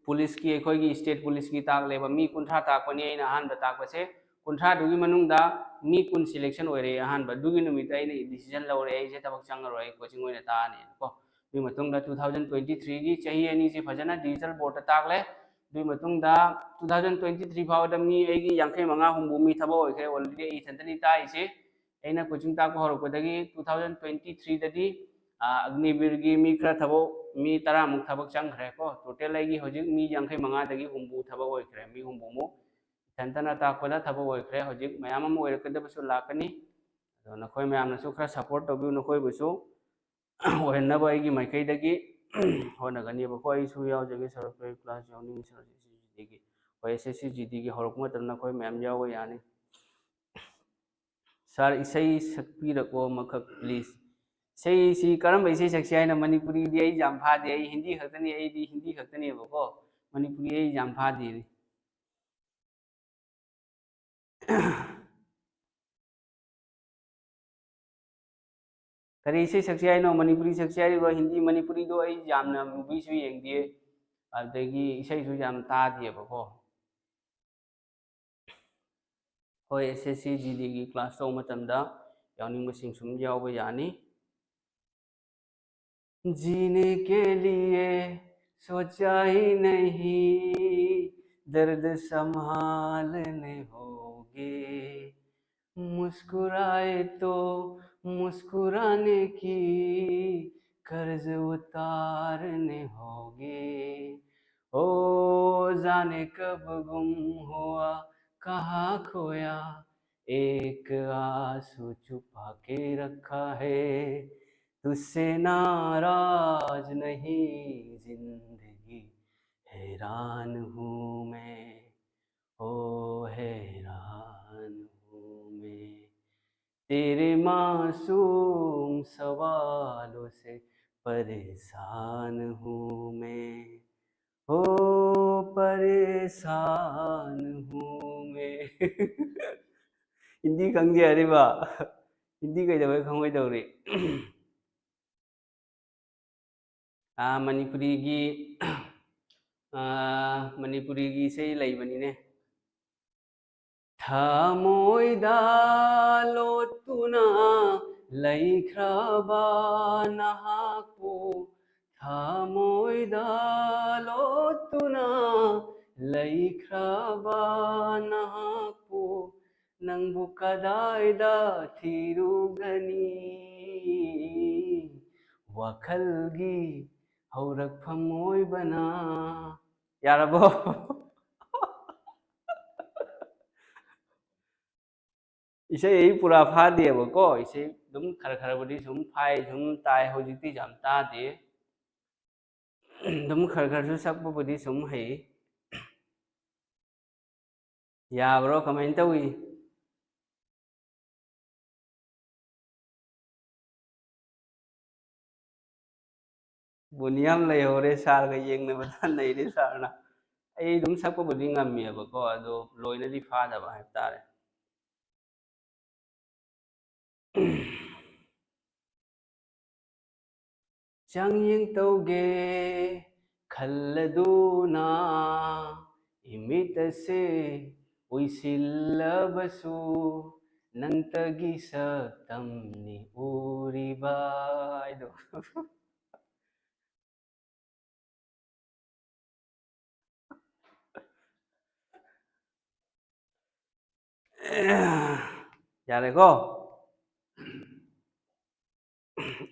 A: police ki ekhoi gi state police ki tagle ba mi kuntha takpani aina ahan ba takpase kuntha dugi manungda mi kun selection oire ahan ba dugi numit aina decision lawre ai je tabak changaroi coaching oina ta ne ko dui matungda 2023 gi chahi ani se fajana digital board ta tagle dui matungda 2023 fawda mi ai gi yankhai manga humbu mi thaba oikhe already ai thantani ta ise aina coaching takpa horokpadagi 2023 dadi Agniveer की मी खरा थबो मी तरा मुख थबक चंखरे को total I होजिक मी यांखै मंगा दगी हुंबु थबक ओइखरे मी हुंबु मु तंतना ताकपदा थबक ओइखरे होजिक मयाम म ओइरकदबसु लाकनी अदो नखोय मयामनसु खरा सपोर्ट तोबिउ नखोय बुसु ओहनब आइगी माइकै दगी होनगनी बको आइसु याव जगे सरप्राइ क्लास यावनिंग सर जीडी की ओएसएससी जीडी की हरक मतम नखोय मयाम याव यानी सर इसै सकपीरको मखक प्लीज सी करम इसे सक्से है मनपुरी दी जाम फादे हिंदी खतनी हिंदी खतनी बको मनपुरी जाम फादे करी इसे सक्से है मनपुरी सक्से है हिंदी मनपुरी दो जामना मूवी सु येंगदे अदगी इसे सु जाम तादे बको होय एसएससी जीडी की क्लास तो मतमदा यावनिंग मसिंग सुम याव यानी जीने के लिए सोचा ही नहीं दर्द संभालने होगे मुस्कुराए तो मुस्कुराने की कर्ज उतारने होगे ओ जाने कब गुम हुआ कहाँ खोया एक आंसू छुपा के रखा है तुझसे नाराज नहीं जिंदगी हैरान हूँ मैं ओ हैरान हूँ मैं तेरे मासूम सवालों से परेशान हूँ मैं ओ परेशान हूँ मैं हिंदी खंगे अरे बा हिंदी कई खंगोई दौरी मनपुरी की मनपुरी की से लेबनीने थामोइदा लोतुना लैख्रबा नहाकु थामोइदा लोतुना लैख्रबा नहाकु नंबु कदाइदा थिरुगनी वखलगी हौरकफम ओइबना यारबो इसे यही पूरा फादेबको इसे दुम खर खरबुदी सुम फाई सुम ताई होजिति जाम तादे दुम खर खर सु सकबुदी सुम है याब्रो कमेंट तवी बुनियाम ले होरे सार ga yeng na batan nei ri sar na ai dum sakbudi ngammiebako ado loinadi fadaba haibtare changyeng tauge khalladuna imitase uisillabasu nantagi satamni uriba ido yare ko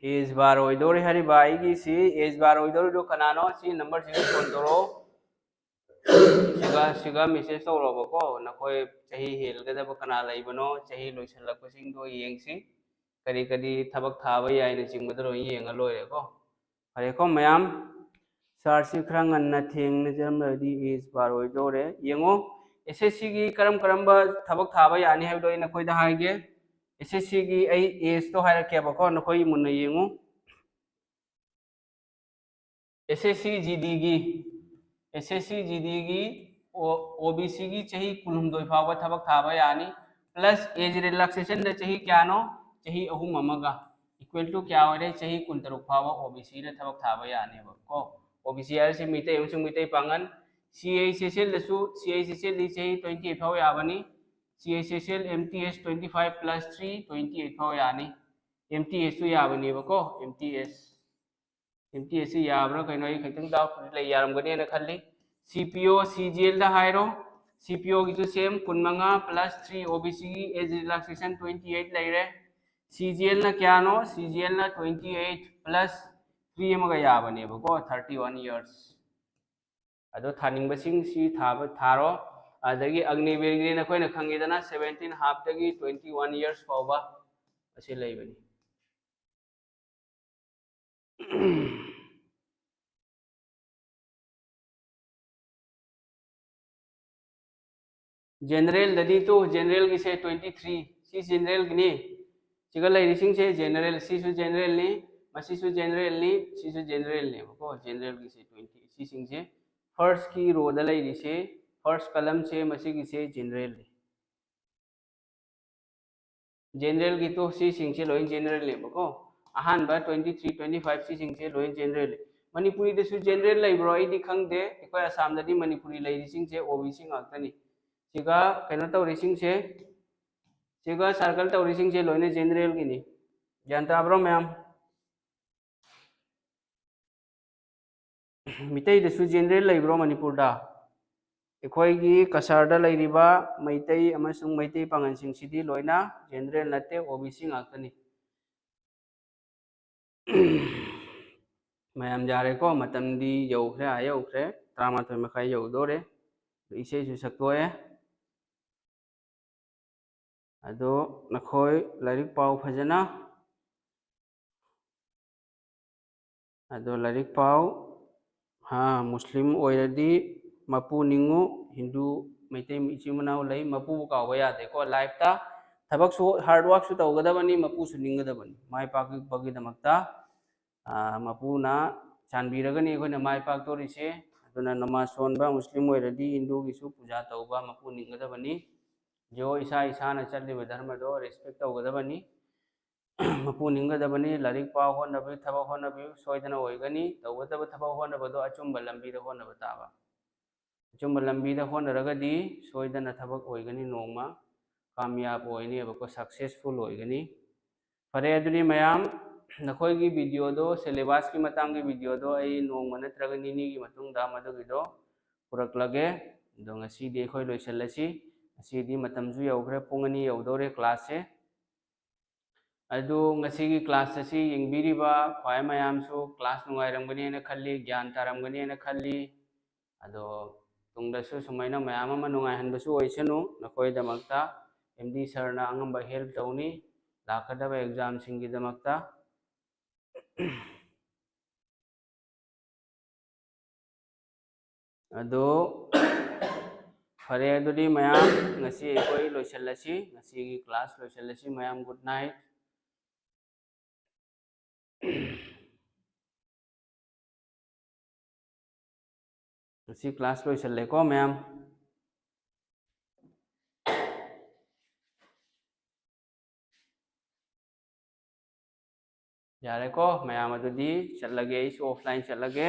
A: age bar ओइदोरे हरिबा आइगी सी एज बार ओइदोरे दो कनानो सी number C phone तोरो सिगा message तौरबको नखोय चही हेलगदब कना लैबनो चही लोइसलकसिंग दो येंगसी करी करी थबक थाबा याइना चिंगबदरो येंगा लोइरेको हरेको मयाम सारसी खरा ngन्ना थेंगना जमलदी एज बार ओइदोरे येंगो एसएससी की करम करम थबक थाबा यानी हाइबदो नखोयदा हाइगे एसएससी की आई एज तो हाइरकेबको नखोय मुन्ना येंगो एसएससी जीडी की एसएससी जीडी की ओबीसी की चही कुलहुमदोय फावबा थबक थाबा यानी प्लस एज रिलैक्सेशन द चही क्यानो चही अहुम अमगा इक्वल टू क्या होरे चही कुंतरुक फावबा ओबीसी द थबक थाबा यानी को ओबीसी आर से मिते एमसुंग मिते पांगन सीआईसीएल दसु सीआईसीएल दी चही 28 फाव याबनी सीआईसीएल एमटीएस 25 प्लस 3 28 फाव यानी एमटीएस सु याबनी बको एमटीएस MTS याब्रा कहीं नहीं खतंग डाउट ले यारमगनी ना खल्ली CPO CGL दा हायरो CPO की तो सेम कुनमंगा प्लस 3 OBC की एज रिलैक्सेशन 28 ले CGL ना क्या नो CGL ना 28 प्लस 3 मगा याबने बको 31 years अदो थानिंग बसिंग सी थारो अदगी अग्निवीर की ना कोई ना खंगेदना 17 हाफ तगी 21 years फावबा असे लेबनी जनरल ददी तो जनरल की से 23 सी जनरल की सिगल लाइरिसिंग से जनरल सीसु जनरल ने मसीसु जनरल ने सीसु जनरल ने को जनरल की से 20 सी सिंग से फर्स्ट की रो द लाइरि से फर्स्ट कलम से मसी की से जनरल जनरल की तो सी सिंग से लोइन जनरल ने को अहान बा 23 25 सी सिंग से लोइन जनरल मणिपुरी दसु जनरल लाइब्रो आई दि खंगदे इको असम ददी मणिपुरी लाइरिसिंग से ओबीसी ngakani सिगा कनो तौरिसिंग से सिगा सर्कल तौरिसिंग से लोइने जनरल की नहीं जानता ब्रो मैम मितई दसु जनरल लाइब्रो मणिपुर दा एखोयगी कसारदा लाइरिबा मैतई अमसुंग मैतई पांगनसिंग सिदी लोइना जनरल नते ओबीसी ngakani मैम जारे को मतमदी यौख्रे आयौख्रे 13 मखाई यौदोरे इसे सु सकतोए अदो नखोय लाइरिक पाव फजना अदो लाइरिक पाव हाँ मुस्लिम ओयरदी मपू निंगु हिंदू मैते इचिमनाव लई मपू काव यादे को लाइफ ता थबक सु हार्ड वर्क सु तौगदबनी मपू सु निंगदबनी माय पाक बगी दमकता मपूना चानबीरगनी अखोयना माय पाक तोरिसे अदुना नमाज सोनबा मुस्लिम ओयरदी हिंदू गिसु पूजा तौबा मपू निंगदबनी जो ईसा ईसाना चलिबा धर्म दो रेस्पेक्ट तौगदबनी मपू निंगदबनी लारिक पाव होनबी थबक होनबी सोयदना ओइगनी तौगदब थबक होनबदो अचुंबा लंबीदा होनब ताबा अचुंबा लंबीदा होनरगदी सोयदना थबक ओइगनी नोंमा कामयाब ओइनी बको सक्सेसफुल ओइगनी फरे अदुनी मयाम नखोयगी वीडियो दो सिलेबस की मतंग की वीडियो दो आई नोंमा नत्रग निनी की मतुंगदा मदुगिदो पुरकलगे दो ngasi de khoi loisalasi asi di matamju yaukhre pungani yaudore class se अदु ngasi की क्लास असी यंगबिरिबा ख्वाय मयामसु क्लास नुंगाइरमगनी ना खल्ली ज्ञान तारमगनी ना खल्ली अदो तुंगदसु सुमैना मयाम अमा नुंगाइहनबसु ओइसनु नखोय दमकता MD सरना अंगंबा हेल्प तौनी लाकदबा एग्जाम सिंगिदमक्ता अदो फरे अदुदी मयाम ngasi ekoi loisalasi ngasi gi class loisalasi mayam good night ngasi class loisale ko mayam yare ko mayam adudi chalage is offline chalage